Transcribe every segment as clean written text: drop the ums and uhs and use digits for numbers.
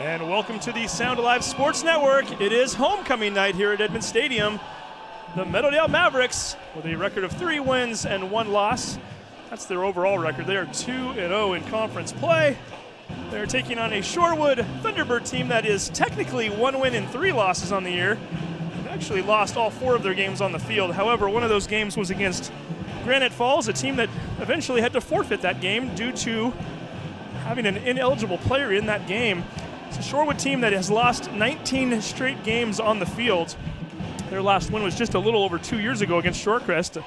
And welcome to the Sound Alive Sports Network. It is homecoming night here at Edmond Stadium. The Meadowdale Mavericks, with a record of 3 wins and 1 loss. That's their overall record. They are 2-0 in conference play. They're taking on a Shorewood Thunderbird team that is technically 1 win and 3 losses on the year. They actually lost all 4 of their games on the field. However, one of those games was against Granite Falls, a team that eventually had to forfeit that game due to having an ineligible player in that game. It's a Shorewood team that has lost 19 straight games on the field. Their last win was just a little over 2 years ago against Shorecrest.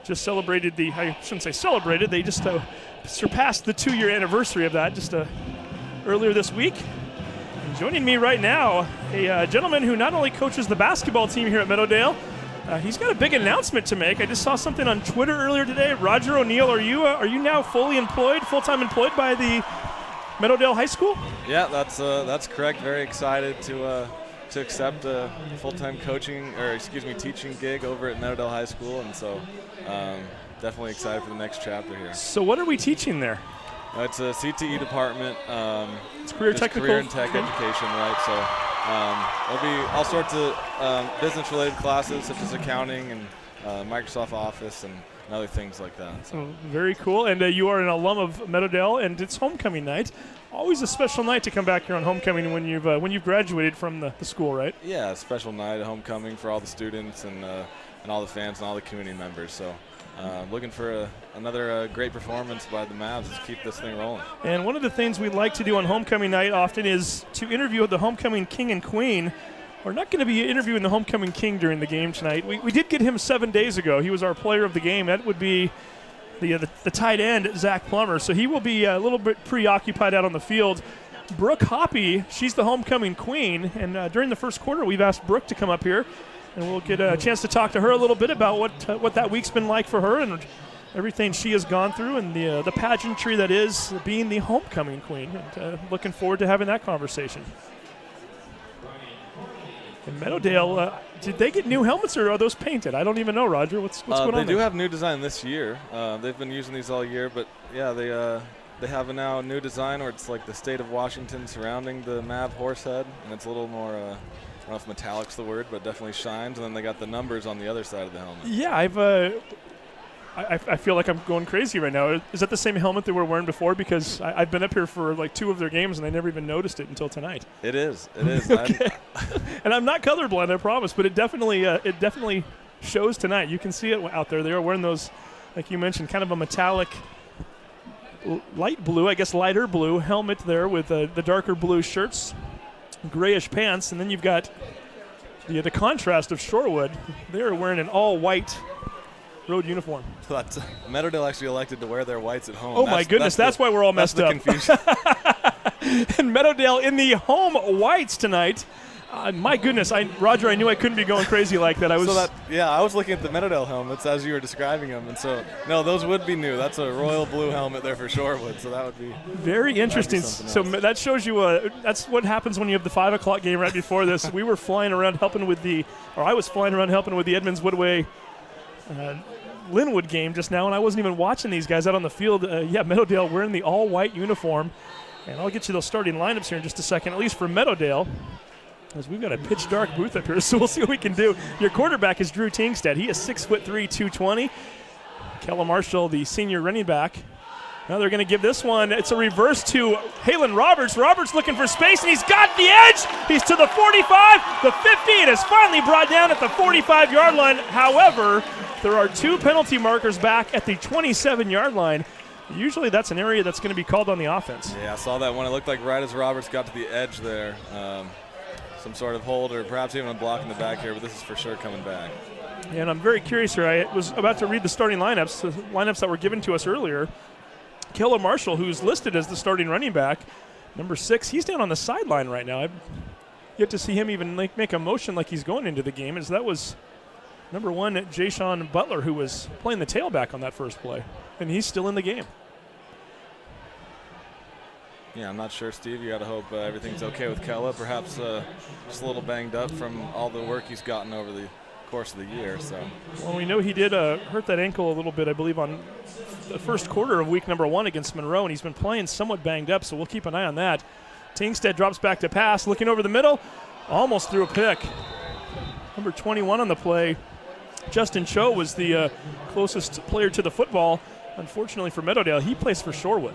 Just celebrated I shouldn't say celebrated, they just surpassed the 2-year anniversary of that just earlier this week. And joining me right now, a gentleman who not only coaches the basketball team here at Meadowdale, he's got a big announcement to make. I just saw something on Twitter earlier today. Roger O'Neill, are you now full-time employed by the Meadowdale High School? Yeah, that's correct. Very excited to accept a full-time teaching gig over at Meadowdale High School, and so definitely excited for the next chapter here. So what are we teaching there? It's a CTE department. It's career and tech education, right? So there'll be all sorts of business-related classes such as accounting and Microsoft Office and other things like that. So. Very cool. And you are an alum of Meadowdale, and it's homecoming night. Always a special night to come back here on homecoming when you've graduated from the school, right? Yeah, a special night at homecoming for all the students and all the fans and all the community members. So looking for another great performance by the Mavs to keep this thing rolling. And one of the things we like to do on homecoming night often is to interview the homecoming king and queen. We're not going to be interviewing the homecoming king during the game tonight. We did get him 7 days ago. He was our player of the game. That would be the tight end, Zach Plummer. So he will be a little bit preoccupied out on the field. Brooke Hoppy, she's the homecoming queen. And during the first quarter, we've asked Brooke to come up here. And we'll get a chance to talk to her a little bit about what that week's been like for her and everything she has gone through and the pageantry that is being the homecoming queen. And looking forward to having that conversation. In Meadowdale, did they get new helmets or are those painted? I don't even know, Roger. What's going on there? They do have new design this year. They've been using these all year, but yeah, they have a now new design where it's like the state of Washington surrounding the Mav horse head, and it's a little more, I don't know if metallic's the word, but definitely shines, and then they got the numbers on the other side of the helmet. Yeah, I feel like I'm going crazy right now. Is that the same helmet they were wearing before? Because I've been up here for like 2 of their games, and I never even noticed it until tonight. It is. It is. Okay. And I'm not colorblind, I promise, but it definitely shows tonight. You can see it out there. They are wearing those, like you mentioned, kind of a metallic light blue, I guess lighter blue helmet there with the darker blue shirts, grayish pants, and then you've got the contrast of Shorewood. They are wearing an all-white road uniform. But Meadowdale actually elected to wear their whites at home. Oh, my goodness. That's why we're all messed up. That's the confusion. And Meadowdale in the home whites tonight. My goodness. Roger, I knew I couldn't be going crazy like that. I was looking at the Meadowdale helmets as you were describing them. And so, no, those would be new. That's a royal blue helmet there for Shorewood. So that would be very interesting. So that shows you that's what happens when you have the 5 o'clock game right before this. I was flying around helping with the Edmonds Woodway Linwood game just now, and I wasn't even watching these guys out on the field. Meadowdale wearing the all-white uniform, and I'll get you those starting lineups here in just a second, at least for Meadowdale, as we've got a pitch-dark booth up here, so we'll see what we can do. Your quarterback is Drew Tingstead. He is 6'3", 220. Kella Marshall, the senior running back. Now they're going to give this one. It's a reverse to Halen Roberts. Roberts looking for space, and he's got the edge. He's to the 45, the 50, and is finally brought down at the 45-yard line. However, there are 2 penalty markers back at the 27-yard line. Usually that's an area that's going to be called on the offense. Yeah, I saw that one. It looked like right as Roberts got to the edge there, some sort of hold or perhaps even a block in the back here, but this is for sure coming back. Yeah, and I'm very curious here. I was about to read the starting lineups that were given to us earlier. Kella Marshall, who's listed as the starting running back, number 6, he's down on the sideline right now. I've yet to see him even make a motion like he's going into the game, as that was number 1, Jayshawn Butler, who was playing the tailback on that first play, and he's still in the game. Yeah, I'm not sure, Steve. You got to hope everything's okay with Kella. Perhaps just a little banged up from all the work he's gotten over the course of the year. So, well, we know he did hurt that ankle a little bit, I believe, on the first quarter of week number 1 against Monroe, and he's been playing somewhat banged up, so we'll keep an eye on that. Tingstead drops back to pass, looking over the middle, almost threw a pick. Number 21 on the play, Justin Cho, was the closest player to the football. Unfortunately for Meadowdale, he plays for Shorewood.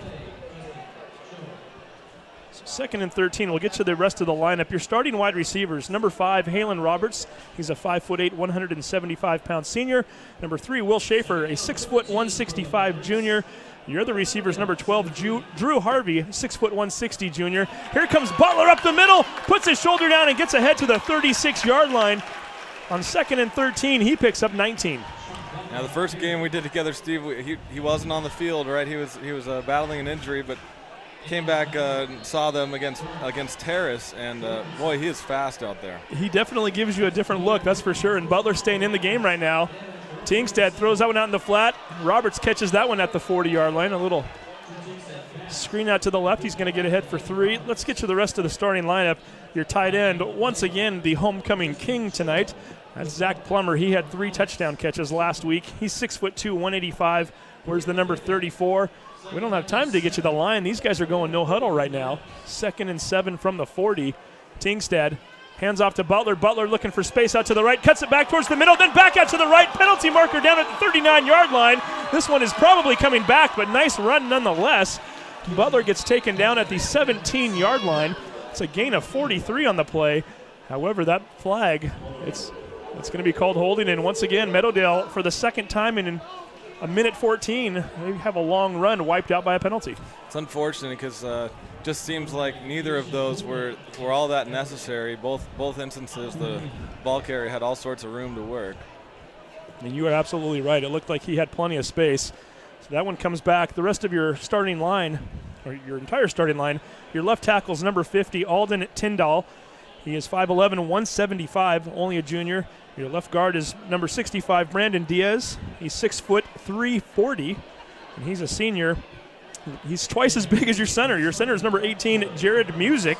So 2nd and 13. We'll get to the rest of the lineup. Your starting wide receivers, number 5, Halen Roberts. He's a 5'8", 175-pound senior. Number 3, Will Schaefer, a 6', 165 junior. Your other receivers, number 12, Drew Harvey, 6', 160 junior. Here comes Butler up the middle, puts his shoulder down and gets ahead to the 36-yard line. On 2nd and 13, he picks up 19. Now the first game we did together, Steve, he wasn't on the field, right? He was battling an injury, but came back and saw them against Terrace, and boy, he is fast out there. He definitely gives you a different look, that's for sure. And Butler staying in the game right now. Tingstead throws that one out in the flat. Roberts catches that one at the 40-yard line. A little screen out to the left. He's going to get ahead for 3. Let's get to the rest of the starting lineup. Your tight end, once again, the homecoming king tonight. That's Zach Plummer. He had 3 touchdown catches last week. He's 6'2", 185. Where's the number 34? We don't have time to get to the line. These guys are going no huddle right now. 2nd and 7 from the 40. Tingstead hands off to Butler. Butler looking for space out to the right. Cuts it back towards the middle, then back out to the right. Penalty marker down at the 39-yard line. This one is probably coming back, but nice run nonetheless. Butler gets taken down at the 17-yard line. It's a gain of 43 on the play. However, that flag, it's going to be called holding. And once again, Meadowdale, for the second time in a minute 14, they have a long run wiped out by a penalty. It's unfortunate because just seems like neither of those were all that necessary. Both instances, the ball carrier had all sorts of room to work. And you are absolutely right. It looked like he had plenty of space. So that one comes back. The rest of your starting line, or your entire starting line, your left tackle is number 50, Alden Tyndall. He is 5'11", 175, only a junior. Your left guard is number 65, Brandon Diaz. He's 6', 340, and he's a senior. He's twice as big as your center. Your center is number 18, Jared Music.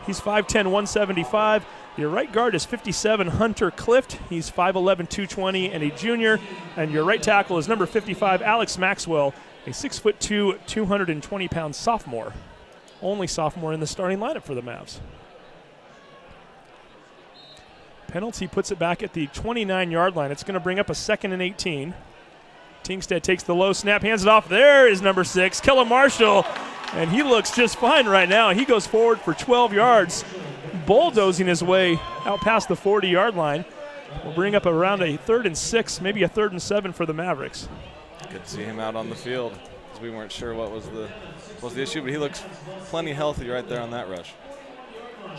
He's 5'10", 175. Your right guard is 57, Hunter Clift. He's 5'11", 220, and a junior. And your right tackle is number 55, Alex Maxwell, a 6'2", 220-pound sophomore. Only sophomore in the starting lineup for the Mavs. Penalty puts it back at the 29-yard line. It's going to bring up a 2nd and 18. Tingstead takes the low snap, hands it off. There is number 6, Kellen Marshall, and he looks just fine right now. He goes forward for 12 yards, bulldozing his way out past the 40-yard line. We'll bring up around a 3rd and 6, maybe a 3rd and 7 for the Mavericks. Good to see him out on the field because we weren't sure what was the issue, but he looks plenty healthy right there on that rush.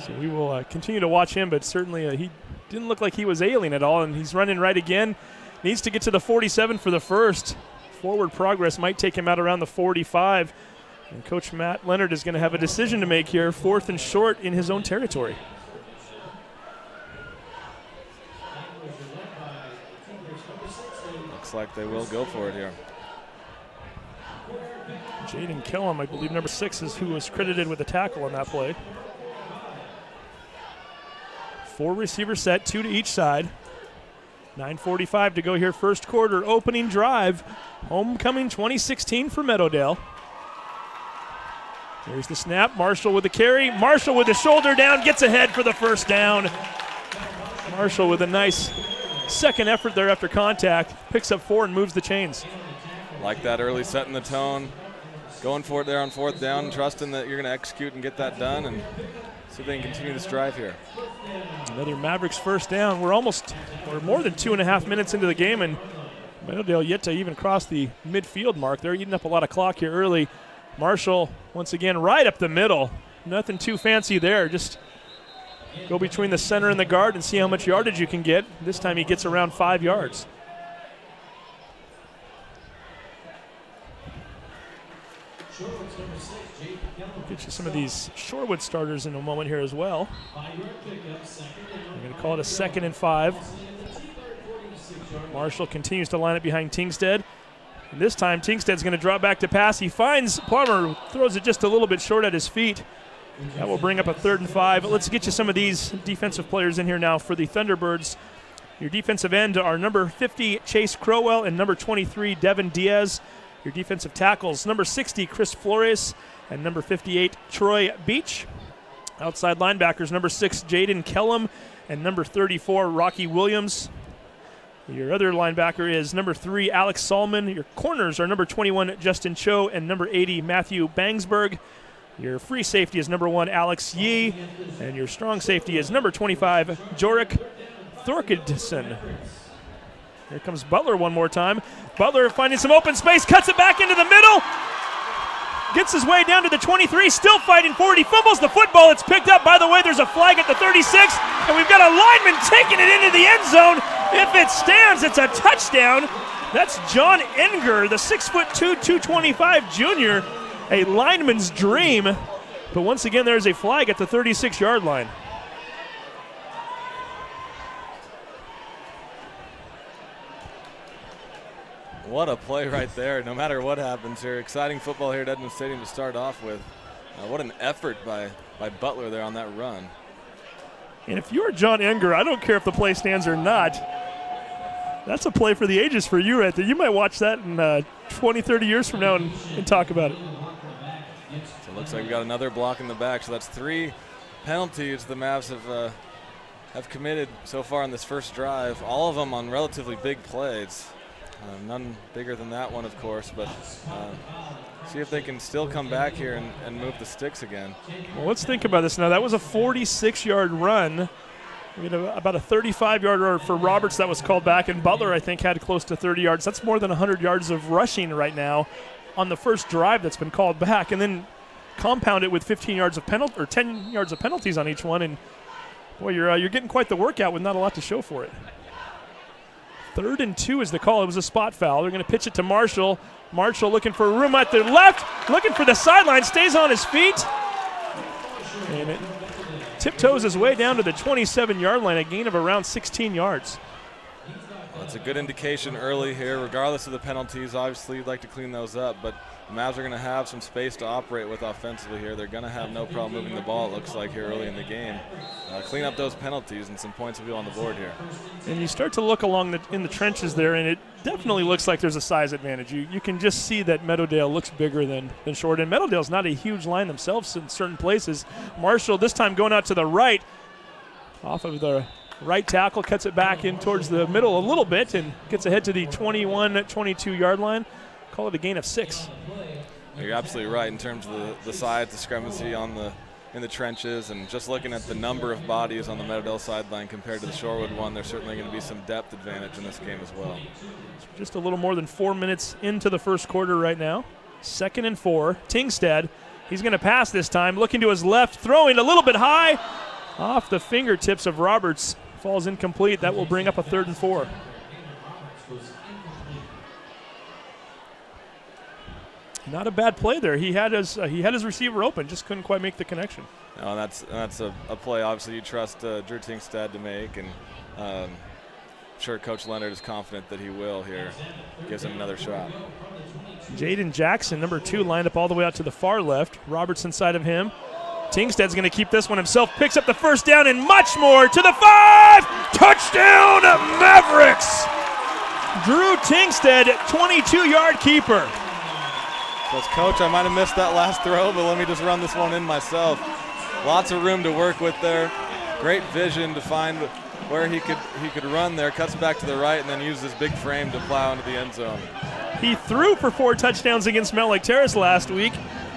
So we will continue to watch him, but certainly he didn't look like he was ailing at all, and he's running right again. Needs to get to the 47 for the first. Forward progress might take him out around the 45. And Coach Matt Leonard is going to have a decision to make here, 4th and short in his own territory. Looks like they will go for it here. Jaden Killam, I believe number 6 is who was credited with the tackle on that play. 4 receiver set, 2 to each side. 9:45 to go here, first quarter, opening drive. Homecoming 2016 for Meadowdale. Here's the snap, Marshall with the carry. Marshall with the shoulder down, gets ahead for the first down. Marshall with a nice second effort there after contact. Picks up 4 and moves the chains. Like that early setting the tone. Going for it there on 4th down, trusting that you're going to execute and get that done and see if they can continue this drive here. Another Mavericks first down. We're more than 2.5 minutes into the game, and Meadowdale yet to even cross the midfield mark. They're eating up a lot of clock here early. Marshall, once again, right up the middle. Nothing too fancy there. Just go between the center and the guard and see how much yardage you can get. This time he gets around 5 yards. We'll get you some of these Shorewood starters in a moment here as well. We're going to call it a 2nd and 5. Marshall continues to line up behind Tingstead. And this time Tingstead's going to drop back to pass. He finds Plummer, who throws it just a little bit short at his feet. That will bring up a 3rd and 5. Let's get you some of these defensive players in here now for the Thunderbirds. Your defensive end are number 50, Chase Crowell, and number 23, Devin Diaz. Your defensive tackles, number 60, Chris Flores, and number 58, Troy Beach. Outside linebackers, number 6, Jaden Kellum, and number 34, Rocky Williams. Your other linebacker is number 3, Alex Solomon. Your corners are number 21, Justin Cho, and number 80, Matthew Bangsberg. Your free safety is number 1, Alex Yee, and your strong safety is number 25, Jorik Thorkildsen. Here comes Butler one more time. Butler finding some open space, cuts it back into the middle, gets his way down to the 23, still fighting forward. He fumbles the football. It's picked up. By the way, there's a flag at the 36, and we've got a lineman taking it into the end zone. If it stands, it's a touchdown. That's John Enger, the 6'2", 225 junior, a lineman's dream. But once again, there's a flag at the 36-yard line. What a play right there. No matter what happens here, exciting football here at Edmond Stadium to start off with. What an effort by Butler there on that run. And if you're John Enger, I don't care if the play stands or not. That's a play for the ages for you right there. You might watch that in 20, 30 years from now and talk about it. So it looks like we got another block in the back. So that's 3 penalties the Mavs have committed so far on this first drive. All of them on relatively big plays. None bigger than that one, of course, but see if they can still come back here and move the sticks again. Well, let's think about this now. That was a 46-yard run. We had about a 35-yard run for Roberts that was called back, and Butler, I think, had close to 30 yards. That's more than 100 yards of rushing right now on the first drive that's been called back, and then compound it with 15 yards of penalty or 10 yards of penalties on each one, and boy, you're getting quite the workout with not a lot to show for it. 3rd and 2 is the call. It was a spot foul. They're going to pitch it to Marshall. Marshall looking for room at the left, looking for the sideline, stays on his feet. And it tiptoes his way down to the 27-yard line, a gain of around 16 yards. Well, it's a good indication early here, regardless of the penalties. Obviously, you'd like to clean those up, but the Mavs are going to have some space to operate with offensively here. They're going to have no problem moving the ball, it looks like, here early in the game. Clean up those penalties, and some points will be on the board here. And you start to look along in the trenches there, and it definitely looks like there's a size advantage. You can just see that Meadowdale looks bigger than Shorewood. And Meadowdale's not a huge line themselves in certain places. Marshall this time going out to the right, off of the right tackle, cuts it back in towards the middle a little bit and gets ahead to the 21, 22-yard line. Call it a gain of 6. You're absolutely right in terms of the size discrepancy in the trenches, and just looking at the number of bodies on the Meadowdale sideline compared to the Shorewood one, there's certainly going to be some depth advantage in this game as well. Just a little more than 4 minutes into the first quarter right now. 2nd and 4. Tingstead, he's going to pass this time, looking to his left, throwing a little bit high off the fingertips of Roberts. Falls incomplete. That will bring up a 3rd and 4. Not a bad play there. He had his receiver open, just couldn't quite make the connection. No, that's a play obviously you trust Drew Tingstead to make, and I'm sure Coach Leonard is confident that he will here. Gives him another shot. Jaden Jackson, number 2, lined up all the way out to the far left. Roberts inside of him. Tingstead's going to keep this one himself, picks up the first down and much more to the 5. Touchdown Mavericks! Drew Tingstead, 22-yard keeper. So as coach, I might have missed that last throw, but let me just run this one in myself. Lots of room to work with there. Great vision to find where he could run there. Cuts back to the right and then uses his big frame to plow into the end zone. He threw for 4 touchdowns against Mount Lake Terrace last week.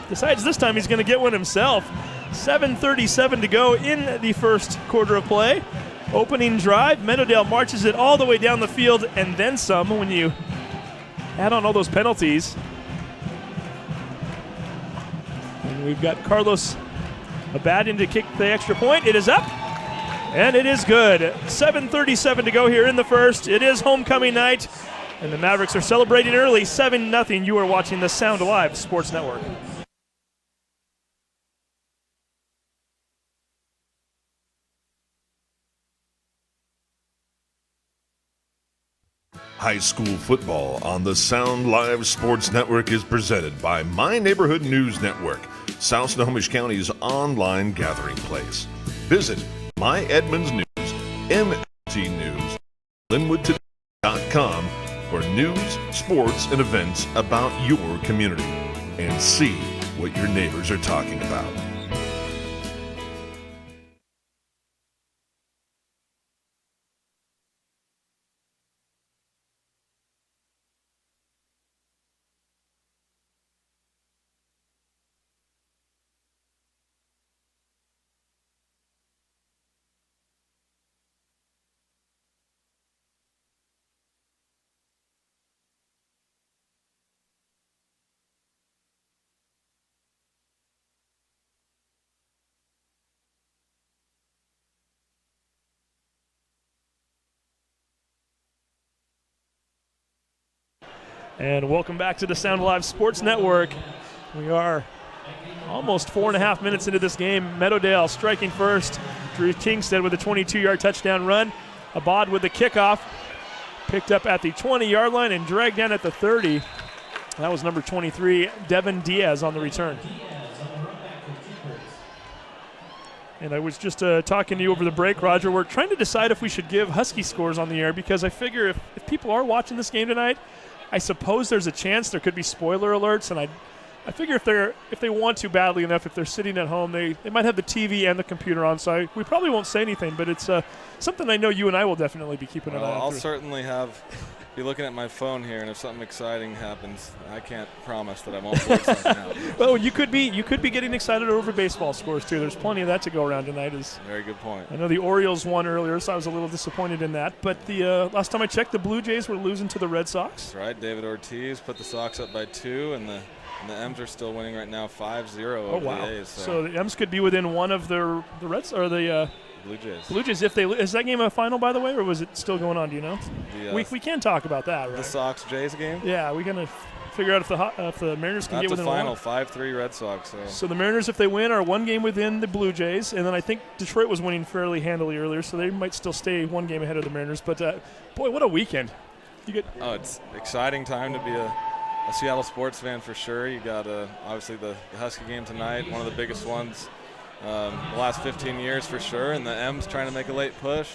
Decides this time he's going to get one himself. 7:37 to go in the first quarter of play. Opening drive, Meadowdale marches it all the way down the field and then some when you add on all those penalties. And we've got Carlos Abadin to kick the extra point. It is up, and it is good. 7:37 to go here in the first. It is homecoming night, and the Mavericks are celebrating early, 7-0. You are watching the Sound Alive Sports Network. High school football on the Sound Live Sports Network is presented by My Neighborhood News Network, South Snohomish County's online gathering place. Visit My Edmonds News, MLT News, LinwoodToday.com for news, sports, and events about your community, and see what your neighbors are talking about. And welcome back to the Sound Live Sports Network. We are almost 4.5 minutes into this game. Meadowdale striking first. Drew Kingstead with a 22-yard touchdown run. Abad with the kickoff. Picked up at the 20-yard line and dragged down at the 30. That was number 23, Devin Diaz, on the return. And I was just talking to you over the break, Roger. We're trying to decide if we should give Husky scores on the air, because I figure if people are watching this game tonight, I suppose there's a chance there could be spoiler alerts, and I figure if they want to badly enough, if they're sitting at home, they might have the TV and the computer on, so we probably won't say anything, but it's something I know you and I will definitely be keeping an eye on. I'll certainly be looking at my phone here, and if something exciting happens, I can't promise that I won't blurt something out. Well, you could be getting excited over baseball scores too. There's plenty of that to go around tonight. Very good point. I know the Orioles won earlier, so I was a little disappointed in that. But the last time I checked, the Blue Jays were losing to the Red Sox. That's right. David Ortiz put the Sox up by 2, and the M's are still winning right now 5-0 over the A's. So the M's could be within one of the Reds or the Blue Jays. Blue Jays. Is that game a final, by the way, or was it still going on? Do you know? We can talk about that, right? The Sox-Jays game? Yeah, we're going to figure out if the Mariners can get within one. That's a final, 5-3 Red Sox. So the Mariners, if they win, are one game within the Blue Jays, and then I think Detroit was winning fairly handily earlier, so they might still stay one game ahead of the Mariners. But, boy, what a weekend. It's exciting time to be a Seattle sports fan for sure. You got obviously the Husky game tonight, one of the biggest ones the last 15 years for sure, and the M's trying to make a late push,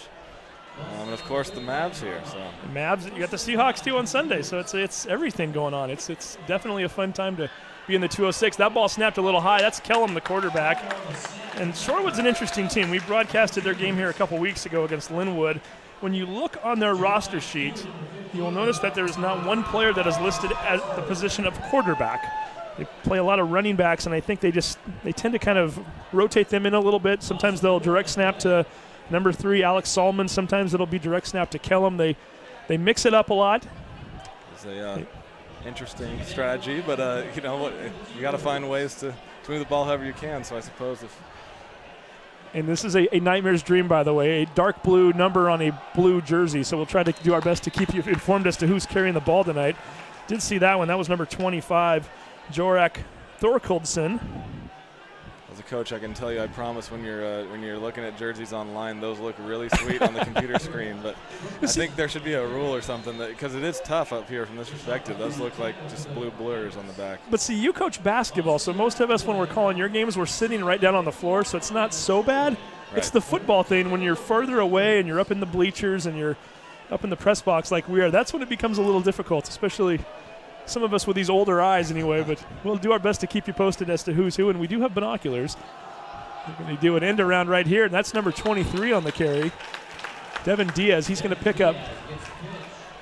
and of course the Mavs here. So the Mavs, you got the Seahawks too on Sunday, so it's everything going on. It's definitely a fun time to be in the 206. That ball snapped a little high. That's Kellum, the quarterback. And Shorewood's an interesting team. We broadcasted their game here a couple weeks ago against Linwood. When you look on their roster sheet, you will notice that there is not one player that is listed at the position of quarterback. They play a lot of running backs, and I think they tend to kind of rotate them in a little bit. Sometimes they'll direct snap to number 3, Alex Solomon. Sometimes it'll be direct snap to Kellum. They mix it up a lot. It's a interesting strategy, but you know what? You got to find ways to move the ball however you can. So I suppose And this is a nightmare's dream, by the way, a dark blue number on a blue jersey. So we'll try to do our best to keep you informed as to who's carrying the ball tonight. Did see that one. That was number 25, Jorak Thorkildsen. As a coach, I can tell you, I promise when you're looking at jerseys online, those look really sweet on the computer screen. But I think there should be a rule or something, because it is tough up here from this perspective. Those look like just blue blurs on the back. But see, you coach basketball, so most of us, when we're calling your games, we're sitting right down on the floor, so it's not so bad. Right. It's the football thing when you're further away and you're up in the bleachers and you're up in the press box like we are. That's when it becomes a little difficult, especially some of us with these older eyes anyway, but we'll do our best to keep you posted as to who's who, and we do have binoculars. We're going to do an end around right here, and that's number 23 on the carry. Devin Diaz, he's going to pick up.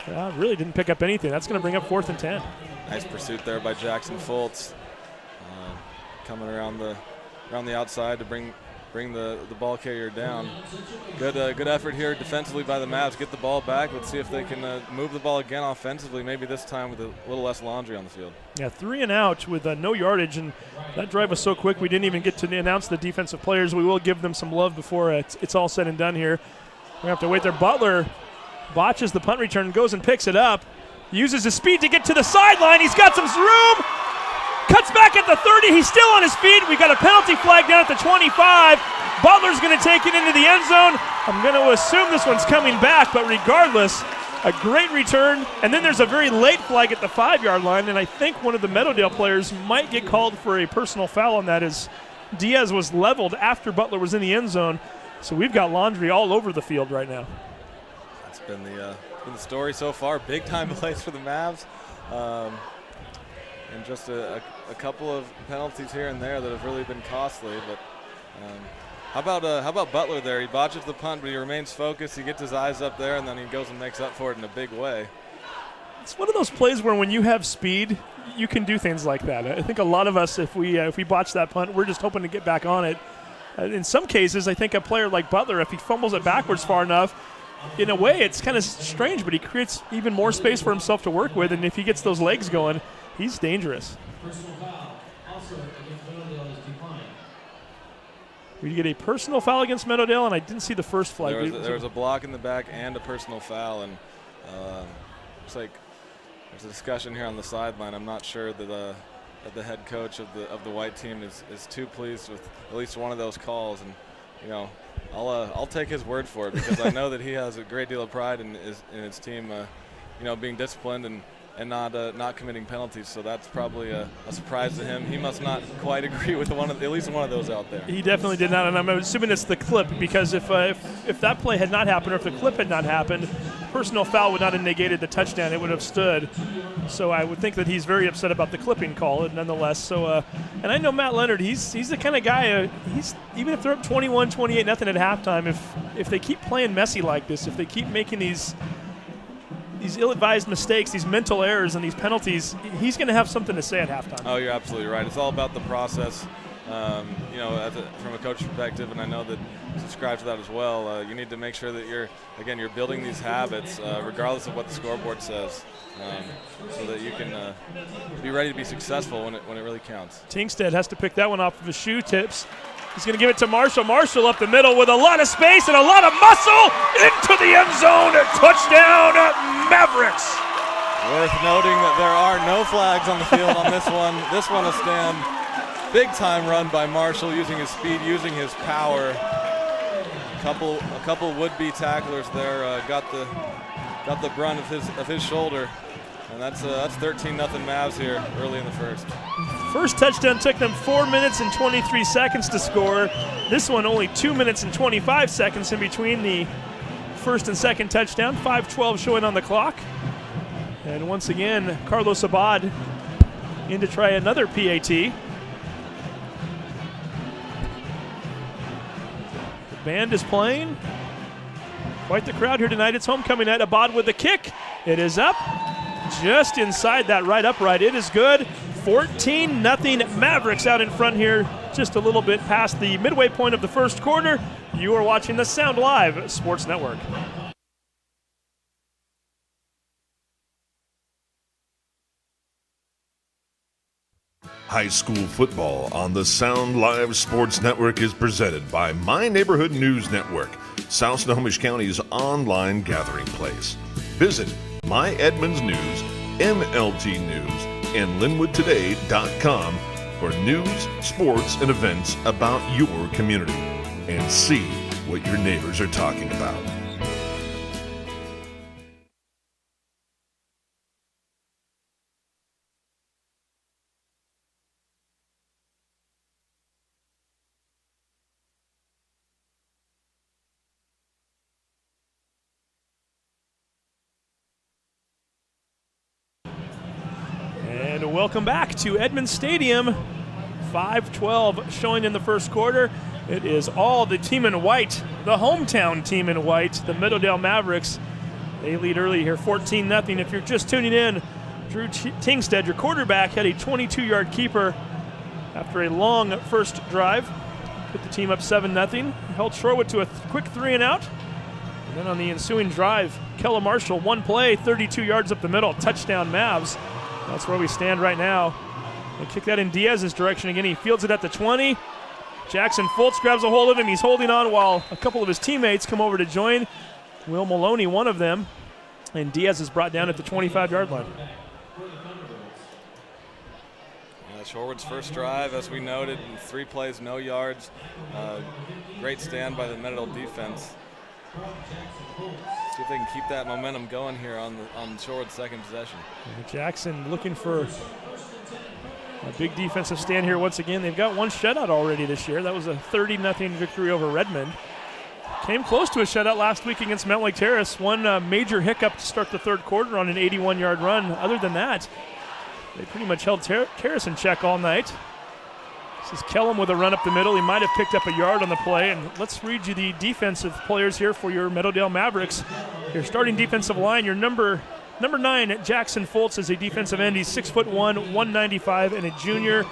Really didn't pick up anything. That's going to bring up 4th and 10. Nice pursuit there by Jackson Fultz, coming around the outside to bring the ball carrier down. Good effort here defensively by the Mavs. Get the ball back. Let's see if they can move the ball again offensively, maybe this time with a little less laundry on the field. Yeah, 3 and out with no yardage, and that drive was so quick we didn't even get to announce the defensive players. We will give them some love before it's all said and done here. We have to wait there. Butler botches the punt return, goes and picks it up, uses his speed to get to the sideline. He's got some room. Cuts back at the 30. He's still on his feet. We got a penalty flag down at the 25. Butler's going to take it into the end zone. I'm going to assume this one's coming back, but regardless, a great return. And then there's a very late flag at the 5-yard line, and I think one of the Meadowdale players might get called for a personal foul on that, as Diaz was leveled after Butler was in the end zone. So we've got laundry all over the field right now. That's been the story so far. Big time plays for the Mavs. And just a couple of penalties here and there that have really been costly. But how about Butler there? He botches the punt, but he remains focused. He gets his eyes up there, and then he goes and makes up for it in a big way. It's one of those plays where when you have speed, you can do things like that. I think a lot of us, if we botch that punt, we're just hoping to get back on it. In some cases, I think a player like Butler, if he fumbles it backwards far enough, in a way it's kind of strange, but he creates even more space for himself to work with, and if he gets those legs going, he's dangerous. We get a personal foul against Meadowdale, and I didn't see the first flag. There was a block in the back and a personal foul, and looks like there's a discussion here on the sideline. I'm not sure that the head coach of the white team is too pleased with at least one of those calls, and I'll take his word for it, because I know that he has a great deal of pride in his team, being disciplined and not committing penalties. So that's probably a surprise to him. He must not quite agree with at least one of those out there. He definitely did not, and I'm assuming it's the clip, because if that play had not happened, or if the clip had not happened, personal foul would not have negated the touchdown. It would have stood. So I would think that he's very upset about the clipping call, nonetheless. So, and I know Matt Leonard. He's the kind of guy. Even if they're up 21-28 nothing at halftime, if they keep playing messy like this, if they keep making these ill-advised mistakes, these mental errors, and these penalties, he's going to have something to say at halftime. Oh, you're absolutely right. It's all about the process. From a coach's perspective, and I know that you subscribe to that as well, you need to make sure that you're building these habits regardless of what the scoreboard says, so that you can be ready to be successful when it really counts. Tingstead has to pick that one off of his shoe tips. He's going to give it to Marshall. Marshall up the middle with a lot of space and a lot of muscle into the end zone. Touchdown, Mavericks. Worth noting that there are no flags on the field on this one. This one a stand. Big time run by Marshall, using his speed, using his power. A couple would-be tacklers there got the brunt of his shoulder, and that's 13-0 Mavs here early in the first. First touchdown took them 4 minutes and 23 seconds to score. This one only 2 minutes and 25 seconds in between the first and second touchdown. 5:12 showing on the clock. And once again, Carlos Abad in to try another PAT. The band is playing. Quite the crowd here tonight. It's homecoming night. Abad with the kick. It is up. Just inside that right upright. It is good. 14-0 Mavericks out in front here, just a little bit past the midway point of the first quarter. You are watching the Sound Live Sports Network. High school football on the Sound Live Sports Network is presented by My Neighborhood News Network, South Snohomish County's online gathering place. Visit My Edmonds News, MLT News, and LinwoodToday.com for news, sports, and events about your community, and see what your neighbors are talking about. Welcome back to Edmonds Stadium. 5:12 showing in the first quarter. It is all the team in white, the hometown team in white, the Meadowdale Mavericks. They lead early here, 14-0. If you're just tuning in, Drew Tingstead, your quarterback, had a 22-yard keeper after a long first drive. Put the team up 7-0. Held Shorewood to a quick 3-and-out. And then on the ensuing drive, Kella Marshall, one play, 32 yards up the middle, touchdown Mavs. That's where we stand right now. They kick that in Diaz's direction again. He fields it at the 20. Jackson Fultz grabs a hold of him. He's holding on while a couple of his teammates come over to join. Will Maloney, one of them. And Diaz is brought down at the 25-yard line. Shorewood's first drive, as we noted, 3 plays, no yards. Great stand by the Meadowdale defense. See if they can keep that momentum going here on Shorewood's second possession. Jackson looking for a big defensive stand here once again. They've got one shutout already this year. That was a 30-0 victory over Redmond. Came close to a shutout last week against Mount Lake Terrace. One major hiccup to start the third quarter on an 81-yard run. Other than that, they pretty much held Terrace in check all night. This is Kellum with a run up the middle. He might have picked up a yard on the play. And let's read you the defensive players here for your Meadowdale Mavericks. Your starting defensive line, your number 9, Jackson Fultz, is a defensive end. He's 6'1", 195, and a junior.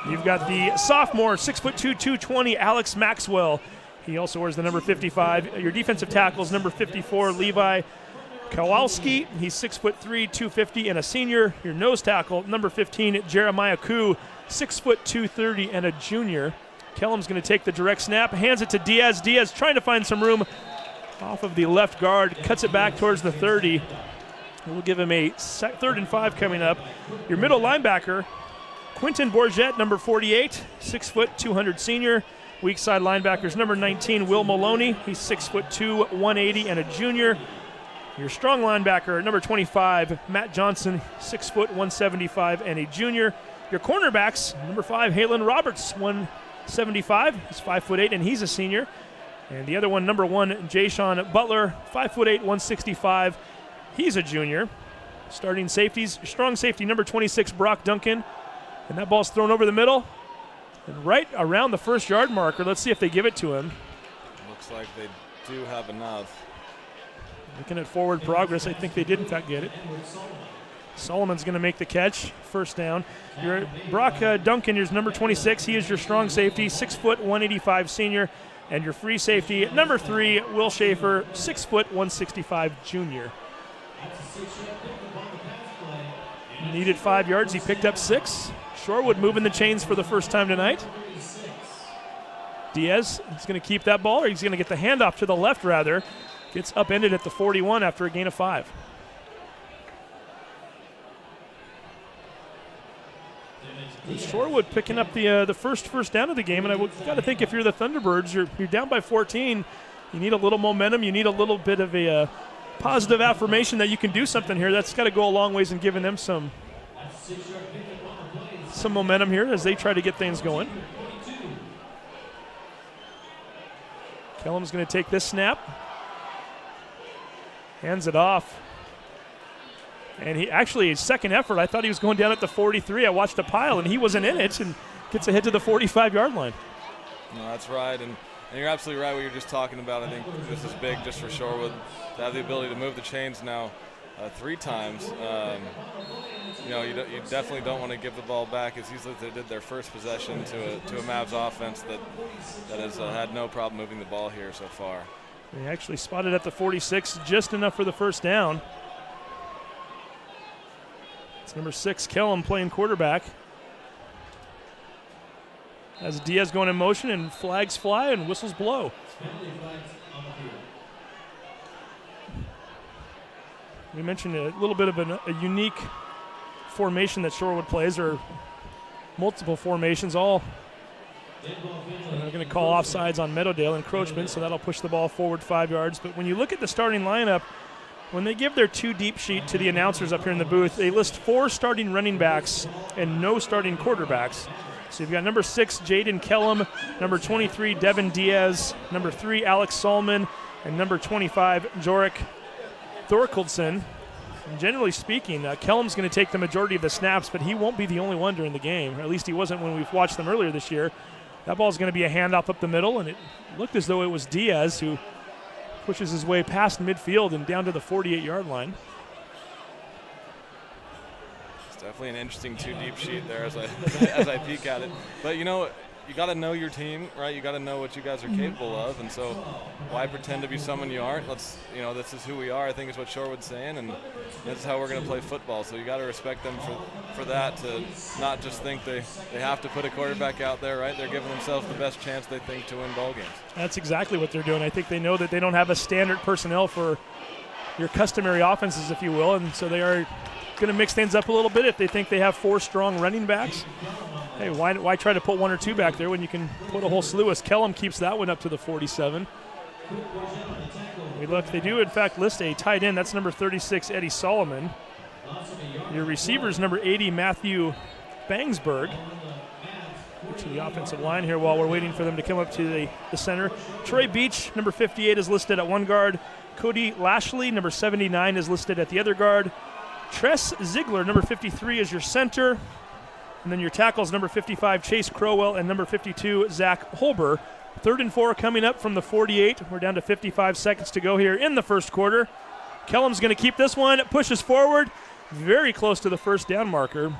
You've got the sophomore, 6'2", 220, Alex Maxwell. He also wears the number 55. Your defensive tackles, number 54, Levi Kowalski. He's 6'3", 250, and a senior. Your nose tackle, number 15, Jeremiah Koo, 6', 230, and a junior. Kellum's going to take the direct snap, hands it to Diaz. Diaz trying to find some room off of the left guard, cuts it back towards the 30. We'll give him a 3rd and 5 coming up. Your middle linebacker, Quentin Bourget, number 48, 6 foot, 200 senior. Weak side linebackers, number 19, Will Maloney. He's 6'2", 180, and a junior. Your strong linebacker, number 25, Matt Johnson, 6 foot, 175, and a junior. Your cornerbacks, number 5, Halen Roberts, 175. He's 5'8", and he's a senior. And the other one, number 1, Jay-Sean Butler, 5'8", 165. He's a junior. Starting safeties, strong safety, number 26, Brock Duncan. And that ball's thrown over the middle. And right around the 1st-yard marker, let's see if they give it to him. Looks like they do have enough. Looking at forward progress, I think they did in fact get it. Solomon's going to make the catch, 1st down. Your Brock Duncan is number 26. He is your strong safety, 6 foot, 185 senior. And your free safety, number 3, Will Schaefer, 6 foot, 165 junior. Needed 5 yards. He picked up 6. Shorewood moving the chains for the first time tonight. Diaz is going to keep that ball, or he's going to get the handoff to the left, rather. Gets upended at the 41 after a gain of 5. Shorewood picking up the first down of the game, and I got to think if you're the Thunderbirds, you're down by 14. You need a little momentum. You need a little bit of a positive affirmation that you can do something here. That's got to go a long ways in giving them some momentum here as they try to get things going. Kellum's going to take this snap. Hands it off. And he actually, his second effort, I thought he was going down at the 43. I watched a pile, and he wasn't in it, and gets ahead to the 45-yard line. No, that's right, and you're absolutely right what you're just talking about. I think this is big just for Shorewood to have the ability to move the chains now 3 times. You definitely don't want to give the ball back as easily as they did their first possession to a Mavs offense that has had no problem moving the ball here so far. They actually spotted at the 46, just enough for the 1st down. It's number 6, Kellum, playing quarterback. As Diaz going in motion, and flags fly and whistles blow. We mentioned a little bit of a unique formation that Shorewood plays, or multiple formations, all they're going to call offsides on Meadowdale encroachment, so that'll push the ball forward 5 yards. But when you look at the starting lineup, when they give their 2 deep sheet to the announcers up here in the booth, they list 4 starting running backs and no starting quarterbacks. So you've got number 6, Jaden Kellum, number 23, Devin Diaz, number 3, Alex Solomon, and number 25, Jorik Thorkildsen. And generally speaking, Kellum's going to take the majority of the snaps, but he won't be the only one during the game, or at least he wasn't when we've watched them earlier this year. That ball's going to be a handoff up the middle, and it looked as though it was Diaz who pushes his way past midfield and down to the 48-yard line. It's definitely an interesting 2 deep sheet there as I peek at it. But you got to know your team, right? You got to know what you guys are capable of, and so why pretend to be someone you aren't? This is who we are, I think is what Shorewood's saying, and this is how we're going to play football. So you got to respect them for that, to not just think they have to put a quarterback out there, right? They're giving themselves the best chance they think to win ball games. That's exactly what they're doing. I think they know that they don't have a standard personnel for your customary offenses, if you will, and so they are going to mix things up a little bit. If they think they have 4 strong running backs, hey, why try to put 1 or 2 back there when you can put a whole slew? As Kellum keeps that one up to the 47. We look, they do in fact list a tight end. That's number 36, Eddie Solomon. Your receivers, number 80, Matthew Bangsberg. To the offensive line here while we're waiting for them to come up to the center. Troy Beach, number 58, is listed at 1 guard. Cody Lashley, number 79, is listed at the other guard. Tress Ziegler, number 53, is your center. And then your tackles, number 55, Chase Crowell, and number 52, Zach Holber. 3rd and 4 coming up from the 48. We're down to 55 seconds to go here in the first quarter. Kellum's going to keep this one, pushes forward, very close to the 1st down marker.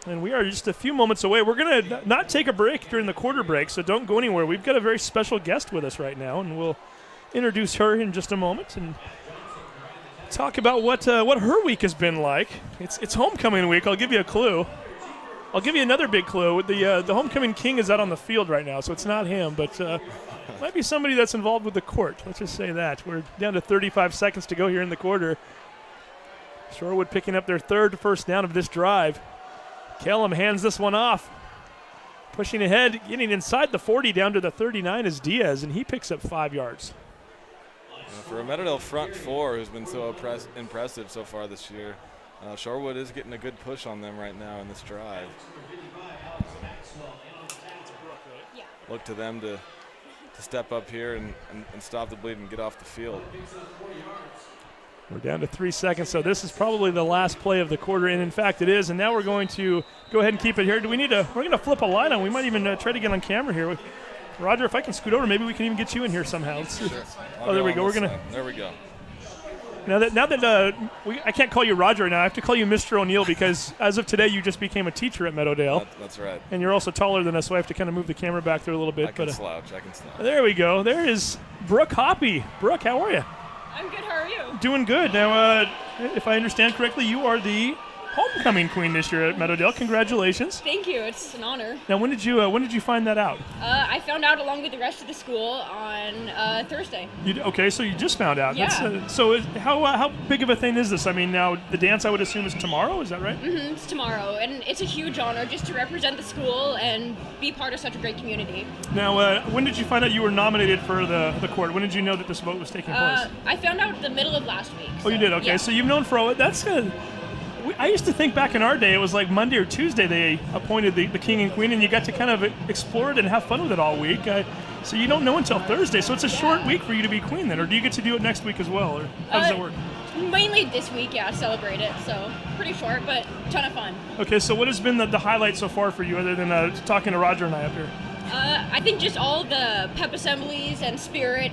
And we are just a few moments away. We're going to not take a break during the quarter break, so don't go anywhere. We've got a very special guest with us right now, and we'll introduce her in just a moment and talk about what her week has been like. It's homecoming week. I'll give you a clue. I'll give you another big clue. The homecoming king is out on the field right now, so it's not him, but might be somebody that's involved with the court. Let's just say that. We're down to 35 seconds to go here in the quarter. Shorewood picking up their third first down of this drive. Kellum hands this one off. Pushing ahead, getting inside the 40 down to the 39 is Diaz, and he picks up 5 yards. For a Meadowdale front four who's been so impressive so far this year, Shorewood is getting a good push on them right now in this drive. Look to them to step up here and stop the bleed and get off the field. We're down to 3 seconds, so this is probably the last play of the quarter, and in fact it is. And now we're going to go ahead and keep it here. Do we need to? We're going to flip a line on. We might even try to get on camera here. Roger, if I can scoot over, maybe we can even get you in here somehow. Sure. Oh, there we go. There we go. Now that I can't call you Roger now, I have to call you Mr. O'Neill because as of today you just became a teacher at Meadowdale. That's right. And you're also taller than us, so I have to kind of move the camera back there a little bit. I can slouch. There we go. There is Brooke Hoppy. Brooke, how are you? I'm good. How are you? Doing good. Now, if I understand correctly, you are the homecoming queen this year at Meadowdale. Congratulations. Thank you. It's an honor. Now, when did you find that out? I found out along with the rest of the school on Thursday. Okay, so you just found out. Yeah. How big of a thing is this? I mean, now the dance I would assume is tomorrow. Is that right? Mm-hmm. It's tomorrow, and it's a huge honor just to represent the school and be part of such a great community. Now, when did you find out you were nominated for the court? When did you know that this vote was taking place? I found out the middle of last week. Oh, you did? Okay, yeah. So you've known for that's I used to think back in our day it was like Monday or Tuesday they appointed the king and queen, and you got to kind of explore it and have fun with it all week. So you don't know until Thursday, so it's a short week for you to be queen then, or do you get to do it next week as well, or how does that work? Mainly this week, yeah, celebrate it. So pretty short, but ton of fun. Okay, so what has been the highlight so far for you, other than talking to Roger and I up here? I think just all the pep assemblies and spirit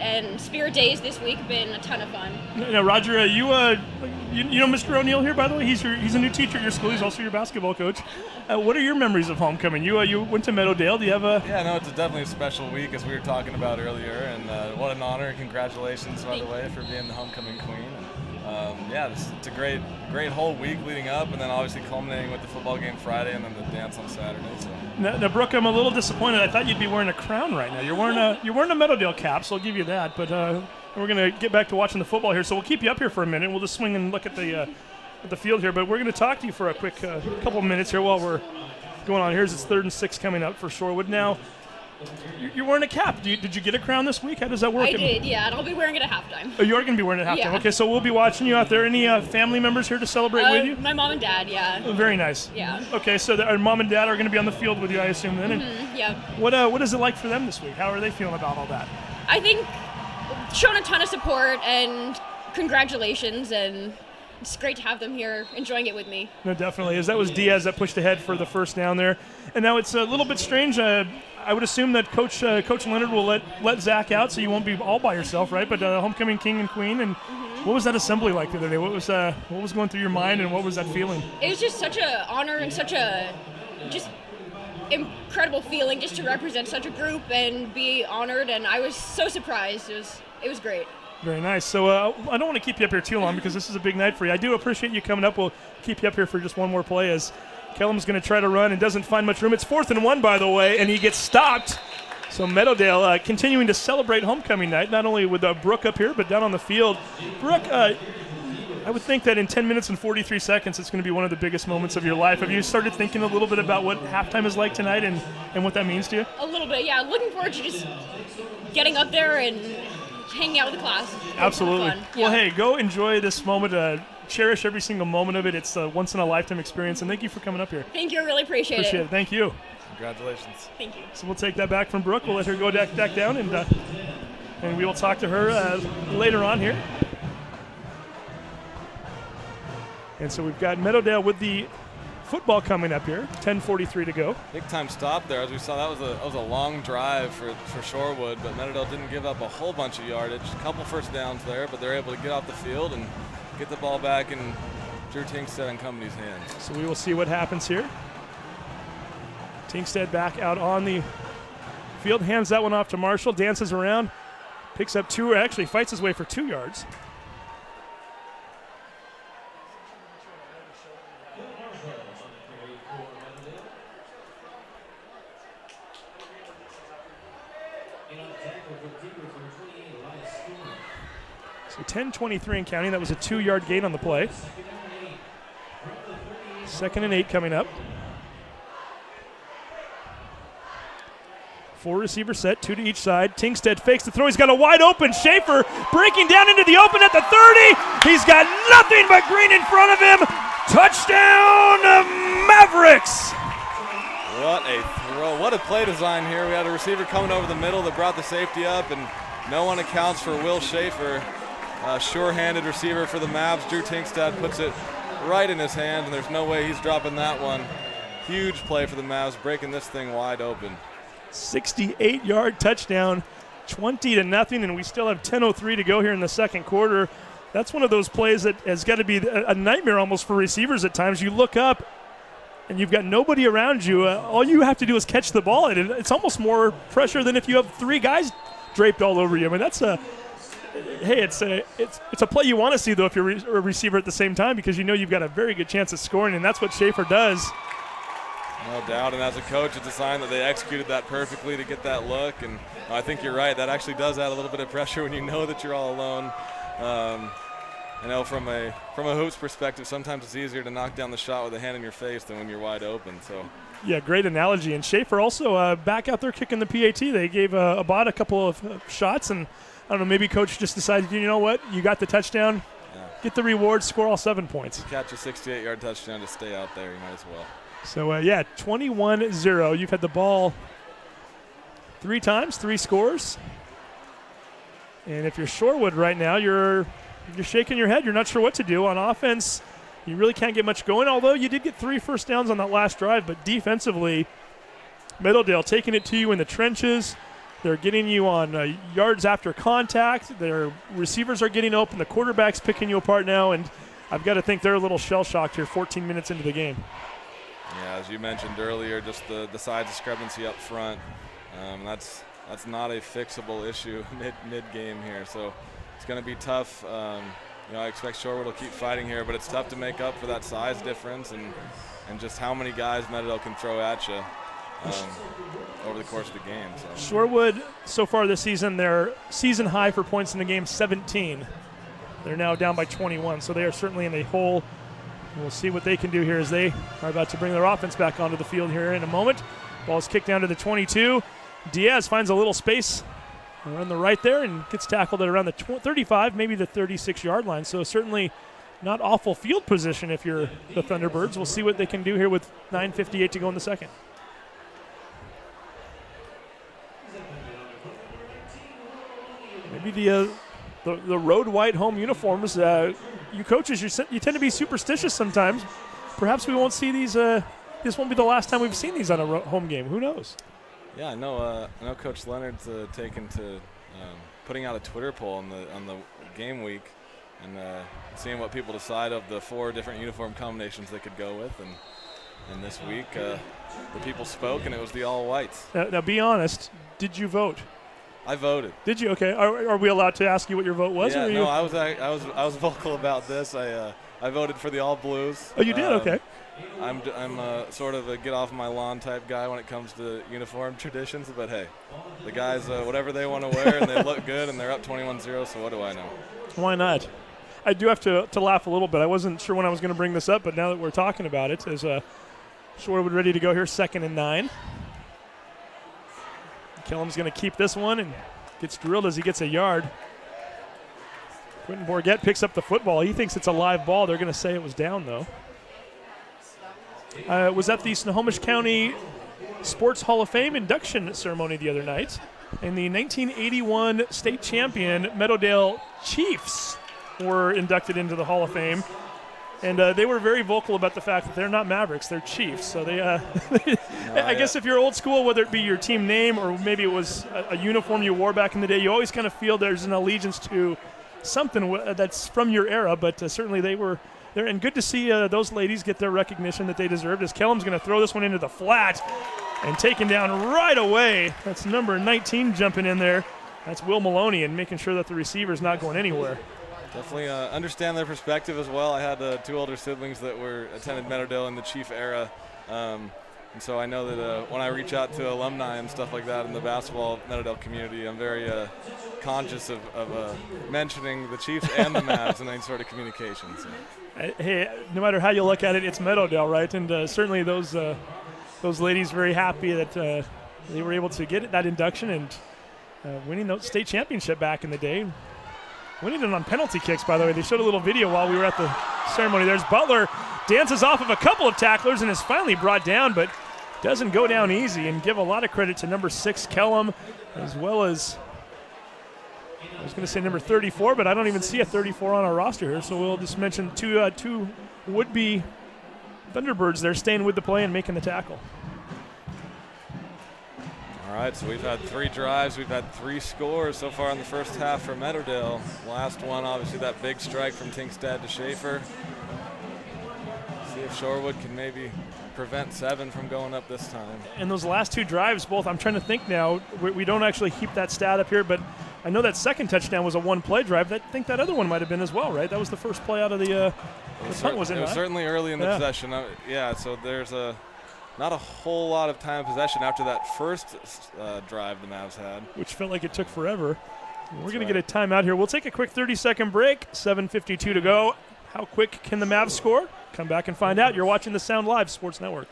days this week have been a ton of fun. Now, Roger, you know Mr. O'Neill here, by the way? He's a new teacher at your school. He's also your basketball coach. What are your memories of homecoming? You went to Meadowdale. Do you have a... Yeah, no, it's definitely a special week, as we were talking about earlier, and what an honor. Congratulations, by the way, for being the homecoming queen. It's a great whole week leading up, and then obviously culminating with the football game Friday and then the dance on Saturday. So. Now, Brooke, I'm a little disappointed. I thought you'd be wearing a crown right now. You're wearing a Meadowdale cap, so I'll give you that. But we're going to get back to watching the football here, so we'll keep you up here for a minute. We'll just swing and look at the field here, but we're going to talk to you for a quick couple minutes here while we're going on. Here's 3rd and 6 coming up for Shorewood. Now, you're wearing a cap. Did you get a crown this week? How does that work? I did, yeah, and I'll be wearing it at halftime. Oh, you are going to be wearing it at halftime? Yeah. Okay, so we'll be watching you out there. Any family members here to celebrate with you? My mom and dad, yeah. Oh, very nice. Yeah. Okay, so our mom and dad are going to be on the field with you, I assume, then? Yeah. What is it like for them this week? How are they feeling about all that? I think shown a ton of support and congratulations, and it's great to have them here enjoying it with me. No, definitely. That was Diaz that pushed ahead for the first down there. And now it's a little bit strange. I would assume that Coach Leonard will let Zach out, so you won't be all by yourself, right? But homecoming king and queen. And what was that assembly like the other day? What was going through your mind, and what was that feeling? It was just such an honor and such a just incredible feeling just to represent such a group and be honored. And I was so surprised. It was great. Very nice. So I don't want to keep you up here too long because this is a big night for you. I do appreciate you coming up. We'll keep you up here for just one more play as Kellum's going to try to run and doesn't find much room. It's 4th and 1, by the way, and he gets stopped. So Meadowdale continuing to celebrate homecoming night, not only with Brooke up here, but down on the field. Brooke, I would think that in 10 minutes and 43 seconds, it's going to be one of the biggest moments of your life. Have you started thinking a little bit about what halftime is like tonight and what that means to you? A little bit, yeah. Looking forward to just getting up there and hanging out with the class. Absolutely. Fun. Well, Yeah. hey, go enjoy this moment. Cherish every single moment of it. It's a once-in-a-lifetime experience, and thank you for coming up here. Thank you. I really appreciate Appreciate it. Thank you. Congratulations. Thank you. So we'll take that back from Brooke. We'll let her go back down, and we will talk to her later on here. And so we've got Meadowdale with the football coming up here. 10:43 to go. Big time stop there. As we saw, that was a long drive for Shorewood, but Meadowdale didn't give up a whole bunch of yardage. A couple first downs there, but they're able to get off the field and get the ball back in Drew Tinkstead and company's hands. So we will see what happens here. Tinkstead back out on the field, hands that one off to Marshall, dances around, picks up 2, actually fights his way for 2 yards. So 10:23 and counting. That was a 2-yard gain on the play. 2nd and 8 coming up. 4 receiver set, 2 to each side. Tingstead fakes the throw. He's got a wide open Schaefer breaking down into the open at the 30. He's got nothing but green in front of him. Touchdown, Mavericks! What a throw. What a play design here. We had a receiver coming over the middle that brought the safety up, and no one accounts for Will Schaefer. Sure-handed receiver for the Mavs. Drew Tingstead puts it right in his hand, and there's no way he's dropping that one. Huge play for the Mavs, breaking this thing wide open. 68-yard touchdown, 20-0, and we still have 10:03 to go here in the second quarter. That's one of those plays that has got to be a nightmare almost for receivers at times. You look up, and you've got nobody around you. All you have to do is catch the ball, and it's almost more pressure than if you have 3 guys draped all over you. I mean, it's a play you want to see, though, if you're a receiver at the same time, because you know you've got a very good chance of scoring, and that's what Schaefer does. No doubt, and as a coach, it's a sign that they executed that perfectly to get that look, and I think you're right. That actually does add a little bit of pressure when you know that you're all alone. I know from a hoops perspective, sometimes it's easier to knock down the shot with a hand in your face than when you're wide open. So, yeah, great analogy. And Schaefer also back out there kicking the PAT. They gave Abad a couple of shots, and I don't know, maybe coach just decided, you know what, you got the touchdown, get the reward, score all 7 points. Catch a 68-yard touchdown to stay out there, you might as well. So, 21-0. You've had the ball 3 times, 3 scores. And if you're Shorewood right now, you're shaking your head. You're not sure what to do. On offense, you really can't get much going, although you did get 3 first downs on that last drive. But defensively, Meadowdale taking it to you in the trenches. They're getting you on yards after contact. Their receivers are getting open. The quarterback's picking you apart now. And I've got to think they're a little shell-shocked here 14 minutes into the game. Yeah, as you mentioned earlier, just the size discrepancy up front. That's not a fixable issue mid-game here. So it's going to be tough. I expect Shorewood will keep fighting here, but it's tough to make up for that size difference and just how many guys Meadowdale can throw at you over the course of the game. So. Shorewood, so far this season, their season high for points in the game, 17. They're now down by 21, so they are certainly in a hole. We'll see what they can do here as they are about to bring their offense back onto the field here in a moment. Ball is kicked down to the 22. Diaz finds a little space on the right there and gets tackled at around the 35, maybe the 36-yard line. So certainly not awful field position if you're the Thunderbirds. We'll see what they can do here with 9:58 to go in the second. Maybe the road white home uniforms. You coaches, you tend to be superstitious sometimes. Perhaps we won't see these. This won't be the last time we've seen these on a home game. Who knows? Yeah, I know Coach Leonard's taken to putting out a Twitter poll on the game week and seeing what people decide of the 4 different uniform combinations they could go with. And this week, the people spoke, and it was the all whites. Now, be honest. Did you vote? I voted. Did you? Okay. Are we allowed to ask you what your vote was? Yeah, or no, I was vocal about this. I voted for the all blues. Oh, you did? Okay. I'm sort of a get off my lawn type guy when it comes to uniform traditions, but hey, the guys whatever they want to wear and they look good and they're up 21-0. So what do I know? Why not? I do have to laugh a little bit. I wasn't sure when I was going to bring this up, but now that we're talking about it, as Shorewood ready to go here, 2nd and 9. Kellum's going to keep this one and gets drilled as he gets a yard. Quentin Bourget picks up the football. He thinks it's a live ball. They're going to say it was down, though. Was at the Snohomish County Sports Hall of Fame induction ceremony the other night. And the 1981 state champion Meadowdale Chiefs were inducted into the Hall of Fame. And they were very vocal about the fact that they're not Mavericks, they're Chiefs. So they, I guess if you're old school, whether it be your team name or maybe it was a uniform you wore back in the day, you always kind of feel there's an allegiance to something that's from your era. But certainly they were there. And good to see those ladies get their recognition that they deserved, as Kellum's going to throw this one into the flat and taken down right away. That's number 19 jumping in there. That's Will Maloney, and making sure that the receiver's not going anywhere. Definitely understand their perspective as well. I had 2 older siblings that attended Meadowdale in the Chief era. And so I know that when I reach out to alumni and stuff like that in the basketball Meadowdale community, I'm very conscious of mentioning the Chiefs and the Mavs in any sort of communication. So. Hey, no matter how you look at it, it's Meadowdale, right? And certainly those ladies very happy that they were able to get that induction and winning the state championship back in the day. Winning it on penalty kicks, by the way. They showed a little video while we were at the ceremony. There's Butler, dances off of a couple of tacklers and is finally brought down, but doesn't go down easy. And give a lot of credit to number 6, Kellum, as well as, I was going to say number 34, but I don't even see a 34 on our roster here, so we'll just mention two would-be Thunderbirds there staying with the play and making the tackle. All right, so we've had 3 drives. We've had 3 scores so far in the first half for Meadowdale. Last one, obviously, that big strike from Tinkstad to Schaefer. See if Shorewood can maybe prevent 7 from going up this time. And those last 2 drives, both, I'm trying to think now, we don't actually keep that stat up here, but I know that second touchdown was a one-play drive. I think that other one might have been as well, right? That was the first play out of the punt, wasn't it? It was certainly early in the possession. So there's not a whole lot of time of possession after that first drive the Mavs had. Which felt like it took forever. We're going to get a timeout here. We'll take a quick 30-second break. 7:52 to go. How quick can the Mavs score? Come back and find out. You're watching the Sound Live Sports Network.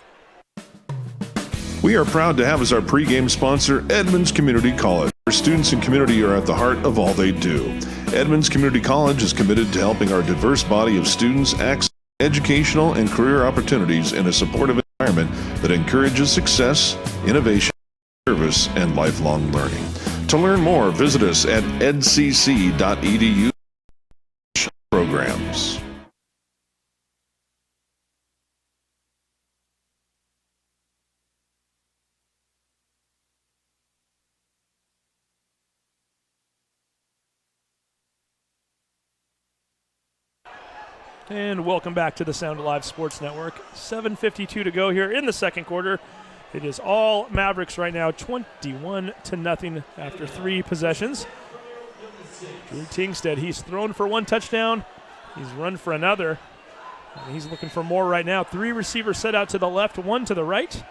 We are proud to have as our pregame sponsor Edmonds Community College. Our students and community are at the heart of all they do. Edmonds Community College is committed to helping our diverse body of students access educational and career opportunities in a supportive environment that encourages success, innovation, service, and lifelong learning. To learn more, visit us at edcc.edu/programs. And welcome back to the Sound Live Sports Network. 7:52 to go here in the second quarter. It is all Mavericks right now, 21-0 after 3 possessions. Drew Tingstead, he's thrown for 1 touchdown. He's run for another. And he's looking for more right now. 3 receivers set out to the left, 1 to the right.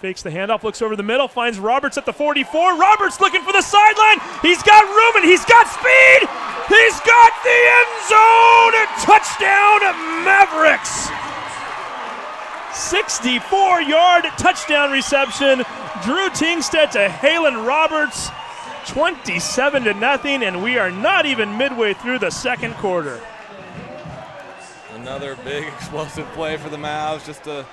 Fakes the handoff, looks over the middle, finds Roberts at the 44. Roberts looking for the sideline. He's got room and he's got speed. He's got the end zone. A touchdown, Mavericks. 64-yard touchdown reception. Drew Tingstead to Halen Roberts. 27-0, and we are not even midway through the second quarter. Another big explosive play for the Mavs, just to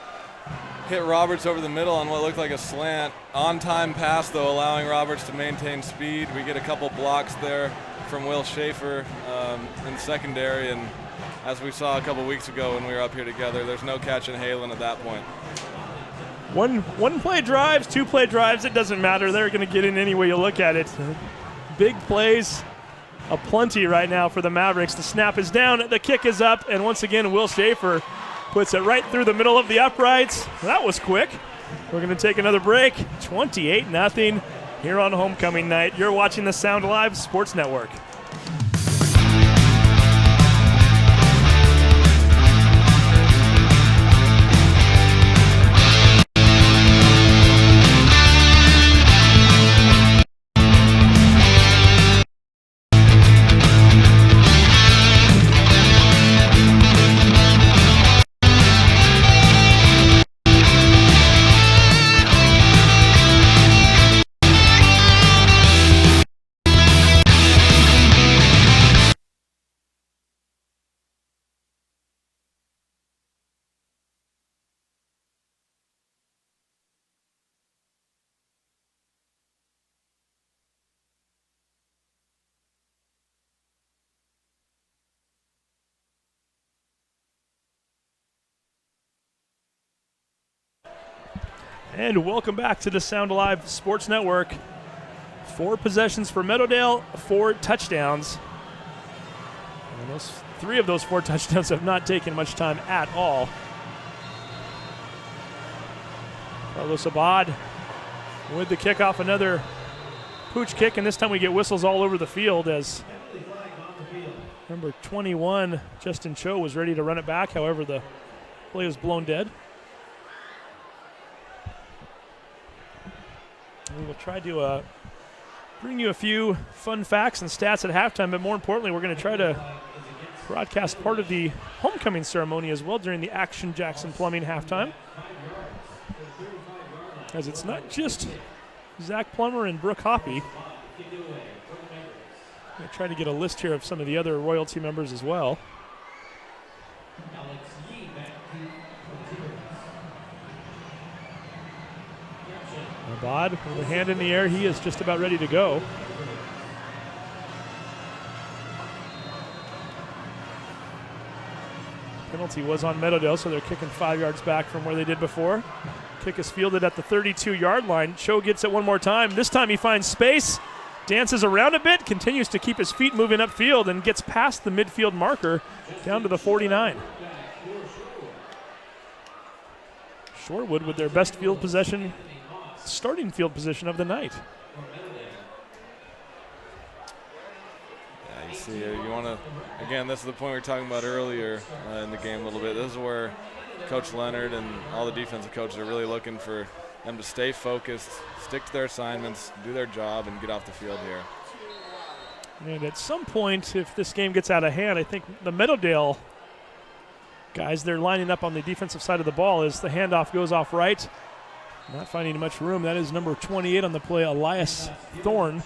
hit Roberts over the middle on what looked like a slant. On-time pass, though, allowing Roberts to maintain speed. We get a couple blocks there from Will Schaefer in secondary, and as we saw a couple weeks ago when we were up here together, there's no catching Halen at that point. One play drives, 2 play drives, it doesn't matter. They're going to get in any way you look at it. Big plays aplenty right now for the Mavericks. The snap is down, the kick is up, and once again, Will Schaefer puts it right through the middle of the uprights. That was quick. We're going to take another break. 28-0 here on homecoming night. You're watching the Sound Live Sports Network. And welcome back to the Sound Alive Sports Network. 4 possessions for Meadowdale, 4 touchdowns. And 3 of those 4 touchdowns have not taken much time at all. Carlos Abad with the kickoff, another pooch kick, and this time we get whistles all over the field as number 21, Justin Cho, was ready to run it back. However, the play was blown dead. We will try to bring you a few fun facts and stats at halftime, but more importantly, we're going to try to broadcast part of the homecoming ceremony as well during the Action Jackson Plumbing halftime. As it's not just Zach Plummer and Brooke Hoppy. I'm going to try to get a list here of some of the other royalty members as well. Abad with a hand in the air. He is just about ready to go. Penalty was on Meadowdale, so they're kicking 5 yards back from where they did before. Kick is fielded at the 32-yard line. Cho gets it one more time. This time he finds space, dances around a bit, continues to keep his feet moving upfield, and gets past the midfield marker down to the 49. Shorewood with their best field possession, starting field position of the night. Yeah, you see, you want to, again, this is the point we were talking about earlier in the game a little bit. This is where Coach Leonard and all the defensive coaches are really looking for them to stay focused, stick to their assignments, do their job, and get off the field here. And at some point, if this game gets out of hand, I think the Meadowdale guys, they're lining up on the defensive side of the ball as the handoff goes off right. Not finding much room. That is number 28 on the play, Elias Thorne.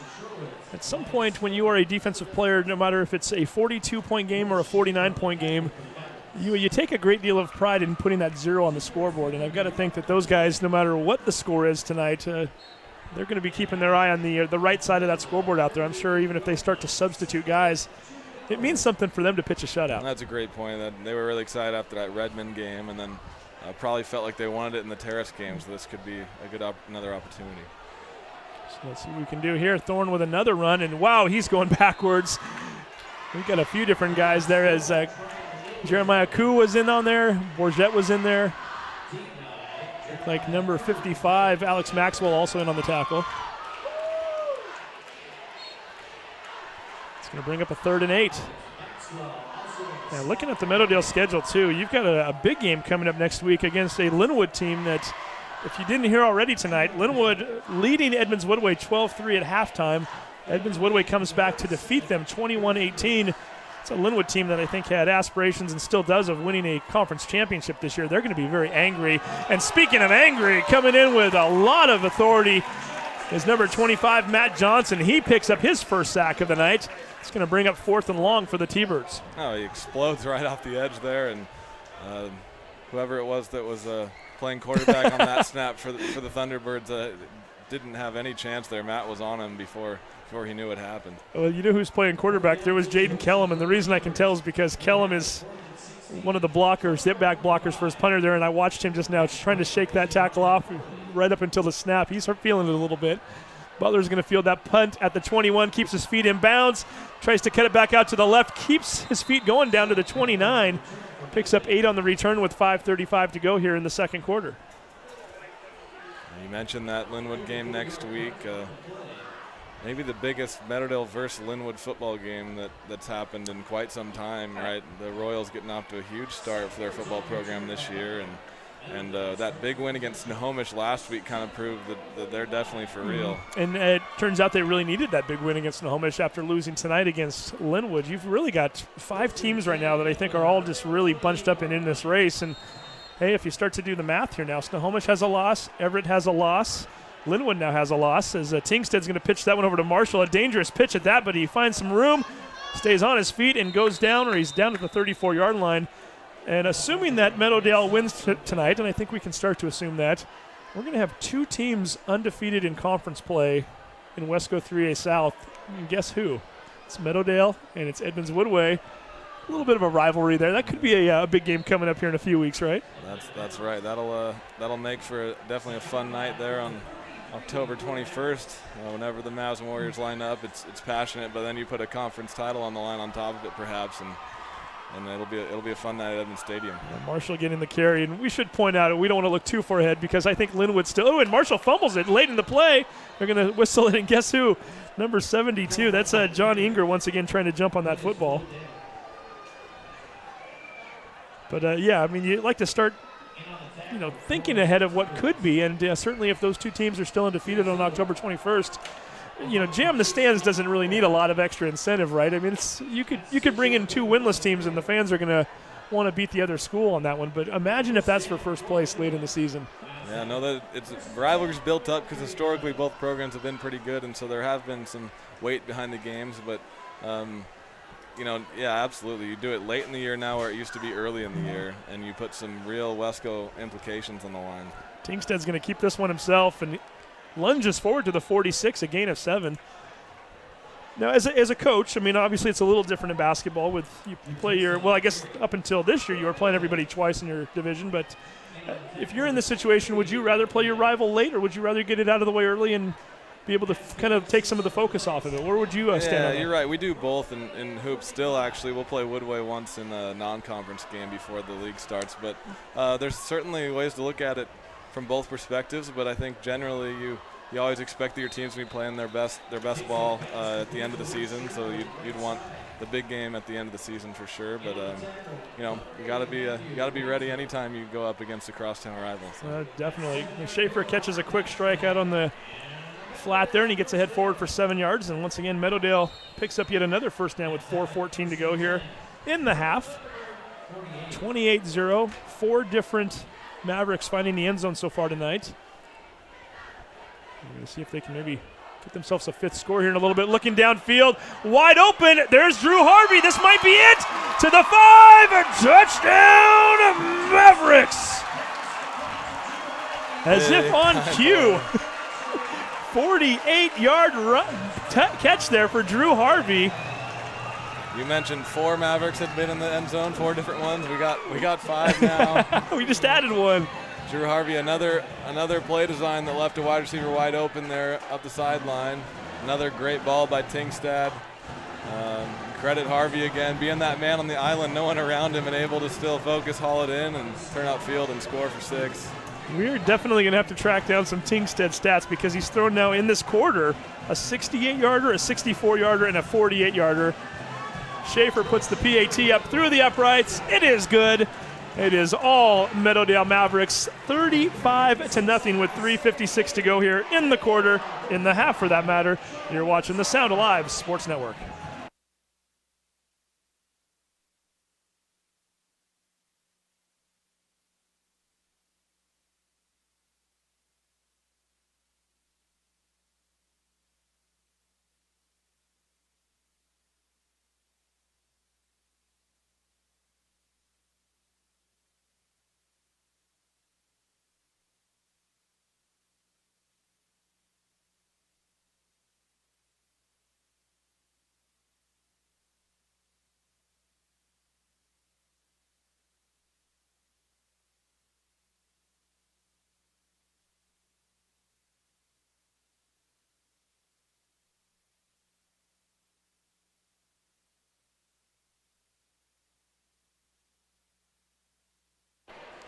At some point when you are a defensive player, no matter if it's a 42-point game or a 49-point game, you take a great deal of pride in putting that 0 on the scoreboard. And I've got to think that those guys, no matter what the score is tonight, they're going to be keeping their eye on the right side of that scoreboard out there. I'm sure even if they start to substitute guys, it means something for them to pitch a shutout. That's a great point. They were really excited after that Redmond game, and then probably felt like they wanted it in the Terrace game, so this could be a good another opportunity. So let's see what we can do here. Thorne with another run, and wow, he's going backwards. We've got a few different guys there as Jeremiah Koo was in on there. Bourget was in there. Like number 55, Alex Maxwell, also in on the tackle. It's going to bring up a 3rd and 8. Now, looking at the Meadowdale schedule, too, you've got a big game coming up next week against a Linwood team that, if you didn't hear already tonight, Linwood leading Edmonds Woodway 12-3 at halftime. Edmonds Woodway comes back to defeat them 21-18. It's a Linwood team that I think had aspirations and still does of winning a conference championship this year. They're going to be very angry. And speaking of angry, coming in with a lot of authority is number 25, Matt Johnson. He picks up his first sack of the night. It's going to bring up 4th and long for the T-Birds. Oh, he explodes right off the edge there, and whoever it was that was playing quarterback on that snap for the Thunderbirds didn't have any chance there. Matt was on him before he knew it happened. Well, you know who's playing quarterback? There was Jaden Kellum, and the reason I can tell is because Kellum is one of the blockers, zip-back blockers for his punter there, and I watched him just now trying to shake that tackle off right up until the snap. He's feeling it a little bit. Butler's going to field that punt at the 21, keeps his feet in bounds, tries to cut it back out to the left, keeps his feet going down to the 29, picks up 8 on the return with 5:35 to go here in the second quarter. You mentioned that Linwood game next week. Maybe the biggest Meadowdale versus Linwood football game that's happened in quite some time, right? The Royals getting off to a huge start for their football program this year, and that big win against Snohomish last week kind of proved that they're definitely for real. And it turns out they really needed that big win against Snohomish after losing tonight against Linwood. You've really got 5 teams right now that I think are all just really bunched up and in this race. And, hey, if you start to do the math here now, Snohomish has a loss, Everett has a loss, Linwood now has a loss as Tingsted's going to pitch that one over to Marshall. A dangerous pitch at that, but he finds some room, stays on his feet, and goes down, or he's down at the 34-yard line. And assuming that Meadowdale wins tonight, and I think we can start to assume that, we're going to have 2 teams undefeated in conference play in Wesco 3A South. And guess who? It's Meadowdale, and it's Edmonds Woodway. A little bit of a rivalry there. That could be a big game coming up here in a few weeks, right? That's right. That'll make for definitely a fun night there on October 21st. Whenever the Mavs and Warriors line up, it's passionate, but then you put a conference title on the line on top of it, perhaps, and it'll be a fun night at Edmonds Stadium. Marshall getting the carry, and we should point out we don't want to look too far ahead because I think Linwood still. Oh, and Marshall fumbles it late in the play. They're going to whistle it, and guess who? Number 72. That's John Inger once again trying to jump on that football. But yeah, I mean, you like to start thinking ahead of what could be, and certainly if those two teams are still undefeated on October 21st, jam the stands doesn't really need a lot of extra incentive, right? I mean, you could bring in two winless teams, and the fans are going to want to beat the other school on that one. But imagine if that's for first place late in the season. Yeah, no, that it's rivalries built up because historically both programs have been pretty good, and so there have been some weight behind the games. But yeah, absolutely. You do it late in the year now where it used to be early in the year, and you put some real Wesco implications on the line. Tingstad's going to keep this one himself and lunges forward to the 46, a gain of 7. Now, as a coach, I mean, obviously it's a little different in basketball. With you play I guess up until this year you were playing everybody twice in your division. But if you're in this situation, would you rather play your rival late, or would you rather get it out of the way early and be able to kind of take some of the focus off of it? Where would you stand on that? Yeah, you're right. We do both in hoops still, actually. We'll play Woodway once in a non-conference game before the league starts. But there's certainly ways to look at it from both perspectives. But I think generally you always expect that your team's to be playing their best ball at the end of the season. So you'd want the big game at the end of the season for sure. But you got to be ready anytime you go up against a crosstown rival. So. Definitely. Schaefer catches a quick strike out on the flat there, and he gets ahead forward for 7 yards. And once again, Meadowdale picks up yet another first down with 4:14 to go here in the half. 28-0. 4 different Mavericks finding the end zone so far tonight. We're going to see if they can maybe get themselves a 5th score here in a little bit. Looking downfield, wide open. There's Drew Harvey. This might be it. To the 5, a touchdown Mavericks. As if on cue. 48-yard catch there for Drew Harvey. You mentioned 4 Mavericks had been in the end zone, 4 different ones. We got 5 now. We just added one. Drew Harvey, another play design that left a wide receiver wide open there up the sideline. Another great ball by Tingstad. Credit Harvey again, being that man on the island, no one around him, and able to still focus, haul it in, and turn out field and score for 6. We're definitely going to have to track down some Tingstad stats, because he's thrown now in this quarter a 68-yarder, a 64-yarder, and a 48-yarder. Schaefer puts the PAT up through the uprights. It is good. It is all Meadowdale Mavericks, 35-0 with 3:56 to go here in the quarter, in the half for that matter. You're watching the Sound Alive Sports Network.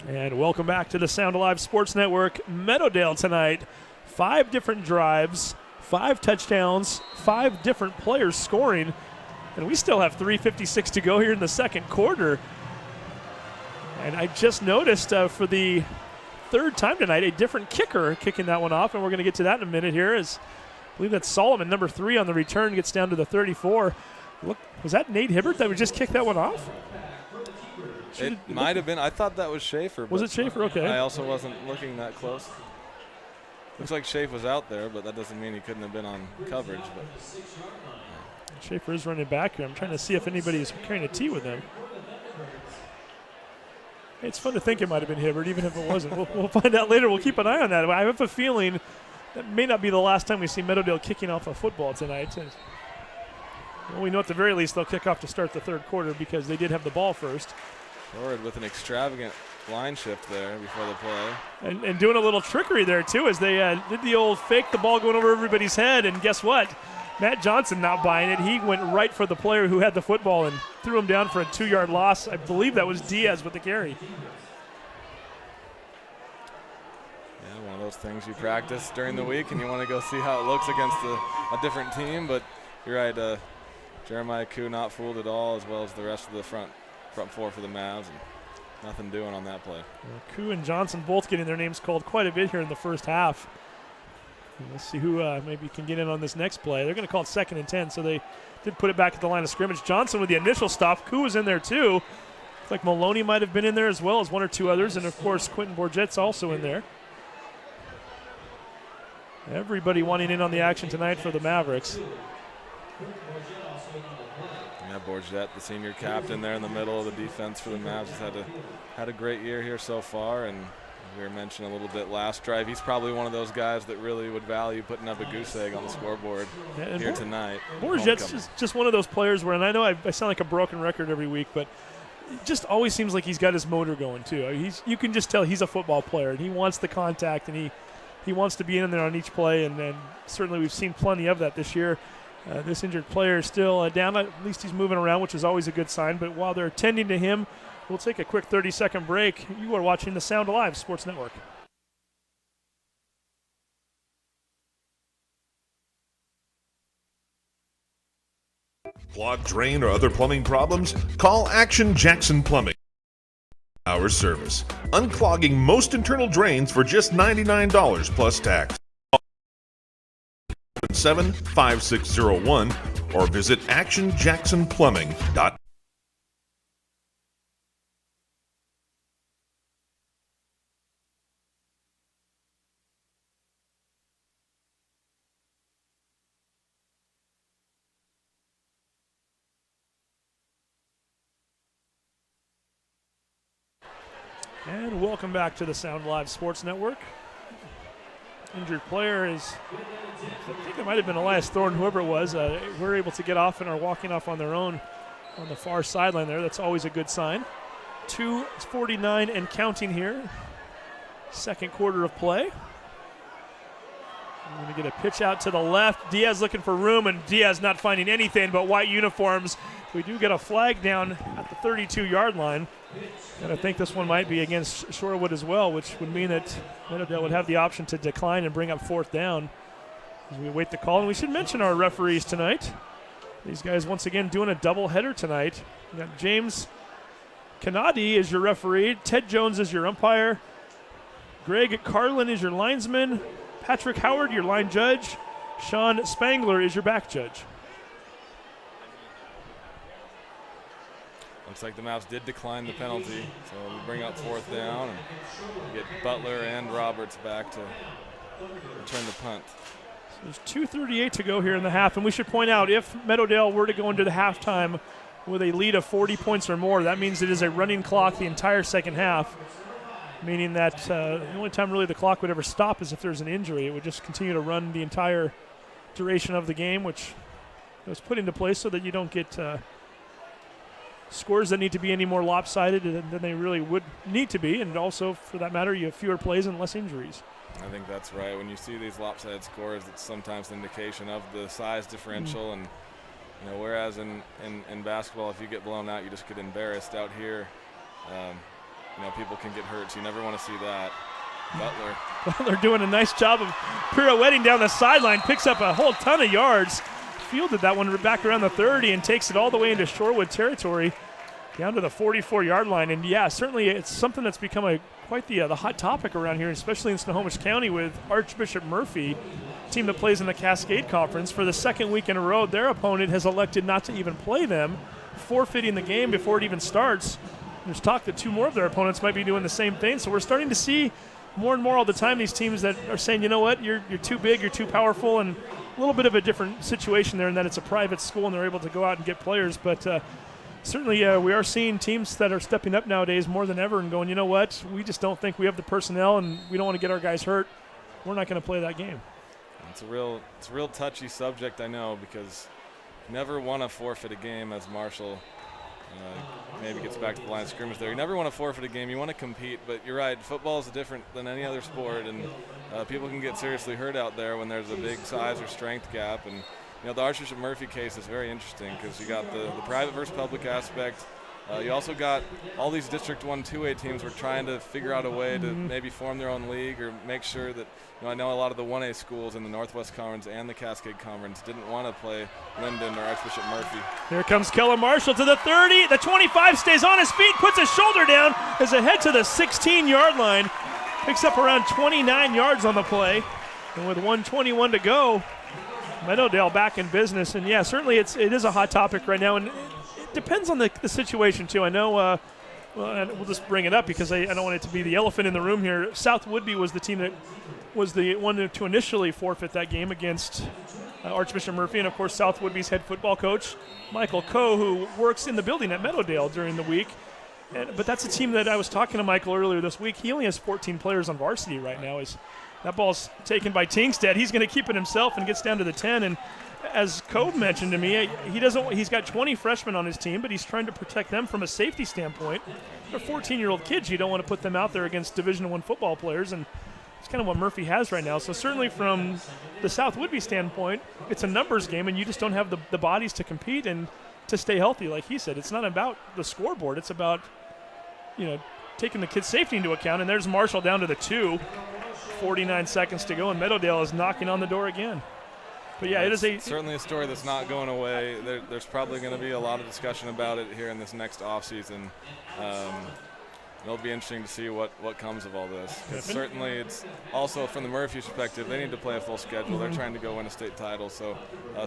And welcome back to the Sound Alive Sports Network. Meadowdale tonight, 5 different drives, 5 touchdowns, 5 different players scoring, and we still have 3:56 to go here in the second quarter. And I just noticed for the 3rd time tonight, a different kicker kicking that one off, and we're going to get to that in a minute here. As I believe that's Solomon, number 3 on the return, gets down to the 34. Look, was that Nate Hibbert that would just kick that one off? It might have been. I thought that was Schaefer. Was it Schaefer? Okay. I also wasn't looking that close. Looks like Schaefer was out there, but that doesn't mean he couldn't have been on coverage. But Schaefer is running back here. I'm trying to see if anybody is carrying a tee with him. It's fun to think it might have been Hibbert, even if it wasn't. We'll find out later. We'll keep an eye on that. I have a feeling that may not be the last time we see Meadowdale kicking off a football tonight. Well, we know at the very least they'll kick off to start the 3rd quarter, because they did have the ball first. Shorewood with an extravagant line shift there before the play. And doing a little trickery there, too, as they did the old fake the ball going over everybody's head. And guess what? Matt Johnson not buying it. He went right for the player who had the football and threw him down for a 2-yard loss. I believe that was Diaz with the carry. Yeah, one of those things you practice during the week, and you want to go see how it looks against a different team. But you're right, Jeremiah Koo not fooled at all, as well as the rest of the front 4 for the Mavs. And Nothing doing on that play. Koo and Johnson both getting their names called quite a bit here in the first half. Let's see who maybe can get in on this next play. They're going to call it 2nd and 10, so they did put it back at the line of scrimmage. Johnson with the initial stop. Koo was in there too. Looks like Maloney might have been in there as well as one or two others, and of course Quentin Bourgette's also in there. Everybody wanting in on the action tonight for the Mavericks. Yeah, Bourgette, the senior captain there in the middle of the defense for the Mavs, has had a great year here so far, and we were mentioning a little bit last drive. He's probably one of those guys that really would value putting up a goose egg on the scoreboard here tonight. Bourgette's just one of those players where, and I know I sound like a broken record every week, but it just always seems like he's got his motor going too. You can just tell he's a football player, and he wants the contact, and he wants to be in there on each play, and certainly we've seen plenty of that this year. This injured player is still down. At least he's moving around, which is always a good sign. But while they're attending to him, we'll take a quick 30-second break. You are watching the Sound Alive Sports Network. Clogged drain or other plumbing problems? Call Action Jackson Plumbing. Our service. Unclogging most internal drains for just $99 plus tax. 75601 or visit actionjacksonplumbing.com. And welcome back to the Sound Live Sports Network. Injured player is, I think it might have been Elias Thornton, whoever it was. We're able to get off and are walking off on their own on the far sideline there. That's always a good sign. 2:49 and counting here. Second quarter of play. I'm going to get a pitch out to the left. Diaz looking for room, and Diaz not finding anything but white uniforms. We do get a flag down at the 32-yard line. And I think this one might be against Shorewood as well, which would mean that Meadowdale would have the option to decline and bring up 4th down as we await the call. And we should mention our referees tonight. These guys once again doing a doubleheader tonight. We got James Canadi is your referee. Ted Jones is your umpire. Greg Carlin is your linesman. Patrick Howard, your line judge. Sean Spangler is your back judge. Looks like the Mavs did decline the penalty, so we bring up 4th down and get Butler and Roberts back to return the punt. So there's 2:38 to go here in the half, and we should point out if Meadowdale were to go into the halftime with a lead of 40 points or more, that means it is a running clock the entire second half, meaning that the only time really the clock would ever stop is if there's an injury. It would just continue to run the entire duration of the game, which was put into place so that you don't get scores that need to be any more lopsided than they really would need to be, and also, for that matter, you have fewer plays and less injuries. I think that's right. When you see these lopsided scores, it's sometimes an indication of the size differential, and whereas in basketball, if you get blown out, you just get embarrassed. Out here, people can get hurt, so you never want to see that. Butler doing a nice job of pirouetting down the sideline, picks up a whole ton of yards. Fielded that one back around the 30 and takes it all the way into Shorewood territory down to the 44-yard line. And, yeah, certainly it's something that's become quite the hot topic around here, especially in Snohomish County with Archbishop Murphy, team that plays in the Cascade Conference. For the second week in a row, their opponent has elected not to even play them, forfeiting the game before it even starts. There's talk that 2 more of their opponents might be doing the same thing. So we're starting to see more and more all the time these teams that are saying, you know what, you're too big, you're too powerful, and a little bit of a different situation there in that it's a private school and they're able to go out and get players. But certainly we are seeing teams that are stepping up nowadays more than ever and going, you know what, we just don't think we have the personnel and we don't want to get our guys hurt. We're not going to play that game. It's a real touchy subject, I know, because you never want to forfeit a game, as Marshall maybe gets back to the line of scrimmage there. You never want to forfeit a game. You want to compete, but you're right. Football is different than any other sport, and people can get seriously hurt out there when there's a big size or strength gap. And the Archbishop Murphy case is very interesting because you got the private versus public aspect. You also got all these District 1 2A teams were trying to figure out a way to maybe form their own league or make sure that, I know a lot of the 1A schools in the Northwest Conference and the Cascade Conference didn't want to play Linden or Archbishop Murphy. Here comes Keller Marshall to the 30. The 25 stays on his feet, puts his shoulder down, is ahead to the 16-yard line. Picks up around 29 yards on the play. And with 1:21 to go, Meadowdale back in business. And, yeah, certainly it is a hot topic right now. And it depends on the situation, too. I know well, we'll just bring it up because I don't want it to be the elephant in the room here. South Woodby was the team that was the one to initially forfeit that game against Archbishop Murphy. And, of course, South Woodby's head football coach, Michael Coe, who works in the building at Meadowdale during the week. But that's a team that I was talking to Michael earlier this week. He only has 14 players on varsity right now. That ball's taken by Tingstead. He's going to keep it himself and gets down to the 10. And as Coe mentioned to me, he's got 20 freshmen on his team, but he's trying to protect them from a safety standpoint. They're 14-year-old kids. You don't want to put them out there against Division I football players, and it's kind of what Murphy has right now. So certainly from the South Woodby standpoint, it's a numbers game, and you just don't have the bodies to compete and to stay healthy. Like he said, it's not about the scoreboard. It's about, taking the kids' safety into account. And there's Marshall down to the 2. 49 seconds to go, and Meadowdale is knocking on the door again. But, yeah, it is certainly a story that's not going away. There's probably going to be a lot of discussion about it here in this next offseason. It'll be interesting to see what comes of all this. Certainly it's also from the Murphy perspective, they need to play a full schedule. They're trying to go win a state title, so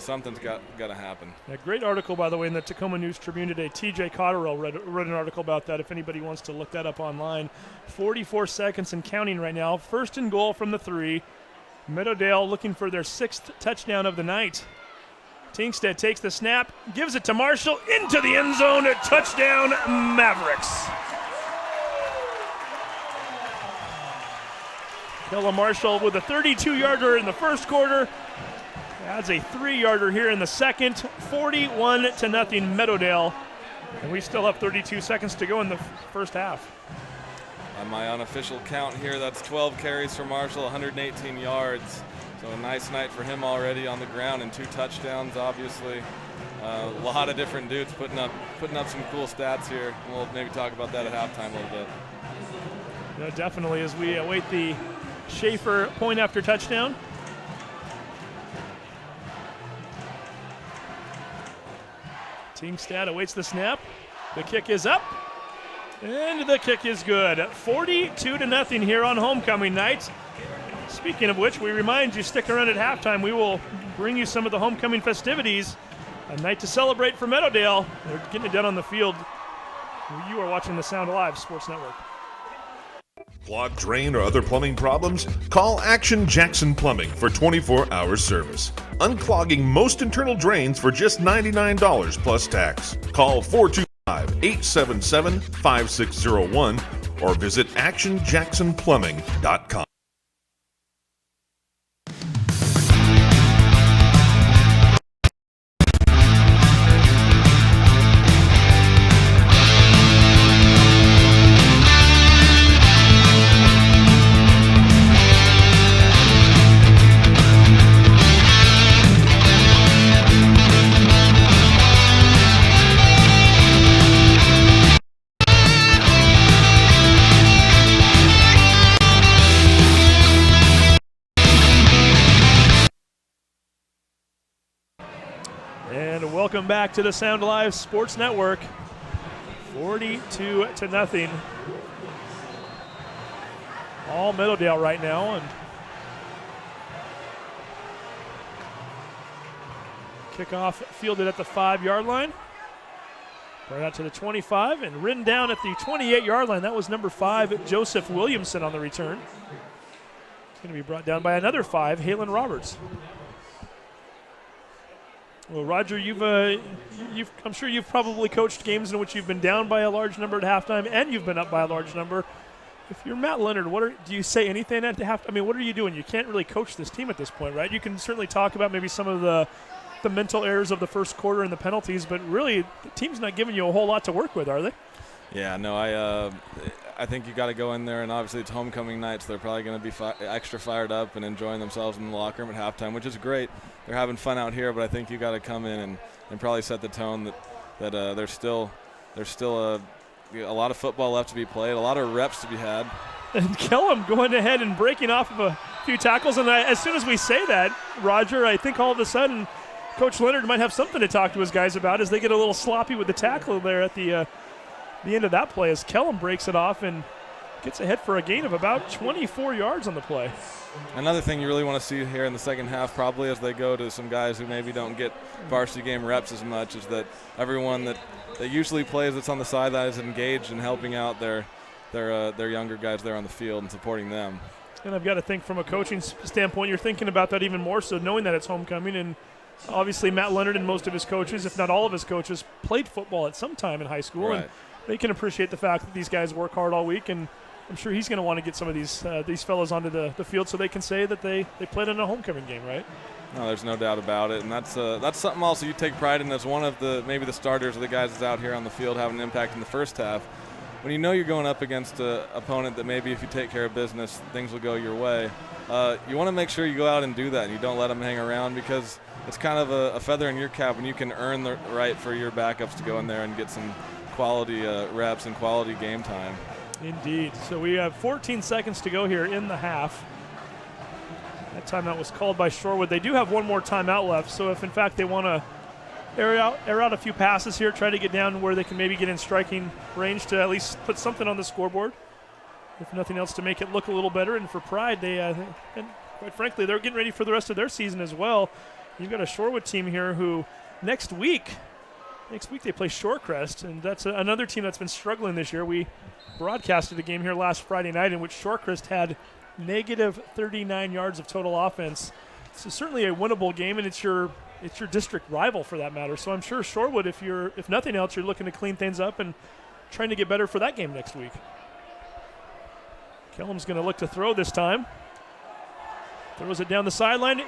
something's got to happen. A great article, by the way, in the Tacoma News Tribune today. TJ Cotterill wrote an article about that if anybody wants to look that up online. 44 seconds and counting right now. First and goal from the 3. Meadowdale looking for their 6th touchdown of the night. Tingstead takes the snap, gives it to Marshall, into the end zone. Touchdown, Mavericks. Keller Marshall with a 32-yarder in the first quarter. Adds a 3-yarder here in the second. 41-0 Meadowdale. And we still have 32 seconds to go in the first half. On my unofficial count here, that's 12 carries for Marshall, 118 yards. So a nice night for him already on the ground, and 2 touchdowns, obviously. A lot of different dudes putting up some cool stats here. We'll maybe talk about that at halftime a little bit. Yeah, definitely, as we await the Schaefer point after touchdown. Tingstead awaits the snap. The kick is up. And the kick is good. 42-0 here on homecoming night. Speaking of which, we remind you, stick around at halftime. We will bring you some of the homecoming festivities. A night to celebrate for Meadowdale. They're getting it done on the field. You are watching the Sound Alive Sports Network. Clogged drain or other plumbing problems? Call Action Jackson Plumbing for 24-hour service. Unclogging most internal drains for just $99 plus tax. Call 425-877-5601 or visit actionjacksonplumbing.com. Welcome back to the Sound Alive Sports Network. 42-0. All Meadowdale right now, and kickoff fielded at the 5-yard line. Brought out to the 25 and ridden down at the 28-yard line. That was number 5, Joseph Williamson on the return. It's going to be brought down by another 5, Halen Roberts. Well, Roger, I'm sure you've probably coached games in which you've been down by a large number at halftime, and you've been up by a large number. If you're Matt Leonard, do you say anything at the half? I mean, what are you doing? You can't really coach this team at this point, right? You can certainly talk about maybe some of the mental errors of the first quarter and the penalties, but really, the team's not giving you a whole lot to work with, are they? Yeah, no, I think you got to go in there, and obviously it's homecoming night, so they're probably going to be extra fired up and enjoying themselves in the locker room at halftime, which is great. They're having fun out here, but I think you got to come in and probably set the tone that they're still there's still a lot of football left to be played, a lot of reps to be had. And Kellum going ahead and breaking off of a few tackles. And as soon as we say that, Roger, I think all of a sudden Coach Leonard might have something to talk to his guys about as they get a little sloppy with the tackle there at the end of that play as Kellum breaks it off and gets ahead for a gain of about 24 yards on the play. Another thing you really want to see here in the second half, probably as they go to some guys who maybe don't get varsity game reps as much, is that everyone that usually plays that's on the sideline is engaged in helping out their younger guys there on the field and supporting them. And I've got to think from a coaching standpoint, you're thinking about that even more so, knowing that it's homecoming. And obviously Matt Leonard and most of his coaches, if not all of his coaches, played football at some time in high school. Right. And they can appreciate the fact that these guys work hard all week. And I'm sure he's going to want to get some of these fellows onto the field so they can say that they played in a homecoming game, right? No, there's no doubt about it, and that's something also you take pride in as one of maybe the starters or the guys that's out here on the field having an impact in the first half. When you know you're going up against an opponent that maybe if you take care of business, things will go your way, you want to make sure you go out and do that and you don't let them hang around, because it's kind of a feather in your cap when you can earn the right for your backups to go in there and get some quality reps and quality game time. Indeed. So we have 14 seconds to go here in the half. That timeout was called by Shorewood. They do have one more timeout left, so if in fact they want to air out a few passes here, try to get down where they can maybe get in striking range to at least put something on the scoreboard, if nothing else to make it look a little better. And for pride, and quite frankly, they're getting ready for the rest of their season as well. You've got a Shorewood team here who next week they play Shorecrest, and that's another team that's been struggling this year. We broadcasted a game here last Friday night in which Shorecrest had negative 39 yards of total offense. So certainly a winnable game, and it's your district rival for that matter. So I'm sure Shorewood, if nothing else, you're looking to clean things up and trying to get better for that game next week. Kellum's going to look to throw this time. Throws it down the sideline,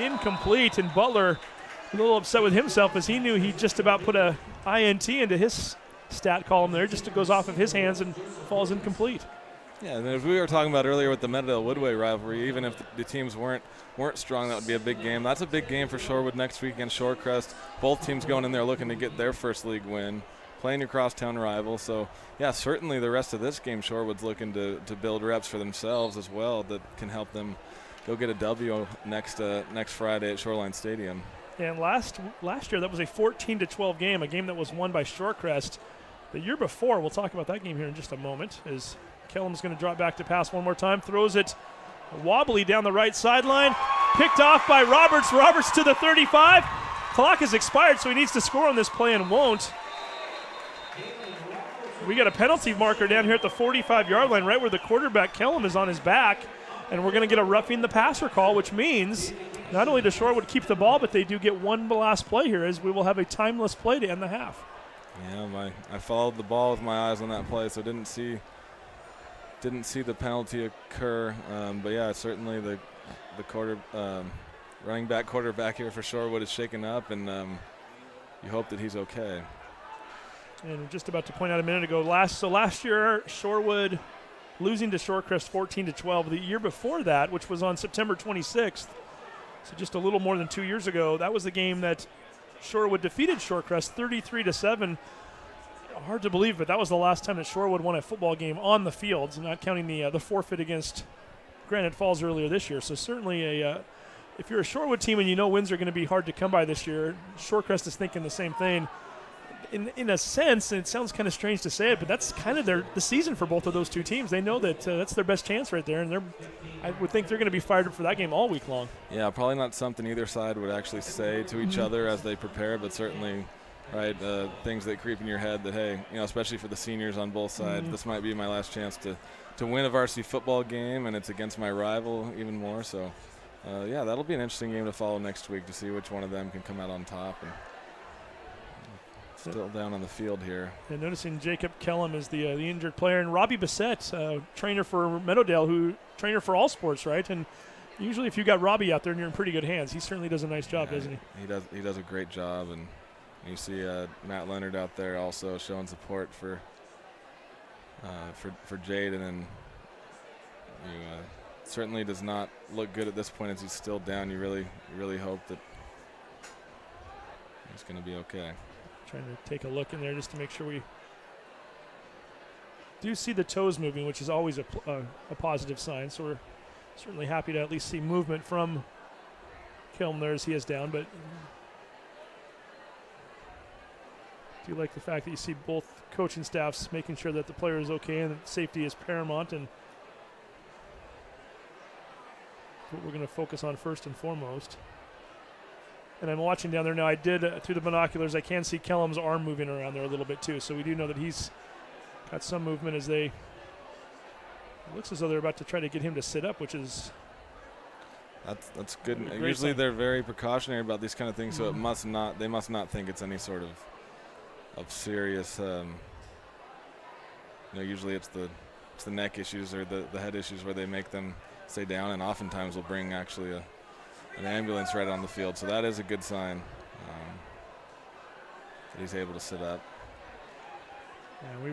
incomplete, and Butler a little upset with himself as he knew he just about put a INT into his stat column there. Just it goes off of his hands and falls incomplete. Yeah, and as we were talking about earlier with the Meadowdale-Woodway rivalry, even if the teams weren't strong, that would be a big game. That's a big game for Shorewood next week against Shorecrest. Both teams going in there looking to get their first league win, playing your crosstown rival. So, yeah, certainly the rest of this game, Shorewood's looking to build reps for themselves as well that can help them go get a W next Friday at Shoreline Stadium. And last year, that was a 14-12 game, a game that was won by Shorecrest. The year before, we'll talk about that game here in just a moment, as Kellum's going to drop back to pass one more time, throws it wobbly down the right sideline, picked off by Roberts. Roberts to the 35. Clock has expired, so he needs to score on this play and won't. We got a penalty marker down here at the 45-yard line, right where the quarterback, Kellum, is on his back, and we're going to get a roughing the passer call, which means not only does Shorewood keep the ball, but they do get one last play here, as we will have a timeless play to end the half. Yeah, I followed the ball with my eyes on that play, so didn't see the penalty occur. But yeah, certainly the running back quarterback here for Shorewood is shaken up, and you hope that he's okay. And we're just about to point out a minute ago, last year Shorewood losing to Shorecrest 14-12. The year before that, which was on September 26th, so just a little more than 2 years ago, that was the game that Shorewood defeated Shorecrest 33-7. Hard to believe, but that was the last time that Shorewood won a football game on the fields, not counting the forfeit against Granite Falls earlier this year. So certainly if you're a Shorewood team and you know wins are going to be hard to come by this year, Shorecrest is thinking the same thing. In a sense, and it sounds kind of strange to say it, but that's kind of the season for both of those two teams. They know that that's their best chance right there, and I would think they're going to be fired up for that game all week long. Yeah, probably not something either side would actually say to each other as they prepare, but certainly, right, things that creep in your head that, hey, especially for the seniors on both sides, this might be my last chance to win a varsity football game, and it's against my rival even more. So, yeah, that'll be an interesting game to follow next week to see which one of them can come out on top. And still down on the field here. And noticing Jacob Kellum is the injured player, and Robbie Bissett, trainer for Meadowdale, trainer for all sports, right? And usually if you got Robbie out there, you're in pretty good hands. He certainly does a nice job, doesn't he? He does a great job, and you see Matt Leonard out there also showing support for Jaden, and certainly does not look good at this point as he's still down. You really hope that he's going to be okay. Trying to take a look in there just to make sure we do see the toes moving, which is always a positive sign. So we're certainly happy to at least see movement from Kelm there as he is down. But I do like the fact that you see both coaching staffs making sure that the player is okay and that safety is paramount, and what we're going to focus on first and foremost. And I'm watching down there now. I did, through the binoculars, I can see Kellum's arm moving around there a little bit too. So we do know that he's got some movement as it looks as though they're about to try to get him to sit up, which is that's good. Usually they're very precautionary about these kind of things, so they must not think it's any sort of serious. Usually it's the neck issues or the head issues where they make them stay down, and oftentimes will bring actually an ambulance right on the field. So that is a good sign that he's able to sit up. Yeah, we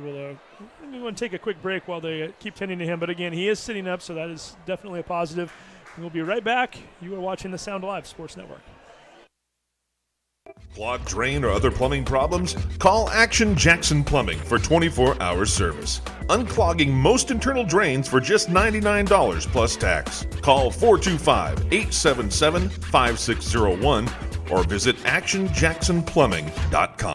want to take a quick break while they keep tending to him. But again, he is sitting up, so that is definitely a positive. We'll be right back. You are watching the Sound Alive Sports Network. Clogged drain or other plumbing problems? Call Action Jackson Plumbing for 24-hour service. Unclogging most internal drains for just $99 plus tax. Call 425-877-5601 or visit actionjacksonplumbing.com.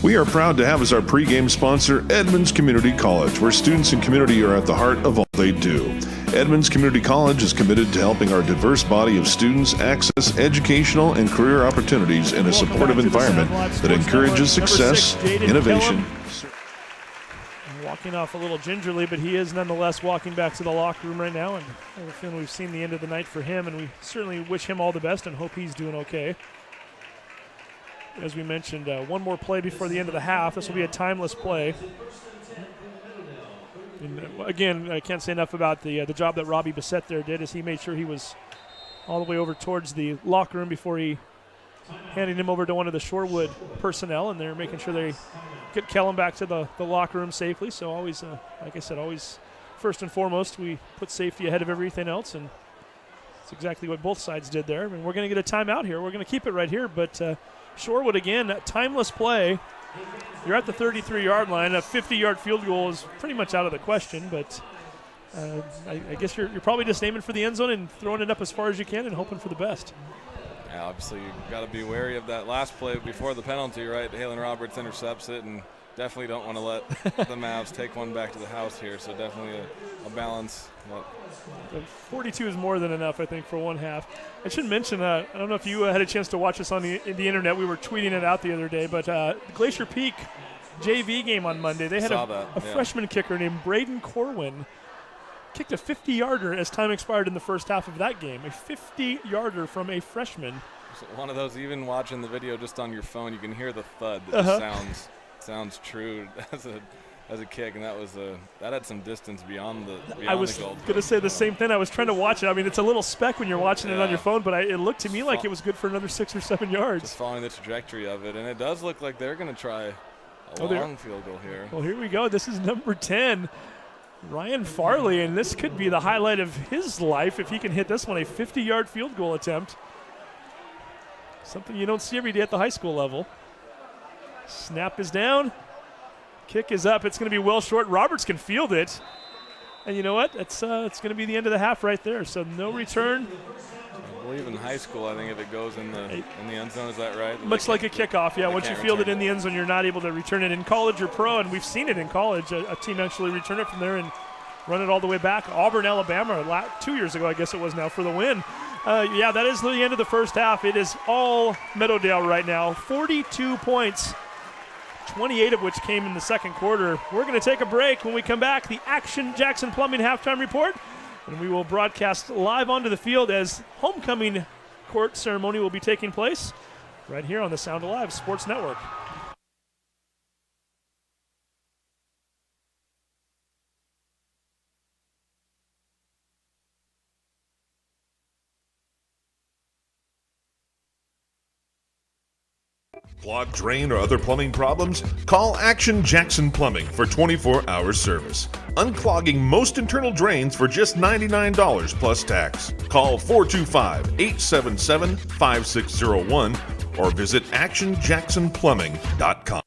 We are proud to have as our pregame sponsor Edmonds Community College, where students and community are at the heart of all they do. Edmonds Community College is committed to helping our diverse body of students access educational and career opportunities in a supportive environment that encourages success, innovation. Walking off a little gingerly, but he is nonetheless walking back to the locker room right now, and I have a feeling we've seen the end of the night for him, and we certainly wish him all the best and hope he's doing okay. As we mentioned, one more play before the end of the half. This will be a timeless play. And again, I can't say enough about the job that Robbie Bissett there did, as he made sure he was all the way over towards the locker room before he handed him over to one of the Shorewood personnel, and they're making sure they get Kellum back to the locker room safely. So always, like I said, always first and foremost, we put safety ahead of everything else, and that's exactly what both sides did there. I mean, we're going to get a timeout here. We're going to keep it right here, but Shorewood again, timeless play. You're at the 33-yard line. A 50-yard field goal is pretty much out of the question, but I guess you're probably just aiming for the end zone and throwing it up as far as you can and hoping for the best. Yeah, obviously you've got to be wary of that last play before the penalty, right? Halen Roberts intercepts it, and definitely don't want to let the Mavs take one back to the house here, so definitely a balance. But 42 is more than enough, I think, for one half. I should mention, I don't know if you had a chance to watch this on the internet. We were tweeting it out the other day, but Glacier Peak JV game on Monday, they had a freshman kicker named Braden Corwin. Kicked a 50-yarder as time expired in the first half of that game. A 50-yarder from a freshman. One of those, even watching the video just on your phone, you can hear the thud that just sounds true as a kick, and that had some distance beyond the goal. I was going to say the same thing. I was trying to watch it. I mean, it's a little speck when you're watching it on your phone, but it looked to me like it was good for another 6 or 7 yards. Just following the trajectory of it, and it does look like they're going to try a long field goal here. Well, here we go. This is number 10. Ryan Farley, and this could be the highlight of his life if he can hit this one, a 50-yard field goal attempt. Something you don't see every day at the high school level. Snap is down. Kick is up. It's going to be well short. Roberts can field it. And you know what? It's going to be the end of the half right there. So no return. I believe in high school, I think if it goes in the end zone, is that right? Much like a kickoff, yeah. Once you field it in the end zone, you're not able to return it in college or pro, and we've seen it in college. A team actually return it from there and run it all the way back. Auburn, Alabama, 2 years ago, I guess it was now, for the win. Yeah, that is the end of the first half. It is all Meadowdale right now. 42 points, 28 of which came in the second quarter. We're going to take a break. When we come back, the Action Jackson Plumbing halftime report. And we will broadcast live onto the field as homecoming court ceremony will be taking place right here on the Sound Alive Sports Network. Clogged drain or other plumbing problems? Call Action Jackson Plumbing for 24-hour service. Unclogging most internal drains for just $99 plus tax. Call 425-877-5601 or visit actionjacksonplumbing.com.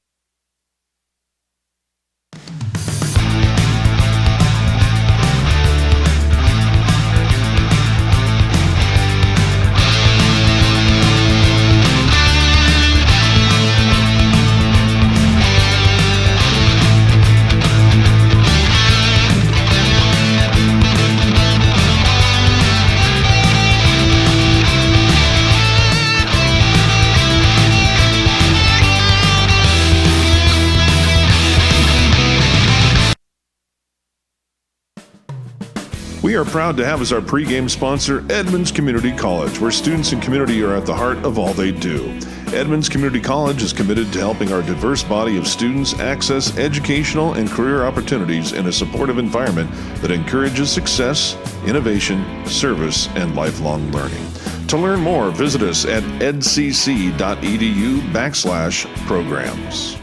We are proud to have as our pregame sponsor Edmonds Community College, where students and community are at the heart of all they do. Edmonds Community College is committed to helping our diverse body of students access educational and career opportunities in a supportive environment that encourages success, innovation, service, and lifelong learning. To learn more, visit us at edcc.edu/programs.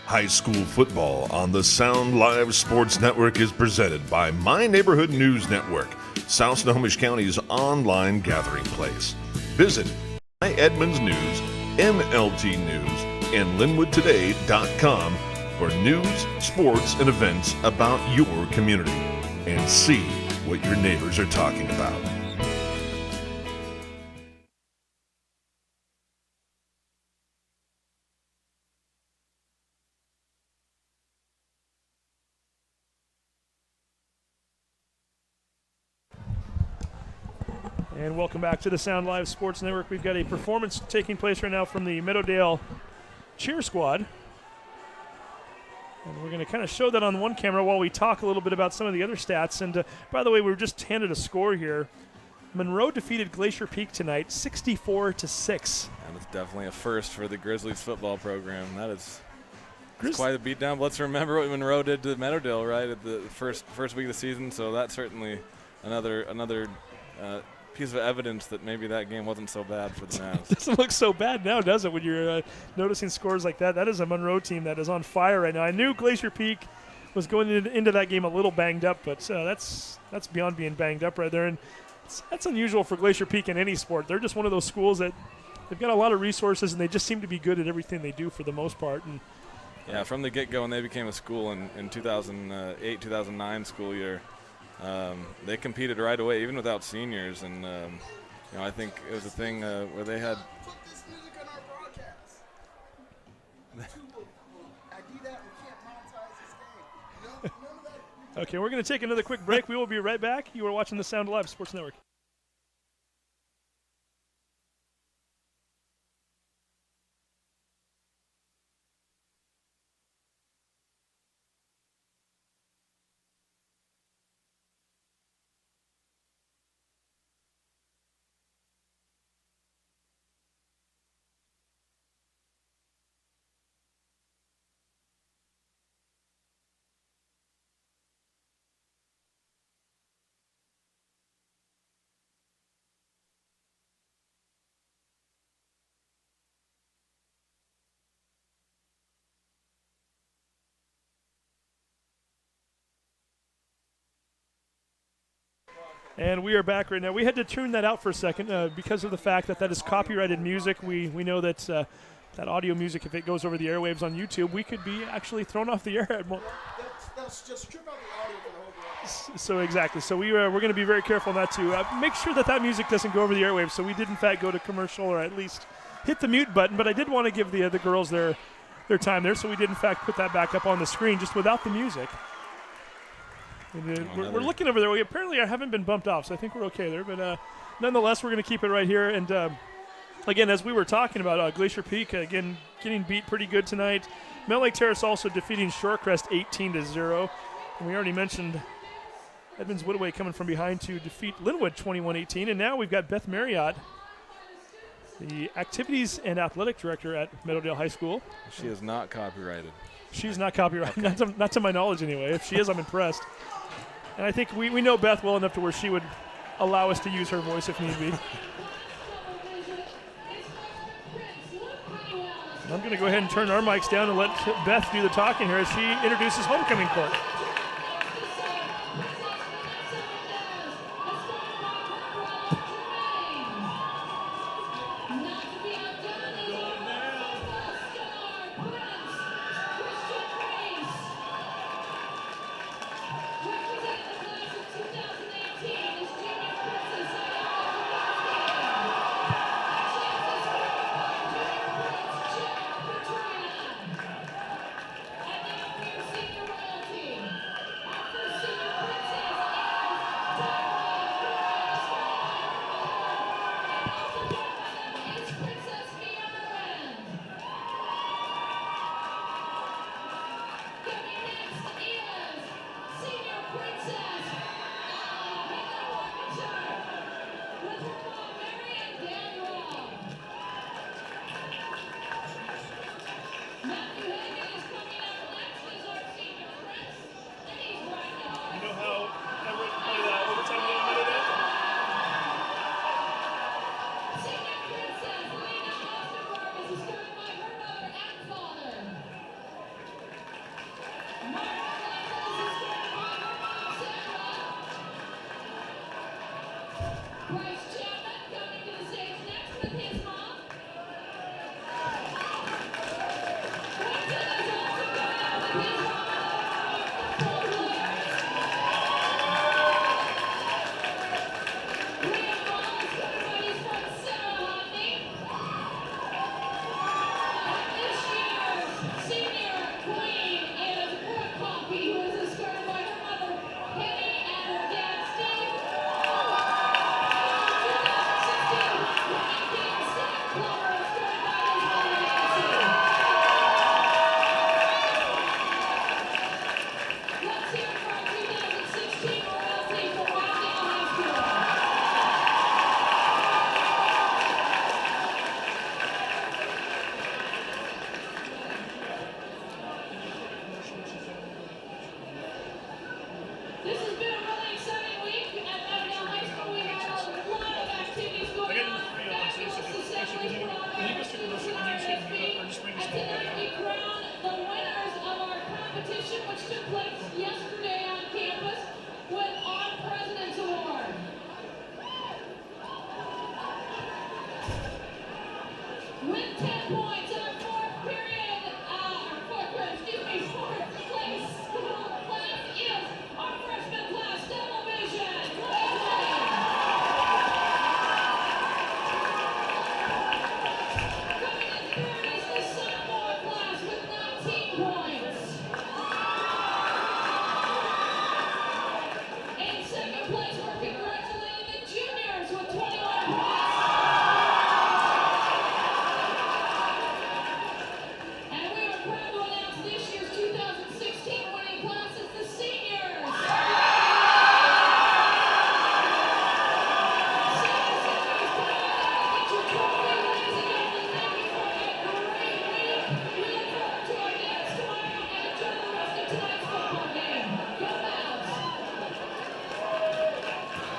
High school football on the Sound Live Sports Network is presented by My Neighborhood News Network, South Snohomish County's online gathering place. Visit My Edmonds News, MLT News, and LinwoodToday.com for news, sports, and events about your community, and see what your neighbors are talking about. And welcome back to the Sound Live Sports Network. We've got a performance taking place right now from the Meadowdale cheer squad. And we're going to kind of show that on one camera while we talk a little bit about some of the other stats. And by the way, we were just handed a score here. Monroe defeated Glacier Peak tonight, 64-6. And it's definitely a first for the Grizzlies football program. That is quite a beatdown. But let's remember what Monroe did to Meadowdale, right, at the first week of the season. So that's certainly another piece of evidence that maybe that game wasn't so bad for the Mavs. It doesn't look so bad now, does it, when you're noticing scores like that? That is a Monroe team that is on fire right now. I knew Glacier Peak was going into that game a little banged up, but that's beyond being banged up right there. And that's unusual for Glacier Peak in any sport. They're just one of those schools that they've got a lot of resources, and they just seem to be good at everything they do for the most part. And yeah, from the get-go, when they became a school in 2008-2009 school year, they competed right away, even without seniors, and I think it was a thing where they had. Okay, we're going to take another quick break. We will be right back. You are watching the Sound Alive Sports Network. And we are back right now. We had to tune that out for a second because of the fact that is copyrighted music. We know that that audio music, if it goes over the airwaves on YouTube, we could be actually thrown off the air. That's just strip out the audio for the whole game. So exactly. So we're going to be very careful not to make sure that music doesn't go over the airwaves. So we did in fact go to commercial, or at least hit the mute button. But I did want to give the girls their time there, so we did in fact put that back up on the screen just without the music. We're looking over there. We apparently haven't been bumped off, so I think we're okay there. But nonetheless, we're going to keep it right here. And again, as we were talking about, Glacier Peak, again, getting beat pretty good tonight. Mount Lake Terrace also defeating Shorecrest 18-0. We already mentioned Edmonds Woodaway coming from behind to defeat Linwood 21-18. And now we've got Beth Marriott, the Activities and Athletic Director at Meadowdale High School. She is not copyrighted. She's not copyrighted, okay. not to my knowledge anyway. If she is, I'm impressed. And I think we know Beth well enough to where she would allow us to use her voice if need be. I'm going to go ahead and turn our mics down and let Beth do the talking here as she introduces homecoming court.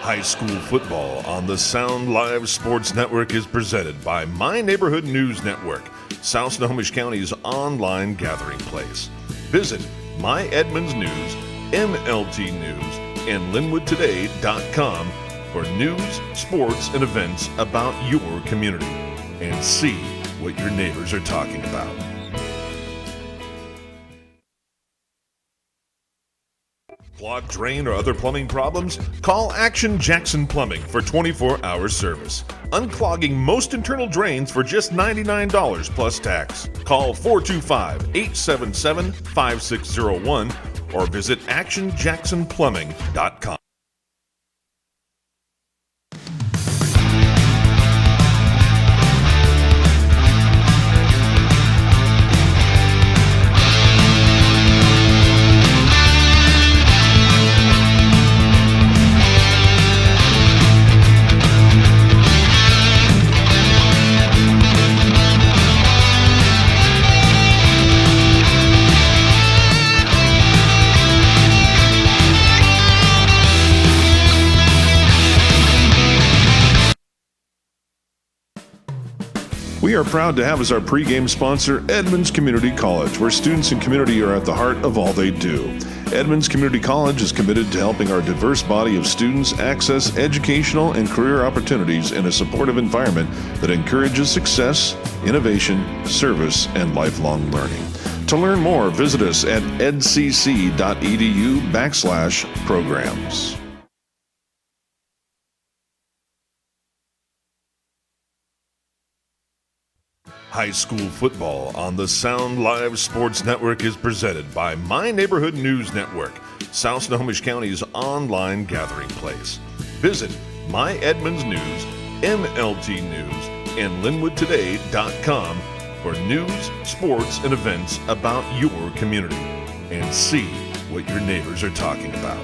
High school football on the Sound Live Sports Network is presented by My Neighborhood News Network, South Snohomish County's online gathering place. Visit My Edmonds News, MLT News, and LinwoodToday.com for news, sports, and events about your community, and see what your neighbors are talking about. Clogged drain or other plumbing problems? Call Action Jackson Plumbing for 24-hour service. Unclogging most internal drains for just $99 plus tax. Call 425-877-5601 or visit actionjacksonplumbing.com. We are proud to have as our pregame sponsor Edmonds Community College, where students and community are at the heart of all they do. Edmonds Community College is committed to helping our diverse body of students access educational and career opportunities in a supportive environment that encourages success, innovation, service, and lifelong learning. To learn more, visit us at edcc.edu/programs. High school football on the Sound Live Sports Network is presented by My Neighborhood News Network, South Snohomish County's online gathering place. Visit My Edmonds News, MLT News, and LinwoodToday.com for news, sports, and events about your community, and see what your neighbors are talking about.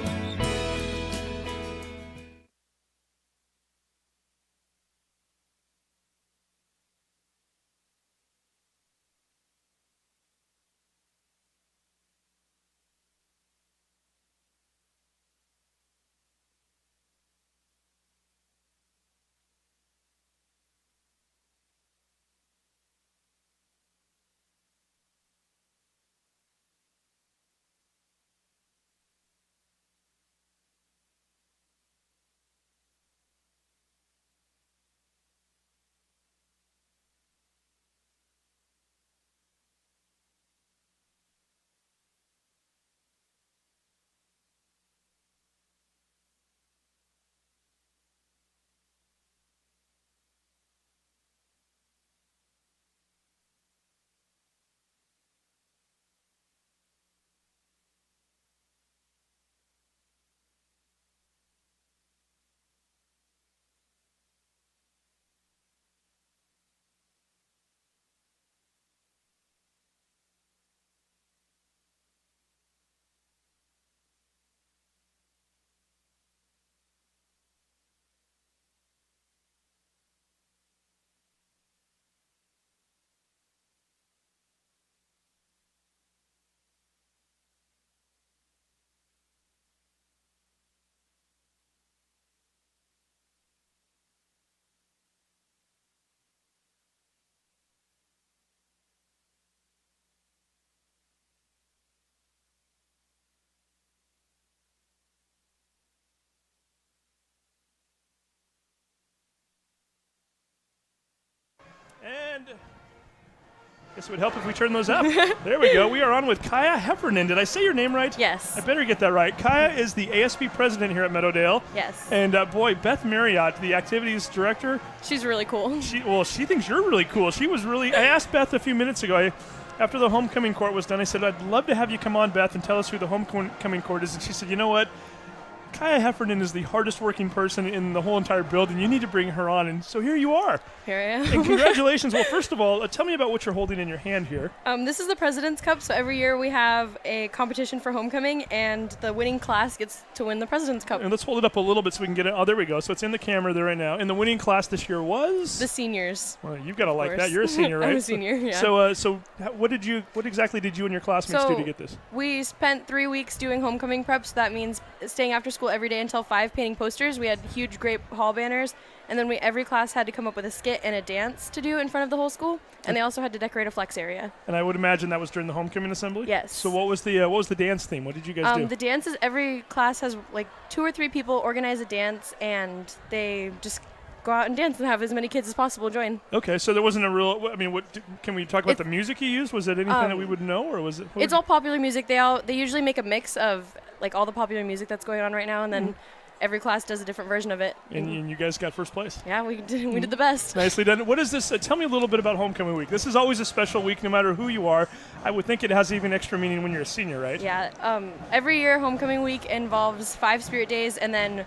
And I guess it would help if we turn those up. There we go. We are on with Kaya Heffernan. Did I say your name right? Yes. I better get that right. Kaya is the ASB president here at Meadowdale. Yes. And boy, Beth Marriott, the activities director. She's really cool. She thinks you're really cool. She was really. I asked Beth a few minutes ago. After the homecoming court was done, I said, I'd love to have you come on, Beth, and tell us who the homecoming court is. And she said, you know what? Kaya Heffernan is the hardest working person in the whole entire building. You need to bring her on. And so here you are. Here I am. And congratulations. Well, first of all, tell me about what you're holding in your hand here. This is the President's Cup. So every year we have a competition for homecoming, and the winning class gets to win the President's Cup. And let's hold it up a little bit so we can get it. Oh, there we go. So it's in the camera there right now. And the winning class this year was? The seniors. Well, you've got to like that. You're a senior, right? I'm a senior, yeah. So what exactly did you and your classmates do to get this? We spent 3 weeks doing homecoming prep. So that means staying after school every day until 5, painting posters. We had huge grape hall banners, and then every class had to come up with a skit and a dance to do in front of the whole school, and they also had to decorate a flex area. And I would imagine that was during the homecoming assembly? Yes. So what was the dance theme? What did you guys do? The dance is every class has like 2 or 3 people organize a dance, and they just go out and dance and have as many kids as possible join. Okay, so there wasn't a real. I mean, can we talk about the music you used? Was it anything that we would know, or was it? It's all popular music. They usually make a mix of like all the popular music that's going on right now, and then every class does a different version of it. And you guys got first place. Yeah, we did the best. Nicely done. What is this? Tell me a little bit about homecoming week. This is always a special week, no matter who you are. I would think it has even extra meaning when you're a senior, right? Yeah. Every year, homecoming week involves 5 spirit days, and then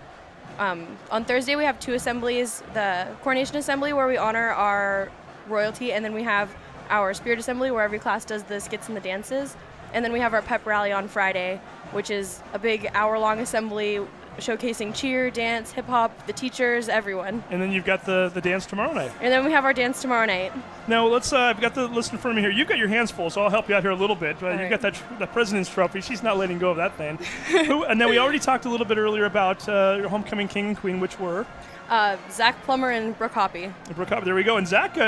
on Thursday we have 2 assemblies: the coronation assembly, where we honor our royalty, and then we have our spirit assembly, where every class does the skits and the dances, and then we have our pep rally on Friday, which is a big hour-long assembly showcasing cheer, dance, hip-hop, the teachers, everyone. And then you've got the dance tomorrow night. And then we have our dance tomorrow night. Now, I've got the list in front of me here. You've got your hands full, so I'll help you out here a little bit. You've got the President's Trophy. She's not letting go of that thing. And then we already talked a little bit earlier about your homecoming king and queen, which were? Zach Plummer and Brooke Hoppy. Brooke Hoppy, there we go. And Zach,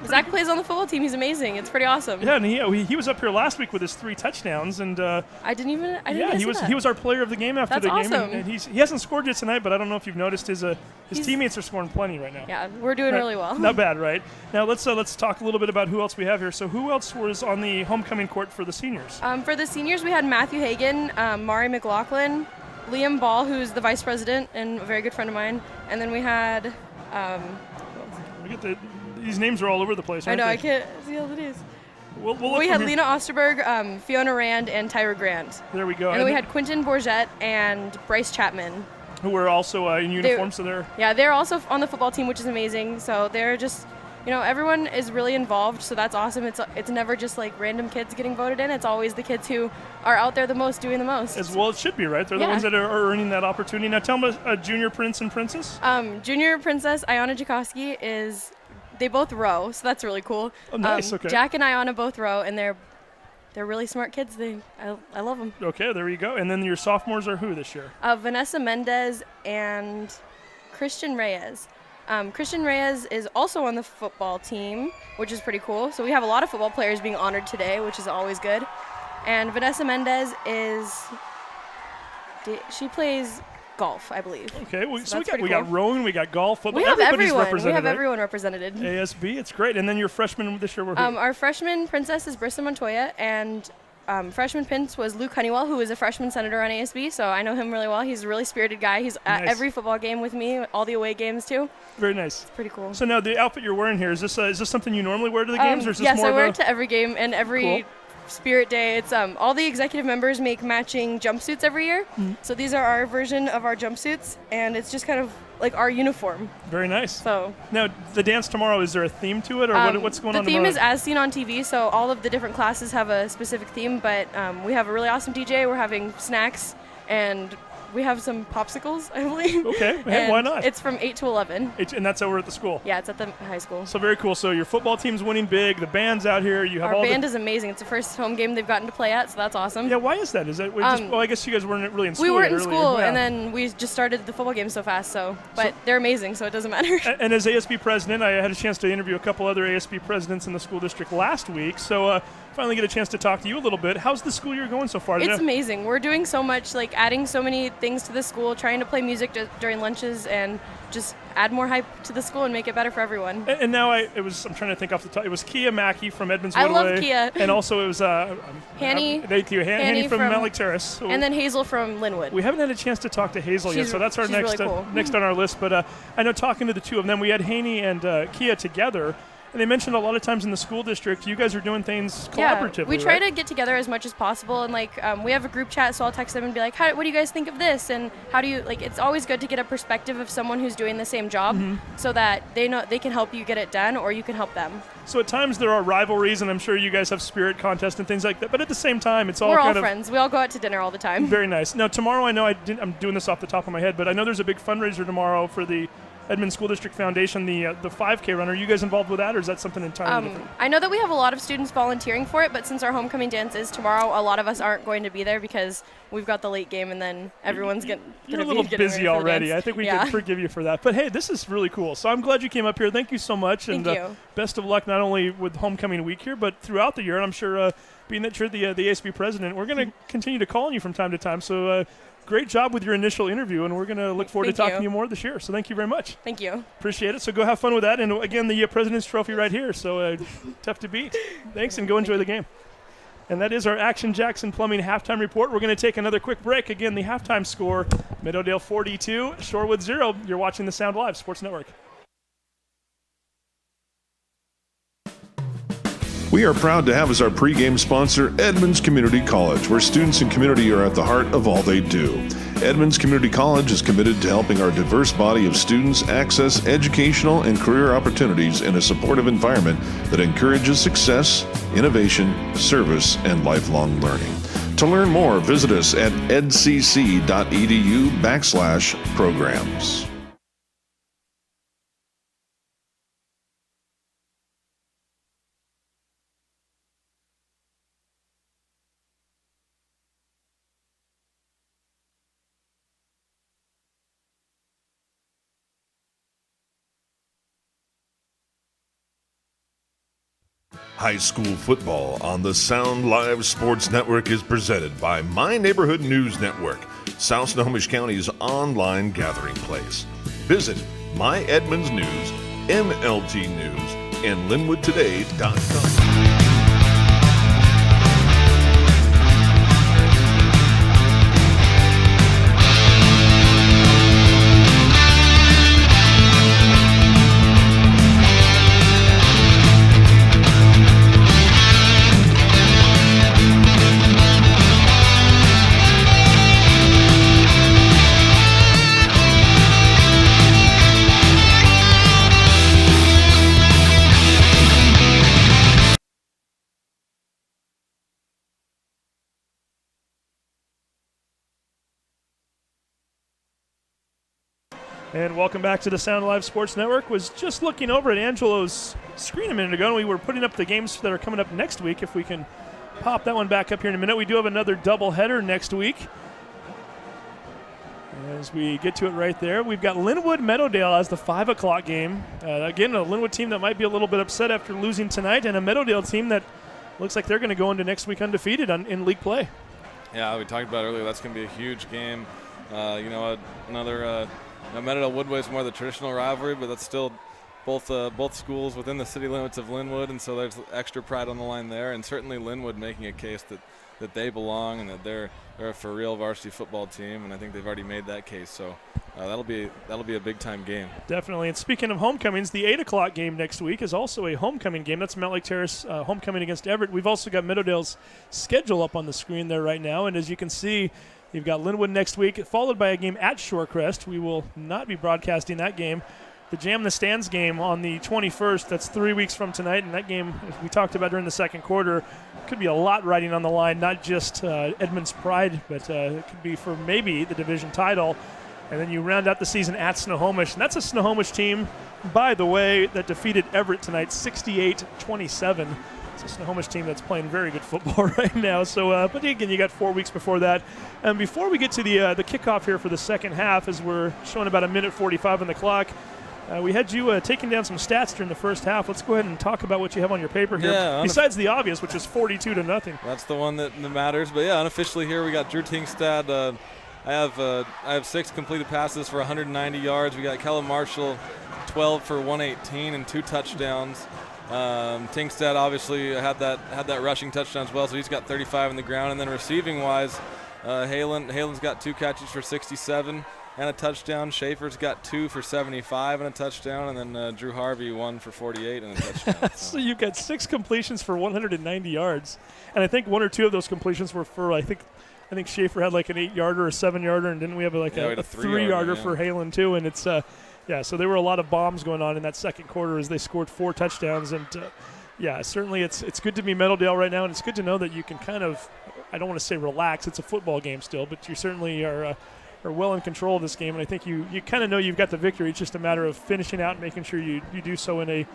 Zach plays on the football team. He's amazing. It's pretty awesome. Yeah, and he was up here last week with his 3 touchdowns, and I didn't yeah, get he to was see that. he was our player of the game after That's the game, awesome. and he hasn't scored yet tonight, but I don't know if you've noticed his teammates are scoring plenty right now. Yeah, we're doing really well. Not bad, right? Now let's talk a little bit about who else we have here. So who else was on the homecoming court for the seniors? For the seniors, we had Matthew Hagan, Mari McLaughlin, Liam Ball, who's the vice president and a very good friend of mine, and then we had. We get these names are all over the place. I know, they? I can't see all the names. We'll look We from had here. Lena Osterberg, Fiona Rand, and Tyra Grant. There we go. And then we had Quentin Bourget and Bryce Chapman. who were also in uniform, so they're Yeah, they're also on the football team, which is amazing. So they're just, everyone is really involved. So that's awesome. It's never just like random kids getting voted in. It's always the kids who are out there the most, doing the most. as well. It should be, right? They're the Yeah. ones that are earning that opportunity. Now tell me, junior prince and princess. Junior princess Ayana Jakowski they both row, so that's really cool. Oh, nice. Okay. Jack and Ayana both row, and they're really smart kids. I love them. Okay, there you go. And then your sophomores are who this year? Vanessa Mendez and Christian Reyes. Christian Reyes is also on the football team, which is pretty cool. So we have a lot of football players being honored today, which is always good. And Vanessa Mendez she plays golf, I believe. Okay, so that's we pretty got rowing, we got golf, football. We have Everybody's everyone. represented. We have right? everyone represented. ASB, it's great. And then your freshmen this year were who? Our freshman princess is Brissa Montoya, and freshman prince was Luke Honeywell, who is a freshman senator on ASB, so I know him really well. He's a really spirited guy. He's at Nice. every football game with me, all the away games too. Very nice. Pretty cool. So now the outfit you're wearing here, is this something you normally wear to the games, or is this yes, more I of wear a it to every game and every Cool. Spirit Day. It's all the executive members make matching jumpsuits every year. Mm-hmm. So these are our version of our jumpsuits, and it's just kind of like our uniform. very nice? So Now the dance tomorrow, is there a theme to it, or what's going on the theme tomorrow? is as seen on TV, so all of the different classes have a specific theme, but we have a really awesome DJ. We're having snacks, and we have some popsicles, I believe. Okay, hey, And why not? It's from 8 to 11. And that's over at the school. Yeah, it's at the high school. So very cool. So your football team's winning big. The band's out here. You have Our all band the. is amazing. It's the first home game they've gotten to play at, so that's awesome. Yeah, why is that? Is that well, I guess you guys weren't really in school. We weren't yet in earlier. school, Yeah. and then we just started the football game so fast. But they're amazing, so it doesn't matter. And as ASB president, I had a chance to interview a couple other ASB presidents in the school district last week. So finally get a chance to talk to you a little bit. How's the school year going so far? It's amazing. We're doing so much, like adding so many things to the school, trying to play music during lunches, and just add more hype to the school and make it better for everyone. And now I'm trying to think off the top. It was Kia Mackey from Edmonds I Woodway. love Kia. And also it was Hanny. Thank you, Hanny from Mount Lake Terrace. So And then Hazel from Linwood. we haven't had a chance to talk to Hazel yet, She's- so that's our she's next really cool. next on our list. But I know talking to the two of them, we had Haney and Kia together, and they mentioned a lot of times in the school district, you guys are doing things collaboratively. Yeah, we try right? to get together as much as possible, and we have a group chat, so I'll text them and be like, what do you guys think of this? And how do you, it's always good to get a perspective of someone who's doing the same job, Mm-hmm. so that they know they can help you get it done, or you can help them. So at times there are rivalries, and I'm sure you guys have spirit contests and things like that. But at the same time, it's all We're all kind of friends. We all go out to dinner all the time. very nice. Now tomorrow, I know I'm doing this off the top of my head, but I know there's a big fundraiser tomorrow for the Edmonds School District Foundation, the 5K run. Are you guys involved with that, or is that something entirely different? I know that we have a lot of students volunteering for it, but since our homecoming dance is tomorrow, a lot of us aren't going to be there because we've got the late game, and then everyone's You're gonna a little be getting busy ready for the already. dance. I think we Yeah. can forgive you for that. But hey, this is really cool. So I'm glad you came up here. Thank you so much. Thank and you. Best of luck not only with homecoming week here, but throughout the year. And I'm sure being that you're the ASB president, we're going to continue to call on you from time to time. So great job with your initial interview, and we're going to look forward to Thank talking to you. you more this year. So thank you very much. Thank you. Appreciate it. So go have fun with that. And again, the President's Trophy right here. So tough to beat. Thanks, and go enjoy the game. And that is our Action Jackson Plumbing halftime report. We're going to take another quick break. Again, the halftime score, Meadowdale 42, Shorewood 0. You're watching the Sound Live Sports Network. We are proud to have as our pregame sponsor Edmonds Community College, where students and community are at the heart of all they do. Edmonds Community College is committed to helping our diverse body of students access educational and career opportunities in a supportive environment that encourages success, innovation, service, and lifelong learning. To learn more, visit us at edcc.edu/programs. High school football on the Sound Live Sports Network is presented by My Neighborhood News Network, South Snohomish County's online gathering place. Visit My Edmonds News, MLT News, and LinwoodToday.com. And welcome back to the Sound Live Sports Network. Was just looking over at Angelo's screen a minute ago, and we were putting up the games that are coming up next week. If we can pop that one back up here in a minute. We do have another doubleheader next week. As we get to it right there, we've got Linwood Meadowdale as the 5 o'clock game. Again, a Linwood team that might be a little bit upset after losing tonight, and a Meadowdale team that looks like they're going to go into next week undefeated in league play. Yeah, we talked about earlier, that's going to be a huge game. Another Meadowdale Woodway is more the traditional rivalry, but that's still both schools within the city limits of Linwood, and so there's extra pride on the line there. And certainly Linwood making a case that they belong and that they're a for real varsity football team, and I think they've already made that case. So that'll be a big time game. Definitely. And speaking of homecomings, the 8 o'clock game next week is also a homecoming game. That's Mount Lake Terrace homecoming against Everett. We've also got Meadowdale's schedule up on the screen there right now, and as you can see, you've got Linwood next week, followed by a game at Shorecrest. We will not be broadcasting that game. The Jam the Stands game on the 21st, that's 3 weeks from tonight, and that game, as we talked about during the second quarter, could be a lot riding on the line, not just Edmonds' pride, but it could be for maybe the division title. And then you round out the season at Snohomish, and that's a Snohomish team, by the way, that defeated Everett tonight 68-27. It's a Snohomish team that's playing very good football right now. So, but again, you got 4 weeks before that. And before we get to the kickoff here for the second half, as we're showing about 1:45 on the clock, we had you taking down some stats during the first half. Let's go ahead and talk about what you have on your paper here. Yeah, besides the obvious, which is 42-0. That's the one that matters. But yeah, unofficially here we got Drew Tingstad. I have 6 completed passes for 190 yards. We got Kellen Marshall, 12 for 118 and 2 touchdowns. Tingstad obviously had that rushing touchdown as well, so he's got 35 on the ground. And then receiving wise, Halen's got 2 catches for 67 and a touchdown. Schaefer's got 2 for 75 and a touchdown, and then Drew Harvey 1 for 48 and a touchdown. So you've got 6 completions for 190 yards, and I think 1 or 2 of those completions were for I think Schaefer had like an 8-yarder or a 7-yarder, and didn't we have like a 3-yarder for Halen too? And it's yeah, so there were a lot of bombs going on in that second quarter as they scored 4 touchdowns. And, yeah, certainly it's good to be Meadowdale right now, and it's good to know that you can kind of, I don't want to say relax, it's a football game still, but you certainly are well in control of this game. And I think you kind of know you've got the victory. It's just a matter of finishing out and making sure you do so in a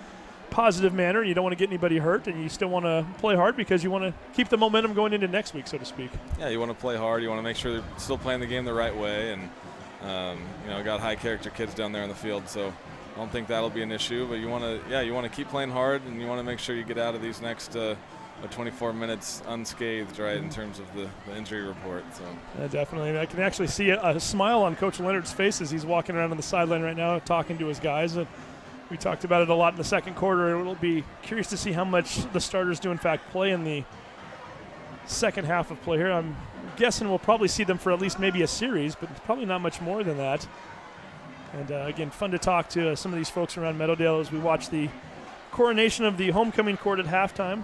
positive manner. You don't want to get anybody hurt, and you still want to play hard because you want to keep the momentum going into next week, so to speak. Yeah, you want to play hard. You want to make sure they're still playing the game the right way, and got high character kids down there in the field, so I don't think that'll be an issue. But you want to keep playing hard, and you want to make sure you get out of these next 24 minutes unscathed, right, in terms of the injury report. So definitely, I can actually see a smile on Coach Leonard's face as he's walking around on the sideline right now, talking to his guys. And we talked about it a lot in the second quarter. It'll be curious to see how much the starters do in fact play in the second half of play here. I'm guessing we'll probably see them for at least maybe a series, but probably not much more than that. And again, fun to talk to some of these folks around Meadowdale as we watch the coronation of the homecoming court at halftime.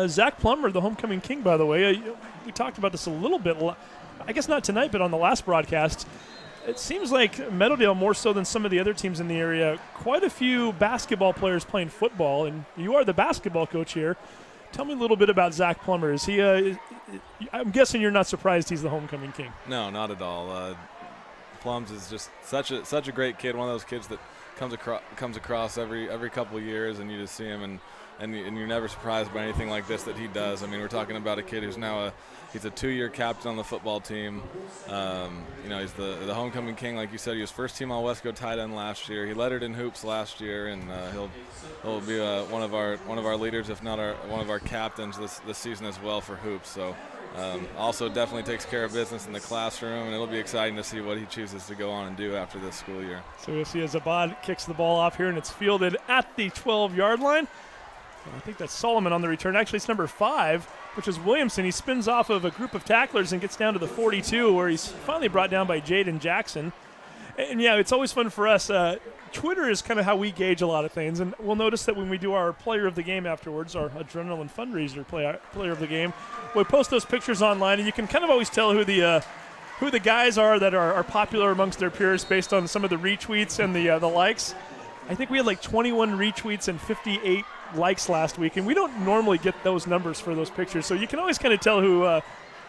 Zach Plummer, the homecoming king, by the way. We talked about this a little bit, I guess not tonight, but on the last broadcast. It seems like Meadowdale, more so than some of the other teams in the area, quite a few basketball players playing football, and you are the basketball coach here. Tell me a little bit about Zach Plummer. Is he? I'm guessing you're not surprised he's the homecoming king. No, not at all. Plums is just such a great kid. One of those kids that comes across every couple of years, and you just see him, and you're never surprised by anything like this that he does. I mean, we're talking about a kid who's now he's a 2-year captain on the football team. He's the homecoming king, like you said. He was first team All Wesco tight end last year. He lettered in hoops last year, and he'll be one of our leaders, if not one of our captains this season as well for hoops. So. Also definitely takes care of business in the classroom, and it'll be exciting to see what he chooses to go on and do after this school year. So we'll see as Abad kicks the ball off here, and it's fielded at the 12-yard line. And I think that's Solomon on the return. Actually, it's number 5, which is Williamson. He spins off of a group of tacklers and gets down to the 42, where he's finally brought down by Jaden Jackson. And, yeah, it's always fun for us. Twitter is kind of how we gauge a lot of things, and we'll notice that when we do our player of the game afterwards, our adrenaline fundraiser player of the game, we post those pictures online, and you can kind of always tell who the guys are that are popular amongst their peers based on some of the retweets and the likes. I think we had like 21 retweets and 58 likes last week, and we don't normally get those numbers for those pictures, so you can always kind of tell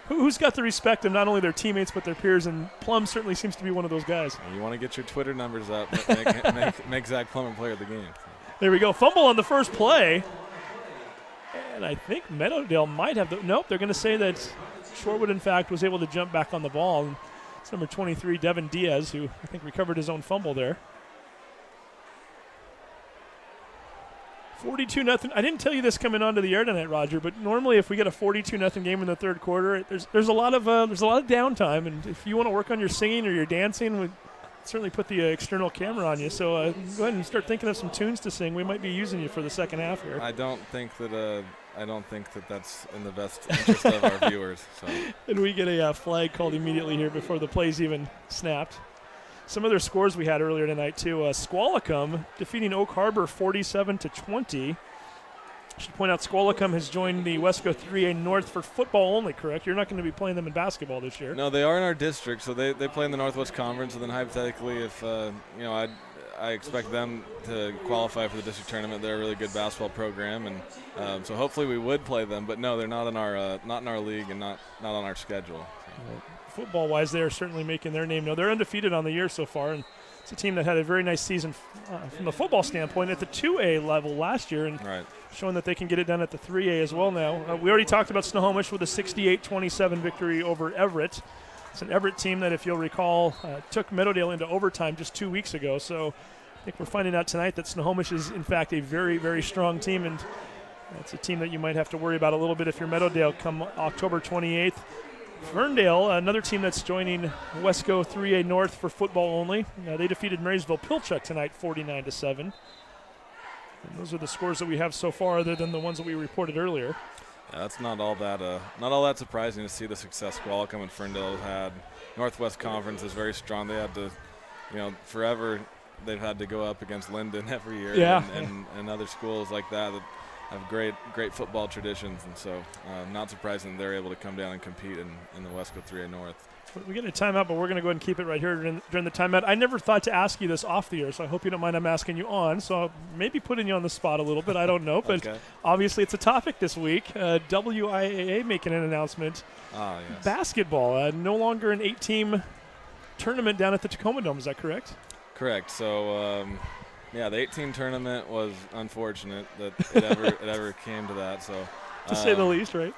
who's got the respect of not only their teammates but their peers, and Plum certainly seems to be one of those guys. You want to get your Twitter numbers up, make Zach Plum a player of the game. There we go. Fumble on the first play. And I think Meadowdale might have nope, they're going to say that Shorewood, in fact, was able to jump back on the ball. And it's number 23, Devin Diaz, who I think recovered his own fumble there. 42-0. I didn't tell you this coming onto the air tonight, Roger, but normally if we get a 42-0 game in the third quarter, there's a lot of downtime, and if you want to work on your singing or your dancing, we certainly put the external camera on you. So go ahead and start thinking of some tunes to sing. We might be using you for the second half here. I don't think that that's in the best interest of our viewers. So. And we get a flag called immediately here before the play's even snapped. Some other scores we had earlier tonight, too. Squalicum defeating Oak Harbor 47-20. I should point out Squalicum has joined the Wesco 3A North for football only, correct? You're not going to be playing them in basketball this year. No, they are in our district, so they play in the Northwest Conference, and then hypothetically, if I expect them to qualify for the district tournament. They're a really good basketball program, and so hopefully we would play them. But no, they're not in our league and not on our schedule. So. Football-wise, they are certainly making their name. No, they're undefeated on the year so far, and it's a team that had a very nice season from the football standpoint at the 2A level last year, and showing that they can get it done at the 3A as well now. We already talked about Snohomish with a 68-27 victory over Everett. It's an Everett team that, if you'll recall, took Meadowdale into overtime just 2 weeks ago. So I think we're finding out tonight that Snohomish is, in fact, a very, very strong team, and that's a team that you might have to worry about a little bit if you're Meadowdale come October 28th. Ferndale, another team that's joining Wesco 3A North for football only. They defeated Marysville-Pilchuck tonight 49-7. And those are the scores that we have so far, other than the ones that we reported earlier. Yeah, that's not all that surprising to see the success Squalicum and Ferndale have had. Northwest Conference is very strong. They had to, forever they've had to go up against Linden every year, and other schools like that have great football traditions, and so not surprising they're able to come down and compete in the Wesco 3A North. We get a timeout, but we're going to go ahead and keep it right here during the timeout. I never thought to ask you this off the air, so I hope you don't mind I'm asking you on. So I'll maybe putting you on the spot a little bit. I don't know, but obviously it's a topic this week. WIAA making an announcement. Yes. Basketball, no longer an 8-team tournament down at the Tacoma Dome. Is that correct? Correct. So, the 8-team tournament was unfortunate that it ever came to that. So, to say the least, right?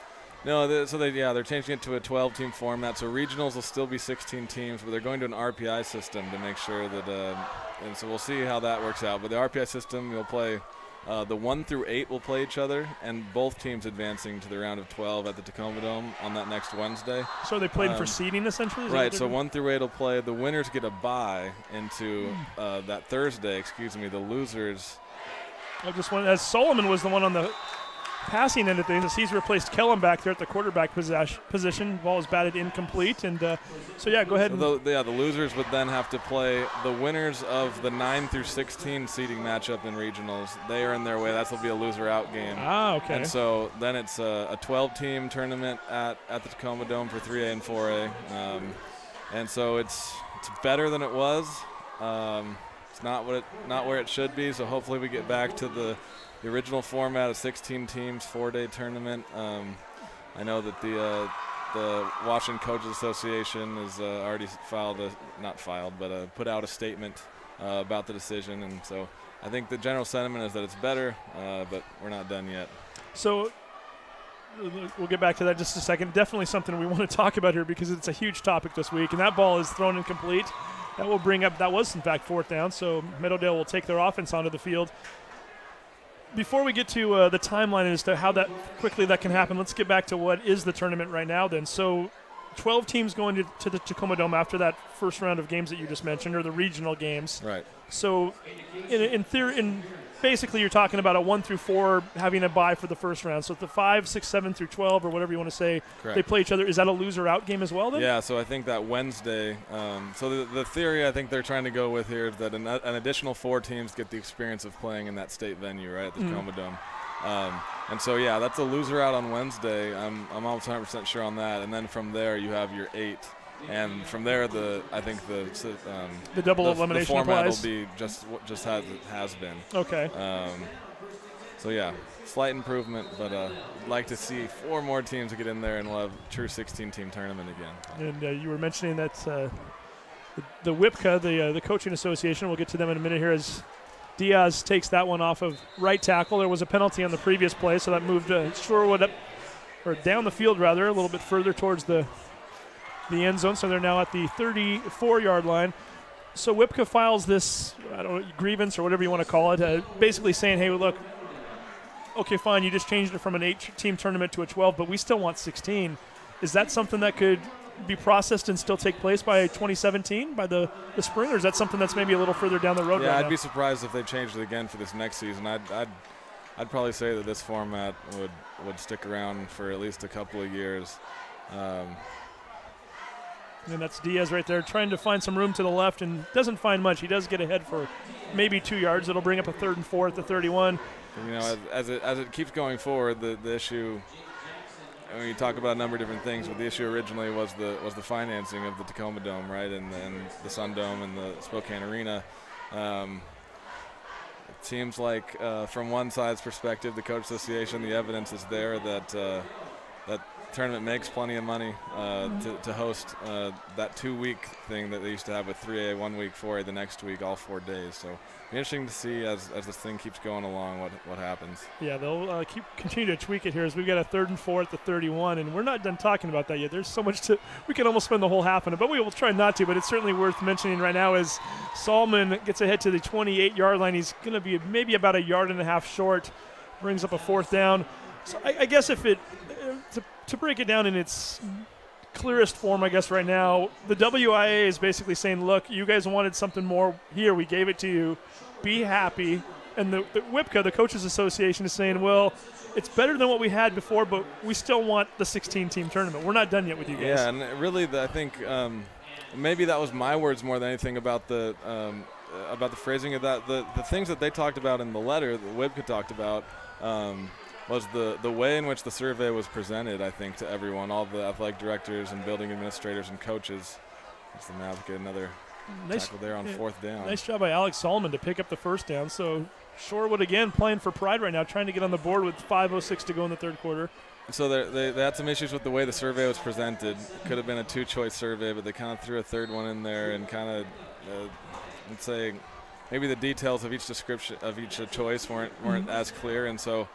No, they're changing it to a 12-team format. So regionals will still be 16 teams, but they're going to an RPI system to make sure that. And so we'll see how that works out. But the RPI system, you'll play. The 1 through 8 will play each other, and both teams advancing to the round of 12 at the Tacoma Dome on that next Wednesday. So they played for seeding, essentially? Right, so 1 through 8 will play. The winners get a bye into that Thursday, the losers. As Solomon was the one on the passing end of things, as he's replaced Kellum back there at the quarterback position. Ball is batted incomplete, and go ahead. So the losers would then have to play the winners of the 9 through 16 seeding matchup in regionals. They are in their way. That'll be a loser-out game. Okay. And so then it's a 12-team tournament at the Tacoma Dome for 3A and 4A, and so it's better than it was. It's not where it should be. So hopefully we get back to the original format of 16 teams, 4-day tournament. I know that the Washington Coaches Association has already put out a statement about the decision. And so I think the general sentiment is that it's better, but we're not done yet. So we'll get back to that in just a second. Definitely something we want to talk about here because it's a huge topic this week. And that ball is thrown incomplete. That will bring up, that was in fact 4th down. So Meadowdale will take their offense onto the field. Before we get to the timeline as to how that quickly that can happen, let's get back to what is the tournament right now then. So 12 teams going to the Tacoma Dome after that first round of games that you just mentioned, or the regional games. Right. So in theory, basically you're talking about a 1 through 4 having a bye for the first round. So the 5, 6, 7 through 12 or whatever you want to say, Correct. They play each other. Is that a loser out game as well then? Yeah, so I think that Wednesday, so the theory I think they're trying to go with here is that an additional 4 teams get the experience of playing in that state venue, right, at the Tacoma Dome. And so, yeah, that's a loser out on Wednesday. I'm almost 100% sure on that. And then from there you have your 8. And from there, I think the double elimination the format applies. will be just as it has been. Okay. So yeah, slight improvement, but I'd like to see 4 more teams to get in there, and we'll have a true 16-team tournament again. And you were mentioning that the WIPCA, the coaching association, we'll get to them in a minute here, as Diaz takes that one off of right tackle. There was a penalty on the previous play, so that moved Shorewood up, or down the field rather, a little bit further towards the end zone. So they're now at the 34-yard line. So WIPCA files this, I don't know, grievance or whatever you want to call it, basically saying, hey, look, okay, fine, you just changed it from an 8-team tournament to a 12, but we still want 16. Is that something that could be processed and still take place by 2017, by the spring, or is that something that's maybe a little further down the road? Yeah, right I'd now? be surprised if they changed it again for this next season. I'd probably say that this format would stick around for at least a couple of years. And that's Diaz right there trying to find some room to the left and doesn't find much. He does get ahead for maybe 2 yards. It'll bring up a 3rd and 4 at the 31. You know, as it keeps going forward, the issue, I mean, you talk about a number of different things, but the issue originally was the financing of the Tacoma Dome, right, and the Sun Dome and the Spokane Arena. It seems like from one side's perspective, the Coach Association, the evidence is there that that tournament makes plenty of money to host that 2-week thing that they used to have with 3A 1 week, 4A the next week, all 4 days. So it'll be interesting to see as this thing keeps going along what happens. Yeah, they'll continue to tweak it here as we've got a 3rd and 4 at the 31, and we're not done talking about that yet. There's so much we could almost spend the whole half on it, but we will try not to. But it's certainly worth mentioning right now as Solomon gets ahead to the 28-yard line. He's going to be maybe about 1.5 yards short, brings up a 4th down. So I guess if it to break it down in its clearest form, I guess right now, the WIA is basically saying, look, you guys wanted something more here. We gave it to you. Be happy. And the WIPCA, the Coaches Association, is saying, well, it's better than what we had before, but we still want the 16-team tournament. We're not done yet with you guys. Yeah, and really, I think maybe that was my words more than anything about the phrasing of that. The things that they talked about in the letter that WIPCA talked about was the way in which the survey was presented, I think, to everyone, all the athletic directors and building administrators and coaches. It's the Mavs get another tackle there on 4th down. Nice job by Alex Solomon to pick up the 1st down. So Shorewood again playing for pride right now, trying to get on the board with 5:06 to go in the 3rd quarter. So they had some issues with the way the survey was presented. Could have been a 2-choice survey, but they kind of threw a 3rd one in there and kind of, let's say, maybe the details of each description of each choice weren't as clear, and so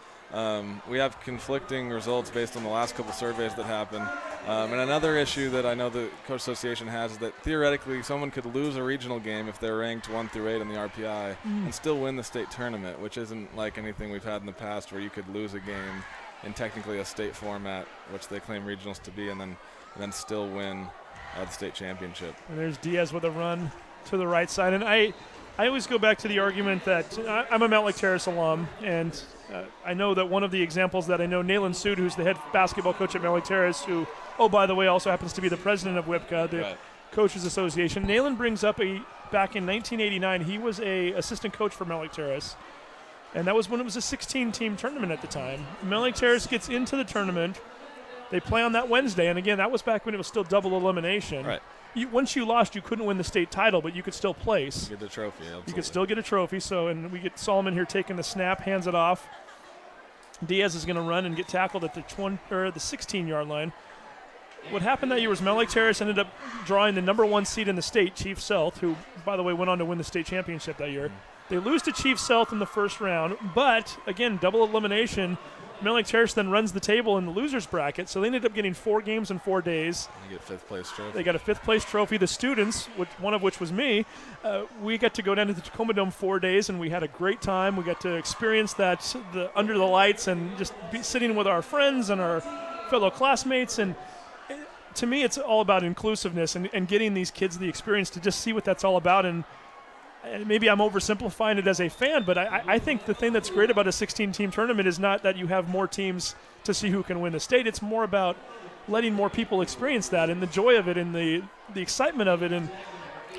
we have conflicting results based on the last couple surveys that happened. And another issue that I know the Coach Association has is that theoretically someone could lose a regional game if they're ranked 1 through 8 in the RPI and still win the state tournament, which isn't like anything we've had in the past where you could lose a game in technically a state format, which they claim regionals to be, and then still win the state championship. And there's Diaz with a run to the right side. And I always go back to the argument that I'm a Mount Lake Terrace alum, and I know that one of the examples that I know, Nayland Sood, who's the head basketball coach at Mount Lake Terrace, who, oh, by the way, also happens to be the president of WIPCA, the Coaches Association. Nayland brings up back in 1989, he was a assistant coach for Mount Lake Terrace, and that was when it was a 16-team tournament at the time. Mount Lake Terrace gets into the tournament. They play on that Wednesday, and again, that was back when it was still double elimination. Right. Once you lost, you couldn't win the state title, but you could still place. Get the trophy, absolutely. You could still get a trophy. So, and we get Solomon here taking the snap, hands it off. Diaz is going to run and get tackled at the 16-yard line. what happened that year was Mount Lake Terrace ended up drawing the number 1 seed in the state, Chief South, who, by the way, went on to win the state championship that year. They lose to Chief South in the first round, but, again, double elimination. Mount Lake Terrace then runs the table in the losers bracket, so they ended up getting 4 games in 4 days. They get 5th place trophy. They got a 5th place trophy. The students, one of which was me, we got to go down to the Tacoma Dome 4 days, and we had a great time. We got to experience that under the lights and just be sitting with our friends and our fellow classmates. And to me, it's all about inclusiveness and getting these kids the experience to just see what that's all about. And maybe I'm oversimplifying it as a fan, but I think the thing that's great about a 16-team tournament is not that you have more teams to see who can win the state. It's more about letting more people experience that and the joy of it and the excitement of it. And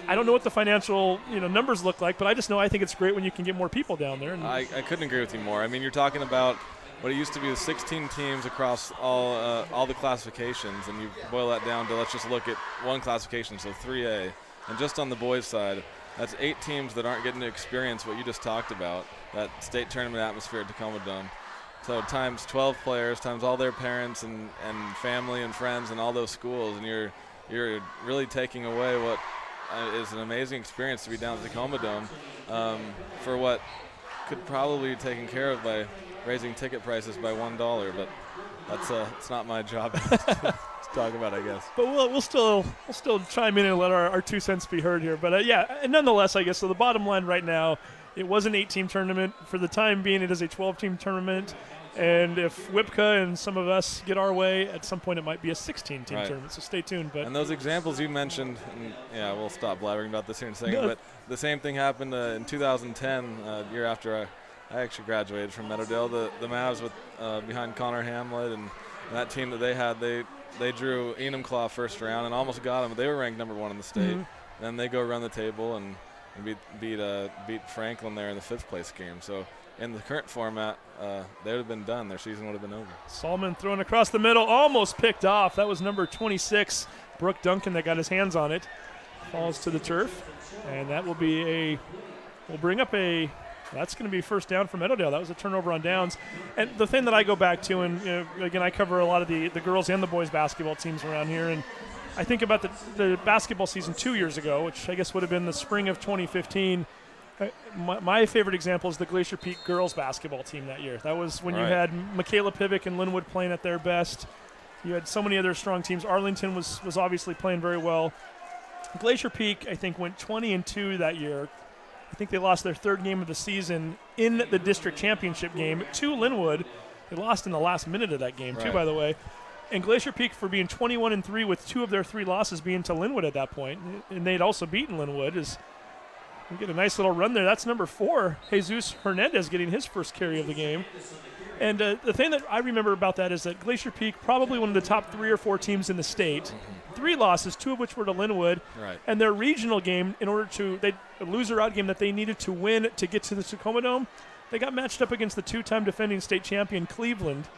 I don't know what the financial numbers look like, but I just know I think it's great when you can get more people down there. And I couldn't agree with you more. I mean, you're talking about what it used to be the 16 teams across all the classifications, and you boil that down to let's just look at one classification, so 3A. And just on the boys' side, that's 8 teams that aren't getting to experience what you just talked about, that state tournament atmosphere at Tacoma Dome. So times 12 players, times all their parents and family and friends and all those schools, and you're really taking away what is an amazing experience to be down at Tacoma Dome for what could probably be taken care of by raising ticket prices by $1, but that's it's not my job to talk about, I guess. But we'll still chime in and let our 2 cents be heard here. But and nonetheless, I guess, so the bottom line right now, it was an 8-team tournament. For the time being, it is a 12-team tournament. And if WIPCA and some of us get our way, at some point it might be a 16-team tournament. So stay tuned. But and those examples you mentioned, and we'll stop blabbering about this here in a second, but the same thing happened in 2010, year after I actually graduated from Meadowdale. The Mavs with behind Connor Hamlet and that team that they had, they drew Enumclaw first round and almost got them. They were ranked number 1 in the state. Mm-hmm. Then they go run the table and beat Franklin there in the 5th place game. So in the current format, they would have been done. Their season would have been over. Solomon thrown across the middle, almost picked off. That was number 26, Brooke Duncan, that got his hands on it. Falls to the turf, and that will be that's going to be first down for Meadowdale. That was a turnover on downs. And the thing that I go back to, and again, I cover a lot of the girls and the boys basketball teams around here, and I think about the basketball season 2 years ago, which I guess would have been the spring of 2015. My favorite example is the Glacier Peak girls basketball team that year. That was when you had Michaela Pivick and Linwood playing at their best. You had so many other strong teams. Arlington was obviously playing very well. Glacier Peak, I think, went 20-2 that year. I think they lost their 3rd game of the season in the district championship game to Linwood. They lost in the last minute of that game, too, by the way. And Glacier Peak, for being 21-3 with 2 of their 3 losses being to Linwood at that point, and they'd also beaten Linwood, we get a nice little run there. That's number 4, Jesus Hernandez, getting his first carry of the game. And the thing that I remember about that is that Glacier Peak, probably one of the top 3 or 4 teams in the state, 3 losses, 2 of which were to Linwood. And their regional game, a loser-out game that they needed to win to get to the Tacoma Dome, they got matched up against the 2-time defending state champion Cleveland.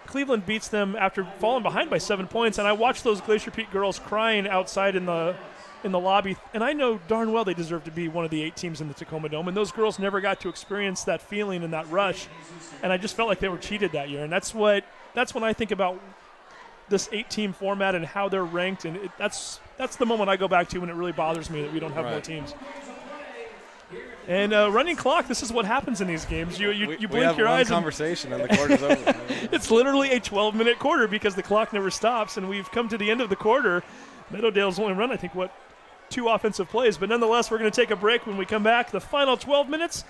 Cleveland beats them after falling behind by 7 points, and I watched those Glacier Peak girls crying outside in the lobby, and I know darn well they deserve to be one of the 8 teams in the Tacoma Dome, and those girls never got to experience that feeling and that rush, and I just felt like they were cheated that year. And that's when I think about this 8-team format and how they're ranked, and that's the moment I go back to when it really bothers me that we don't have more teams. And running clock, this is what happens in these games. You blink your eyes. Conversation and the quarter's over. It's literally a 12-minute quarter because the clock never stops, and we've come to the end of the quarter. Meadowdale's only run, I think, 2 offensive plays. But nonetheless, we're going to take a break. When we come back, the final 12 minutes.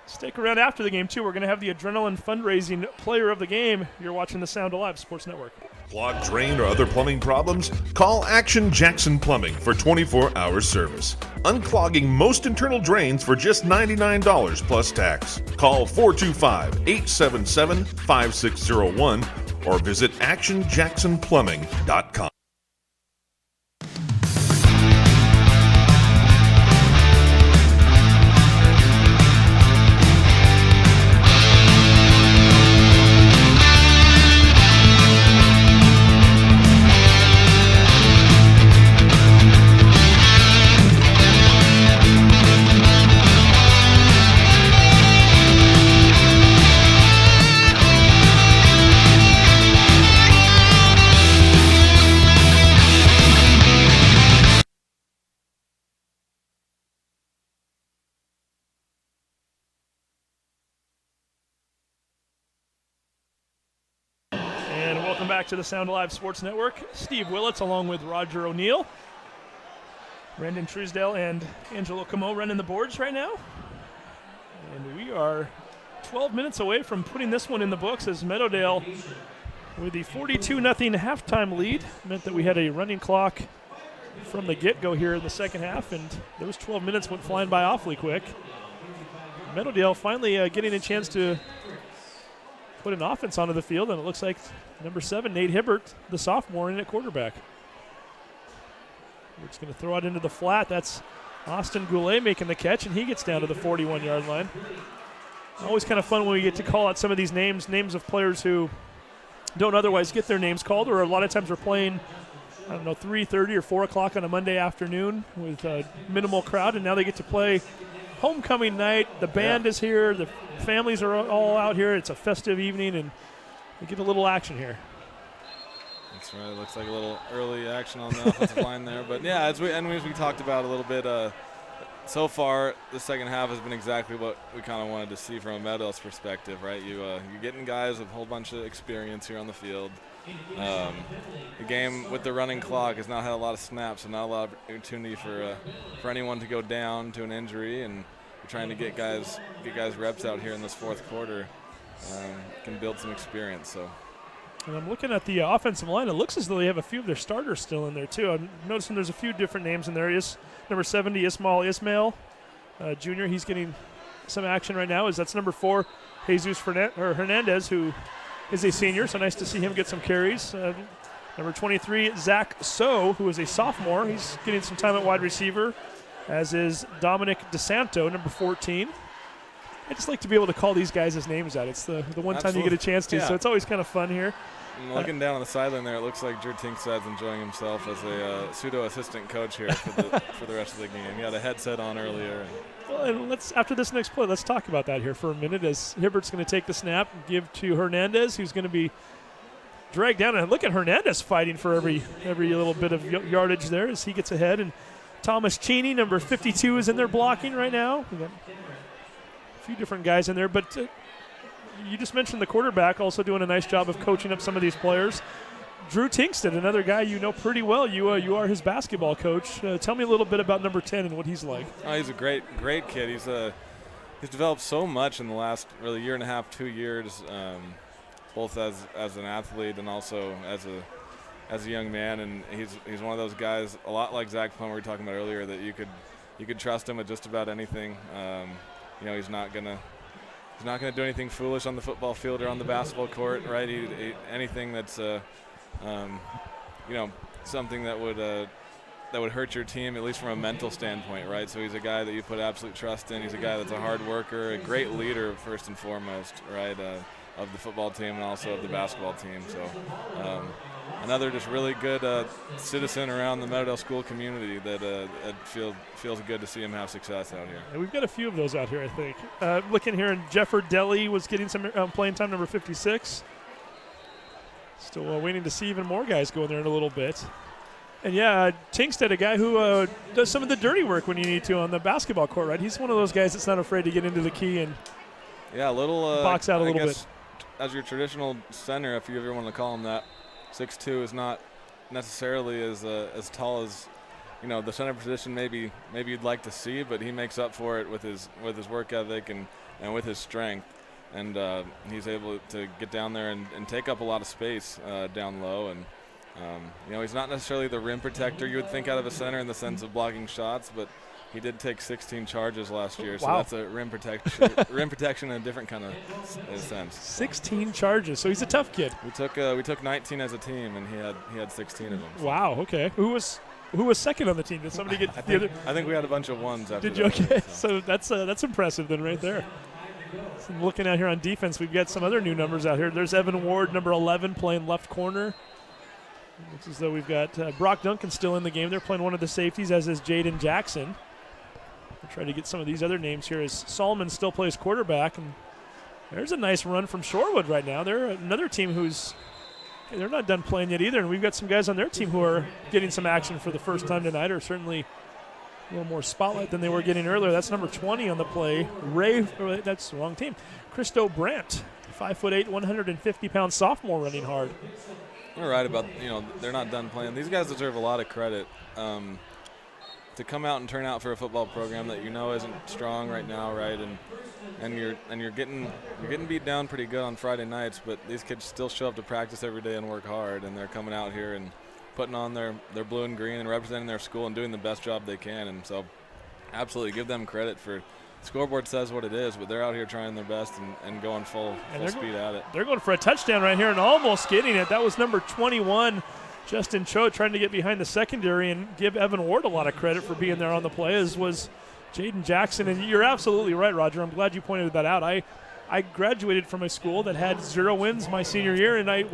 Stick around after the game, too. We're going to have the Adrenaline Fundraising Player of the Game. You're watching the Sound Alive Sports Network. Clogged drain or other plumbing problems? Call Action Jackson Plumbing for 24-hour service. Unclogging most internal drains for just $99 plus tax. Call 425-877-5601 or visit actionjacksonplumbing.com. And welcome back to the Sound Alive Sports Network. Steve Willits along with Roger O'Neill. Brandon Truesdale and Angelo Camo running the boards right now. And we are 12 minutes away from putting this one in the books as Meadowdale, with the 42-0 halftime lead, meant that we had a running clock from the get-go here in the second half, and those 12 minutes went flying by awfully quick. Meadowdale finally getting a chance to put an offense onto the field, and it looks like number 7, Nate Hibbert, the sophomore, in at quarterback. We're just going to throw it into the flat. That's Austin Goulet making the catch, and he gets down to the 41-yard line. Always kind of fun when we get to call out some of these names of players who don't otherwise get their names called, or a lot of times we're playing, 3:30 or 4 o'clock on a Monday afternoon with a minimal crowd, and now they get to play homecoming night. The band is here. The families are all out here. It's a festive evening, and we get a little action here. That's right. It looks like a little early action on the offensive line there. But, yeah, as we talked about a little bit, so far the second half has been exactly what we kind of wanted to see from a Meadowdale's perspective, right? You're getting guys with a whole bunch of experience here on the field. The game with the running clock has not had a lot of snaps, so not a lot of opportunity for anyone to go down to an injury, and we're trying to get guys reps out here in this fourth quarter. Can build some experience. So. And I'm looking at the offensive line. It looks as though they have a few of their starters still in there, too. I'm noticing there's a few different names in there. Number 70, Ismail Jr., he's getting some action right now. That's number 4, Jesus Hernandez, who is a senior, so nice to see him get some carries. Number 23, Zach So, who is a sophomore. He's getting some time at wide receiver, as is Dominic DeSanto, number 14. I just like to be able to call these guys' names out. It's the one time you get a chance to, so it's always kind of fun here. And looking down on the sideline there, it looks like Drew Tinkstad's enjoying himself as a pseudo-assistant coach here for the rest of the game. He had a headset on earlier. Well, and after this next play, let's talk about that here for a minute, as Hibbert's going to take the snap and give to Hernandez, who's going to be dragged down. And look at Hernandez fighting for every little bit of yardage there as he gets ahead. And Thomas Cheney, number 52, is in there blocking right now. We got a few different guys in there, but you just mentioned the quarterback also doing a nice job of coaching up some of these players. Drew Tinkstad, another guy you know pretty well. You are his basketball coach. Tell me a little bit about number 10 and what he's like. Oh, he's a great kid. He's developed so much in the last really year and a half, 2 years, both as an athlete and also as a young man. And he's one of those guys, a lot like Zach Plummer we were talking about earlier, that you could trust him with just about anything. He's not gonna do anything foolish on the football field or on the basketball court, right? Anything that's something that would hurt your team, at least from a mental standpoint, right? So he's a guy that you put absolute trust in. He's a guy that's a hard worker, a great leader first and foremost, right, of the football team and also of the basketball team. So another just really good citizen around the Meadowdale school community that feels good to see him have success out here. And we've got a few of those out here, I think. Looking here, and Jefford Deli was getting some playing time, number 56. Still waiting to see even more guys go in there in a little bit. And, Tinkstad, a guy who does some of the dirty work when you need to on the basketball court, right? He's one of those guys that's not afraid to get into the key and box out a little bit. As your traditional center, if you ever want to call him that, 6'2" is not necessarily as tall as the center position maybe you'd like to see, but he makes up for it with his work ethic and with his strength, and he's able to get down there and take up a lot of space down low, and he's not necessarily the rim protector you would think out of a center in the sense of blocking shots, but he did take 16 charges last year, so that's a rim protection in a different kind of sense. 16 charges, so he's a tough kid. We took 19 as a team, and he had 16 of them. So. Wow. Okay. Who was second on the team? Did somebody get the other? I think we had a bunch of ones. After did you? Okay. So that's impressive then, right there. So I'm looking out here on defense, we've got some other new numbers out here. There's Evan Ward, number 11, playing left corner. Looks as though we've got Brock Duncan still in the game. They're playing one of the safeties, as is Jaden Jackson. We'll try to get some of these other names here as Solomon still plays quarterback. And there's a nice run from Shorewood right now. They're another team they're not done playing yet either. And we've got some guys on their team who are getting some action for the first time tonight, or certainly a little more spotlight than they were getting earlier. That's number 20 on the play. That's the wrong team. Christo Brandt 5'8", 150-pound sophomore running hard. You're right about, they're not done playing. These guys deserve a lot of credit. To come out and turn out for a football program that isn't strong right now, right? And you're getting beat down pretty good on Friday nights, but these kids still show up to practice every day and work hard, and they're coming out here and putting on their blue and green and representing their school and doing the best job they can. And so absolutely give them credit for scoreboard says what it is, but they're out here trying their best and going full speed at it. They're going for a touchdown right here and almost getting it. That was number 21, Justin Cho, trying to get behind the secondary and give Evan Ward a lot of credit for being there on the play, as was Jaden Jackson. And you're absolutely right, Roger. I'm glad you pointed that out. I graduated from a school that had 0 wins my senior year, and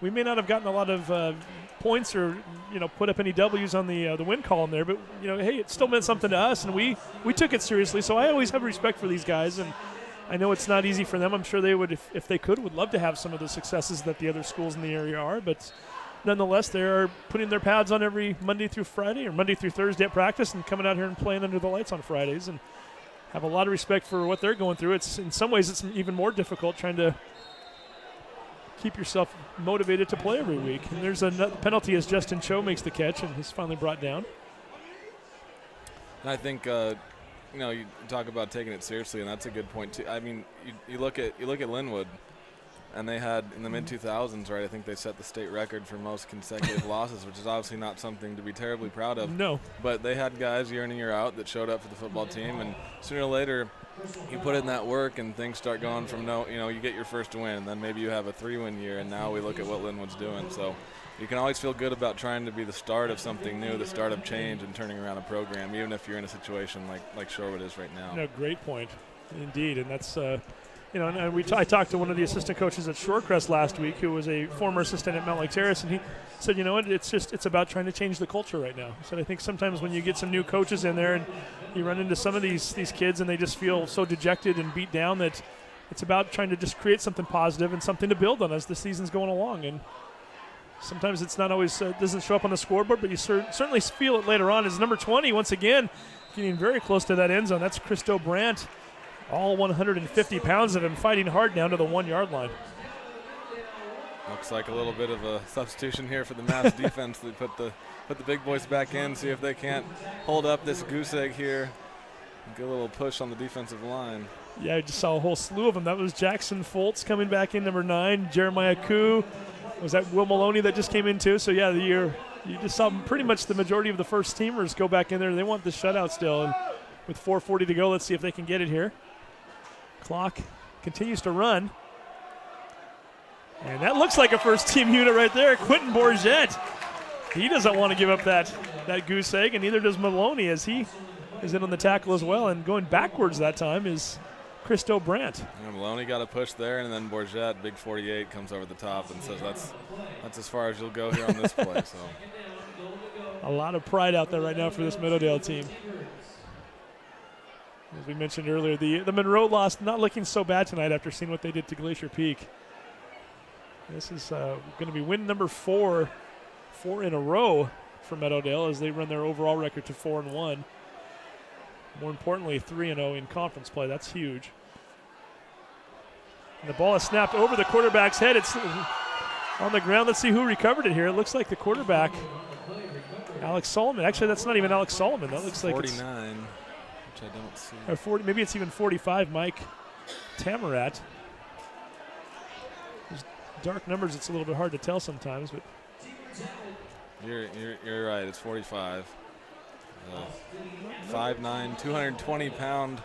we may not have gotten a lot of points or put up any W's on the win column there, but hey, it still meant something to us, and we took it seriously. So I always have respect for these guys, and I know it's not easy for them. I'm sure they would, if they could, would love to have some of the successes that the other schools in the area are, but nonetheless, they are putting their pads on every Monday through Friday or Monday through Thursday at practice and coming out here and playing under the lights on Fridays, and have a lot of respect for what they're going through. It's in some ways it's even more difficult trying to keep yourself motivated to play every week. And there's a penalty as Justin Cho makes the catch and is finally brought down. And I think you talk about taking it seriously, and that's a good point too. I mean, you look at Linwood. And they had, in the mid-2000s, right, I think they set the state record for most consecutive losses, which is obviously not something to be terribly proud of. No. But they had guys year in and year out that showed up for the football team, and sooner or later you put in that work and things start going from you get your first win, and then maybe you have a 3-win year, and now we look at what Linwood's doing. So you can always feel good about trying to be the start of something new, the start of change and turning around a program, even if you're in a situation like Shorewood is right now. No, great point, indeed, and that's I talked to one of the assistant coaches at Shorecrest last week, who was a former assistant at Mount Lake Terrace, and he said, it's about trying to change the culture right now. He said, I think sometimes when you get some new coaches in there and you run into some of these kids and they just feel so dejected and beat down, that it's about trying to just create something positive and something to build on as the season's going along. And sometimes it's not always doesn't show up on the scoreboard, but you certainly feel it later on. As number 20, once again, getting very close to that end zone. That's Christo Brandt. All 150 pounds of him fighting hard down to the 1-yard line. Looks like a little bit of a substitution here for the Mavs defense. They put the big boys back in, see if they can't hold up this goose egg here. Get a little push on the defensive line. Yeah, I just saw a whole slew of them. That was Jackson Foltz coming back in, number 9. Jeremiah Koo. Was that Will Maloney that just came in too? So yeah, you just saw pretty much the majority of the first teamers go back in there. They want the shutout still. And with 4:40 to go, let's see if they can get it here. Clock continues to run. And that looks like a first-team unit right there. Quentin Bourget. He doesn't want to give up that goose egg, and neither does Maloney, as he is in on the tackle as well. And going backwards that time is Christo Brandt. Yeah, Maloney got a push there, and then Bourget, big 48, comes over the top and says that's as far as you'll go here on this play. So a lot of pride out there right now for this Meadowdale team. As we mentioned earlier, the Monroe loss not looking so bad tonight after seeing what they did to Glacier Peak. This is going to be win number 4 in a row for Meadowdale as they run their overall record to 4-1. More importantly, 3-0 in conference play. That's huge. And the ball is snapped over the quarterback's head. It's on the ground. Let's see who recovered it here. It looks like the quarterback, Alex Solomon. Actually, that's not even Alex Solomon. That looks like 49. I don't see. Or 40, maybe it's even 45, Mike Tamarat. There's dark numbers, it's a little bit hard to tell sometimes, but you're right, it's 45. 5'9", 220-pound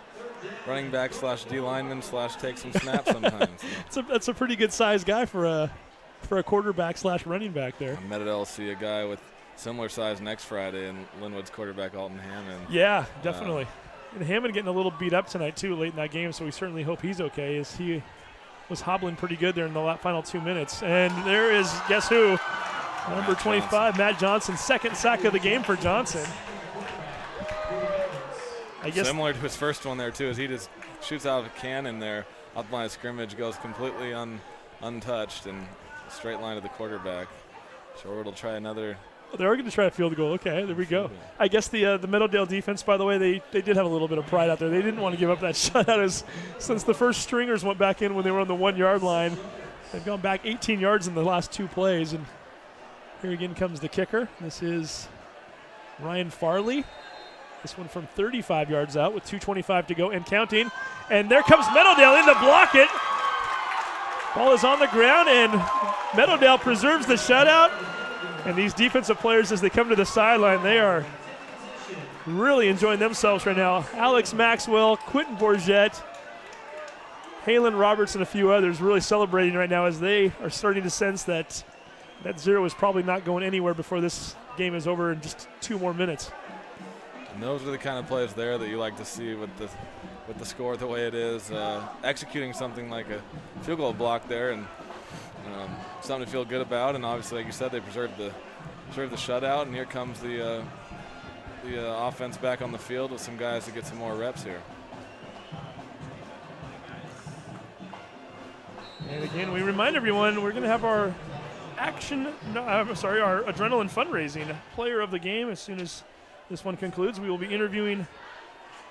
running back / D lineman / take some snaps sometimes. That's a pretty good size guy for a quarterback / running back there. Meadowdale will see a guy with similar size next Friday, and Linwood's quarterback Alton Hammond. Yeah, definitely. And Hammond getting a little beat up tonight, too, late in that game, so we certainly hope he's okay, as he was hobbling pretty good there in the final 2 minutes. And there is, guess who? Number 25, Matt Johnson, second sack of the game for Johnson. I guess similar to his first one there, too, as he just shoots out of a cannon there. Up line of scrimmage, goes completely untouched and straight line to the quarterback. Shorewood will try another They're going to try a field goal. Okay, there we go. I guess the Meadowdale defense, by the way, they did have a little bit of pride out there. They didn't want to give up that shutout since the first stringers went back in when they were on the 1 yard line. They've gone back 18 yards in the last 2 plays. And here again comes the kicker. This is Ryan Farley. This one from 35 yards out with 2:25 to go and counting. And there comes Meadowdale in to block it. Ball is on the ground, and Meadowdale preserves the shutout. And these defensive players, as they come to the sideline, they are really enjoying themselves right now. Alex Maxwell, Quentin Bourget, Halen Roberts, and a few others really celebrating right now as they are starting to sense that that 0 is probably not going anywhere before this game is over in just 2 more minutes. And those are the kind of plays there that you like to see with the score the way it is, executing something like a field goal block there, and something to feel good about. And obviously, like you said, they preserved the shutout, and here comes the offense back on the field with some guys to get some more reps here. And again, we remind everyone we're going to have our our adrenaline fundraising player of the game as soon as this one concludes. We will be interviewing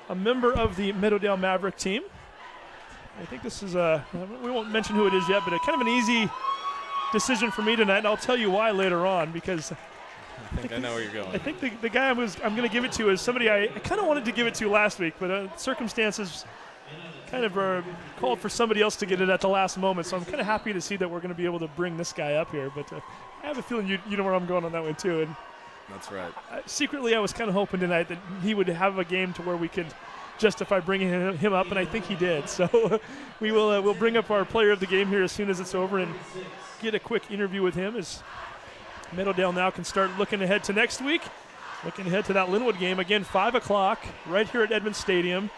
a member of the Meadowdale Maverick team. I think this is we won't mention who it is yet, but a kind of an easy decision for me tonight, and I'll tell you why later on, because I know where you're going. I think the guy I'm going to give it to is somebody I kind of wanted to give it to last week, but circumstances kind of called for somebody else to get it at the last moment, so I'm kind of happy to see that we're going to be able to bring this guy up here, but I have a feeling you know where I'm going on that one too. And that's right. Secretly, I was kind of hoping tonight that he would have a game to where we could justify bringing him up, and I think he did. So we'll bring up our player of the game here as soon as it's over and get a quick interview with him, as Meadowdale now can start looking ahead to next week, looking ahead to that Linwood game. Again, 5 o'clock right here at Edmond Stadium.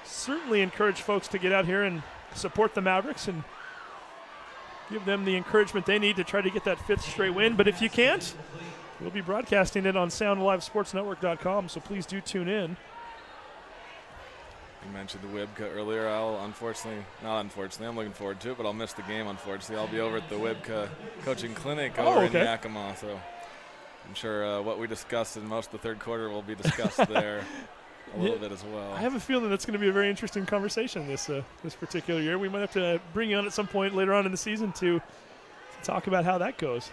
Certainly encourage folks to get out here and support the Mavericks and give them the encouragement they need to try to get that 5th straight win. But if you can't, we'll be broadcasting it on soundlivesportsnetwork.com, so please do tune in. You mentioned the WIBCA earlier. I'm looking forward to it, but I'll miss the game, unfortunately. I'll be over at the WIBCA coaching clinic over in Yakima, so I'm sure what we discussed in most of the third quarter will be discussed there a little bit as well. I have a feeling that's going to be a very interesting conversation this particular year. We might have to bring you on at some point later on in the season to talk about how that goes.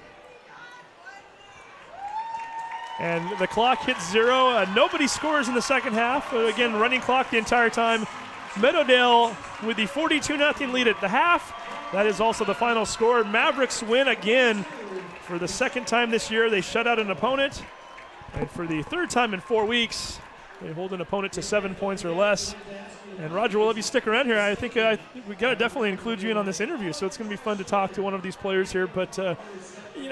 And the clock hits 0. Nobody scores in the second half. Again, running clock the entire time. Meadowdale with the 42-0 lead at the half. That is also the final score. Mavericks win again for the second time this year. They shut out an opponent. And for the 3rd time in 4 weeks, they hold an opponent to 7 points or less. And Roger, we'll have you stick around here. I think we got to definitely include you in on this interview, so it's going to be fun to talk to one of these players here. But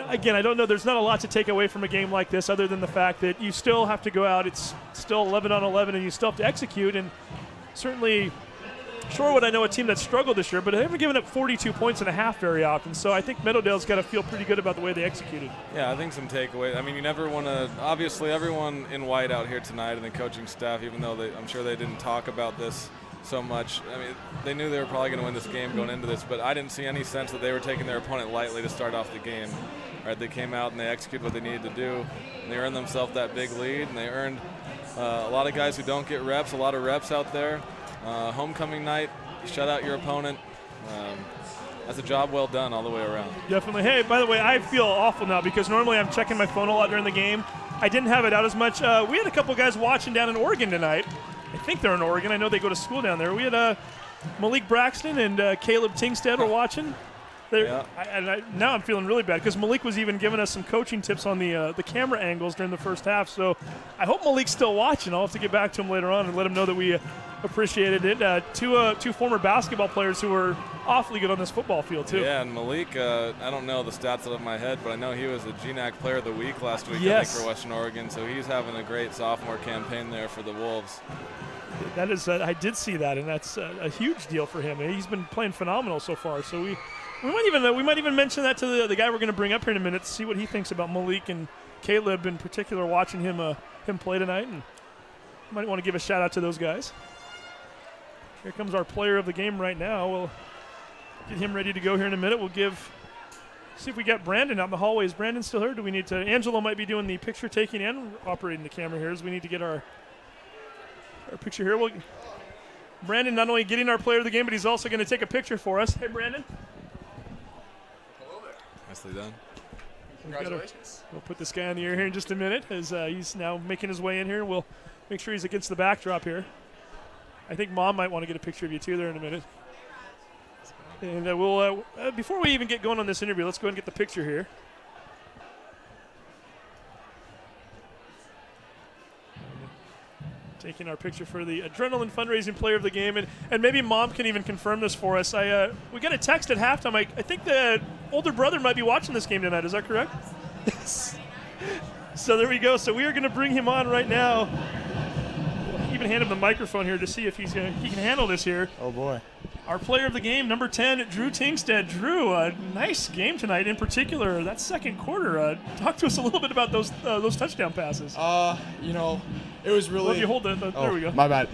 again, I don't know. There's not a lot to take away from a game like this, other than the fact that you still have to go out. It's still 11-on-11, and you still have to execute. And certainly, Shorewood, I know a team that struggled this year, but they haven't given up 42 points and a half very often. So I think Meadowdale's got to feel pretty good about the way they executed. Yeah, I think some takeaways. I mean, you never want to. Obviously, everyone in white out here tonight, and the coaching staff, even though I'm sure they didn't talk about this so much. I mean, they knew they were probably going to win this game going into this, but I didn't see any sense that they were taking their opponent lightly to start off the game. Right, they came out and they executed what they needed to do, and they earned themselves that big lead, and they earned a lot of guys who don't get reps, a lot of reps out there. Homecoming night, shut out your opponent. That's a job well done all the way around. Definitely. Hey, by the way, I feel awful now because normally I'm checking my phone a lot during the game. I didn't have it out as much. We had a couple guys watching down in Oregon tonight. I think they're in Oregon. I know they go to school down there. We had Malik Braxton and Caleb Tingstead were watching. Yeah. Now I'm feeling really bad because Malik was even giving us some coaching tips on the camera angles during the first half. So I hope Malik's still watching. I'll have to get back to him later on and let him know that we appreciated it. Two former basketball players who were awfully good on this football field, too. Yeah, and Malik, I don't know the stats out of my head, but I know he was the GNAC Player of the Week last week, yes. I think, for Western Oregon. So he's having a great sophomore campaign there for the Wolves. That is, I did see that, and that's a huge deal for him. He's been playing phenomenal so far. So we might even mention that to the guy we're going to bring up here in a minute to see what he thinks about Malik and Caleb in particular, watching him play tonight, and might want to give a shout out to those guys. Here comes our player of the game right now. We'll get him ready to go here in a minute. We'll give See if we got Brandon out in the hallway. Is Brandon still here? Do we need to? Angelo might be doing the picture taking and operating the camera here. As we need to get our picture here. Brandon not only getting our player of the game, but he's also going to take a picture for us. Hey, Brandon. Hello there. Nicely done. Congratulations. We'll put this guy on the air here in just a minute as he's now making his way in here. We'll make sure he's against the backdrop here. I think Mom might want to get a picture of you too there in a minute. And we'll before we even get going on this interview, let's go ahead and get the picture here. Taking our picture for the Adrenaline Fundraising Player of the Game, and maybe Mom can even confirm this for us. We got a text at halftime. I think the older brother might be watching this game tonight. Is that correct? So there we go. So we are going to bring him on right now. We'll even hand him the microphone here to see if he can handle this here. Oh boy. Our player of the game, number 10, Drew Tingstead. Drew, a nice game tonight. In particular, that second quarter. Talk to us a little bit about those touchdown passes. It was really. Well, if you hold there we go. My bad.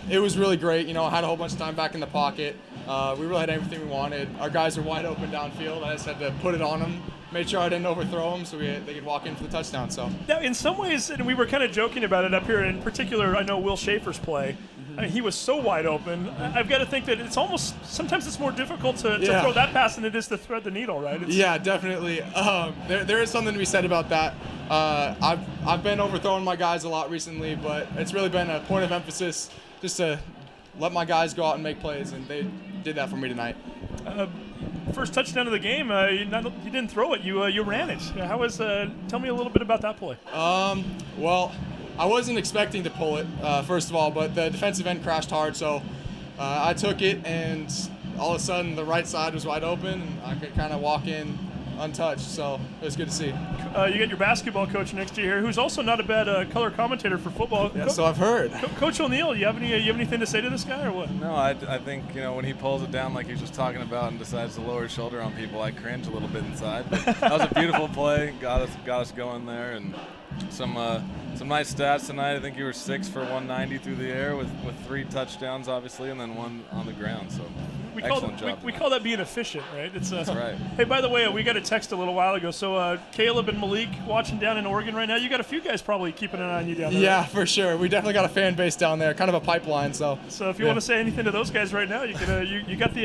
It was really great. I had a whole bunch of time back in the pocket. We really had everything we wanted. Our guys were wide open downfield. I just had to put it on them, made sure I didn't overthrow them, so they could walk in for the touchdown. So. Now, in some ways, and we were kind of joking about it up here. In particular, I know Will Schaefer's play. I mean, he was so wide open. I've got to think that sometimes it's more difficult to throw that pass than it is to thread the needle, right? Yeah, definitely. There is something to be said about that. I've been overthrowing my guys a lot recently, but it's really been a point of emphasis just to let my guys go out and make plays, and they did that for me tonight. First touchdown of the game, you didn't throw it, you ran it. How was? Tell me a little bit about that play. Well, I wasn't expecting to pull it, first of all, but the defensive end crashed hard, so I took it, and all of a sudden the right side was wide open, and I could kind of walk in untouched, so it was good to see. You got your basketball coach next to you here, who's also not a bad color commentator for football. Yeah, so I've heard. Coach O'Neill, you have anything to say to this guy or what? No, I think when he pulls it down like he was just talking about and decides to lower his shoulder on people, I cringe a little bit inside. But that was a beautiful play, got us going there, and some nice stats tonight. I think you were 6 for 190 through the air with 3 touchdowns, obviously, and then 1 on the ground. So. We call that being efficient, right? That's right. Hey, by the way, we got a text a little while ago. So Caleb and Malik watching down in Oregon right now. You got a few guys probably keeping an eye on you down there. Yeah, right? for sure. We definitely got a fan base down there, kind of a pipeline. So if you want to say anything to those guys right now, you can. You got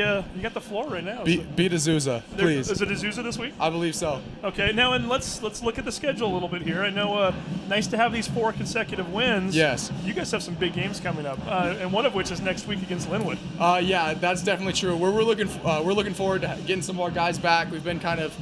the floor right now. Beat Azusa, please. Is it Azusa this week? I believe so. Okay, now and let's look at the schedule a little bit here. I know nice to have these 4 consecutive wins. Yes. You guys have some big games coming up, and one of which is next week against Linwood. Yeah, that's definitely true. We're looking forward to getting some more guys back. We've been kind of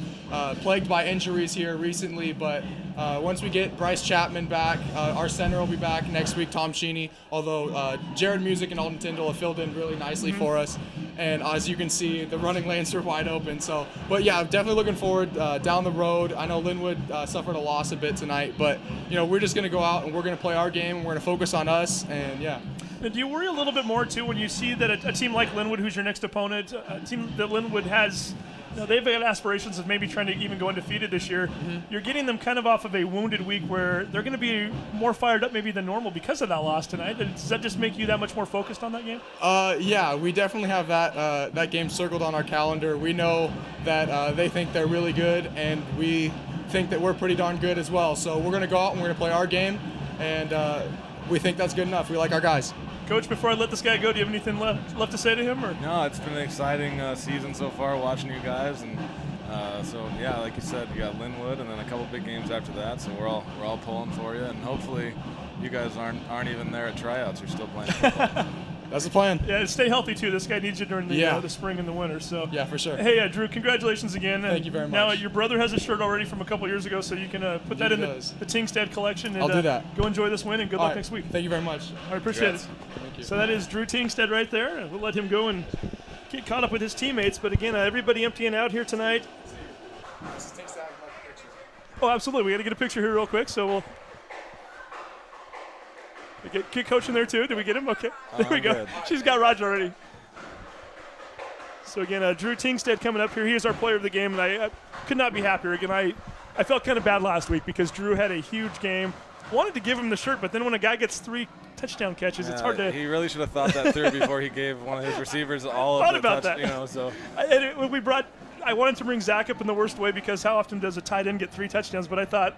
plagued by injuries here recently, but once we get Bryce Chapman back, our center will be back next week, Tom Sheeny, although Jared Music and Alden Tyndall have filled in really nicely for us. And as you can see, the running lanes are wide open. So, but yeah, definitely looking forward down the road. I know Linwood suffered a loss a bit tonight, but we're just going to go out and we're going to play our game and we're going to focus on us, and yeah. And do you worry a little bit more, too, when you see that a team like Linwood, who's your next opponent, a team that Linwood has, they've got aspirations of maybe trying to even go undefeated this year. Mm-hmm. You're getting them kind of off of a wounded week where they're going to be more fired up maybe than normal because of that loss tonight. Does that just make you that much more focused on that game? Yeah, we definitely have that game circled on our calendar. We know that they think they're really good, and we think that we're pretty darn good as well. So we're going to go out and we're going to play our game, and we think that's good enough. We like our guys. Coach, before I let this guy go, do you have anything left to say to him? Or? No, it's been an exciting season so far watching you guys, and yeah, like you said, you got Linwood and then a couple big games after that. So we're all pulling for you, and hopefully you guys aren't even there at tryouts. You're still playing football. That's the plan. Yeah, stay healthy too. This guy needs you during the spring and the winter. So yeah, for sure. Hey, Drew, congratulations again. Thank you very much. Now your brother has a shirt already from a couple years ago, so you can put that in the Tingstead collection. And, I'll do that. Go enjoy this win and good luck next week. Thank you very much. I appreciate it. Thank you. So that is Drew Tingstead right there. We'll let him go and get caught up with his teammates. But again, everybody emptying out here tonight. Oh, absolutely. We got to get a picture here real quick. So we'll. Get Coach in there too. Did we get him? Okay. There we go. Good. She's got Roger already. So again, Drew Tingstead coming up here. He is our player of the game, and I could not be happier. Again, I felt kind of bad last week because Drew had a huge game. Wanted to give him the shirt, but then when a guy gets 3 touchdown catches, it's hard to. He really should have thought that through before he gave one of his receivers all of the about touch. That. So. I wanted to bring Zach up in the worst way because how often does a tight end get 3 touchdowns? But I thought,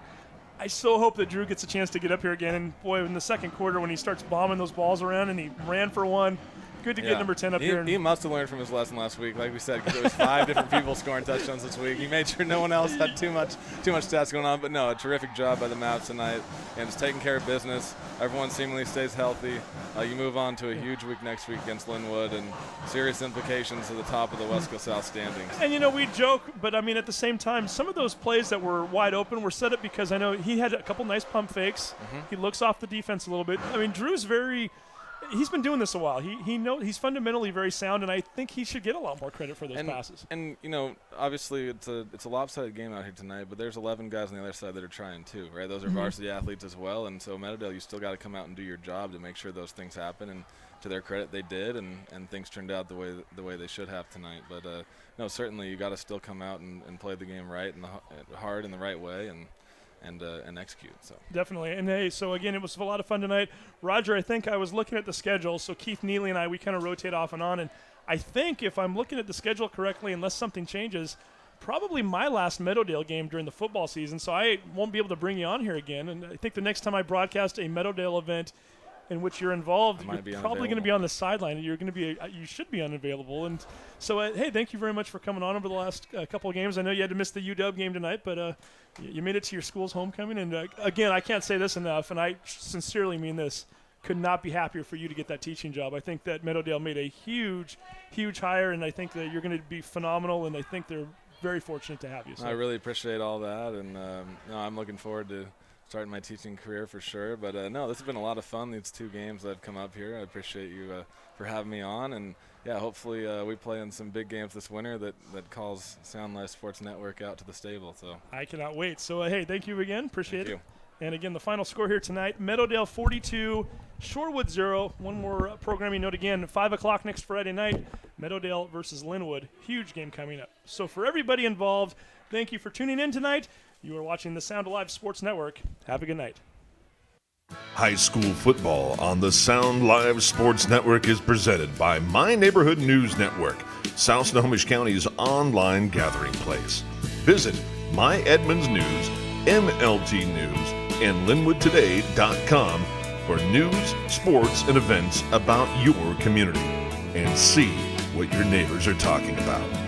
I so hope that Drew gets a chance to get up here again. And boy, in the second quarter when he starts bombing those balls around and he ran for one, good to get number 10 up here. He must have learned from his lesson last week. Like we said, there was 5 different people scoring touchdowns this week. He made sure no one else had too much stats going on. But no, a terrific job by the Mavs tonight, and just taking care of business. Everyone seemingly stays healthy. You move on to a huge week next week against Linwood, and serious implications to the top of the West Coast South standings. And we joke, but I mean at the same time, some of those plays that were wide open were set up because I know he had a couple nice pump fakes. He looks off the defense a little bit. I mean, Drew's he's been doing this a while. He's fundamentally very sound, and I think he should get a lot more credit for those passes. And obviously it's a lopsided game out here tonight, but there's 11 guys on the other side that are trying too, right? Those are varsity athletes as well, and so Meadowdale, you still got to come out and do your job to make sure those things happen. And to their credit, they did, and things turned out the way they should have tonight. But no, certainly you got to still come out and play the game right and hard in the right way and execute. So definitely. And hey, so again, it was a lot of fun tonight. Roger, I think I was looking at the schedule. So Keith Neely and I, we kind of rotate off and on. And I think if I'm looking at the schedule correctly, unless something changes, probably my last Meadowdale game during the football season. So I won't be able to bring you on here again. And I think the next time I broadcast a Meadowdale event in which you're involved, you're probably going to be on the sideline. You should be unavailable. And so, hey, thank you very much for coming on over the last couple of games. I know you had to miss the UW game tonight, but you made it to your school's homecoming. And again, I can't say this enough, and I sincerely mean this. Could not be happier for you to get that teaching job. I think that Meadowdale made a huge, huge hire, and I think that you're going to be phenomenal. And I think they're very fortunate to have you. So. I really appreciate all that, and I'm looking forward to starting my teaching career for sure. But no, this has been a lot of fun, these 2 games that have come up here. I appreciate you for having me on, and yeah, hopefully we play in some big games this winter that calls Sound Life Sports Network out to the stable. So I cannot wait. So hey, thank you again. Appreciate it. And again, the final score here tonight, Meadowdale 42, Shorewood 0. One more programming note again, 5 o'clock next Friday night, Meadowdale versus Linwood. Huge game coming up. So for everybody involved, thank you for tuning in tonight. You are watching the Sound Alive Sports Network. Have a good night. High school football on the Sound Live Sports Network is presented by My Neighborhood News Network, South Snohomish County's online gathering place. Visit My Edmonds News, MLT News, and LinwoodToday.com for news, sports, and events about your community. And see what your neighbors are talking about.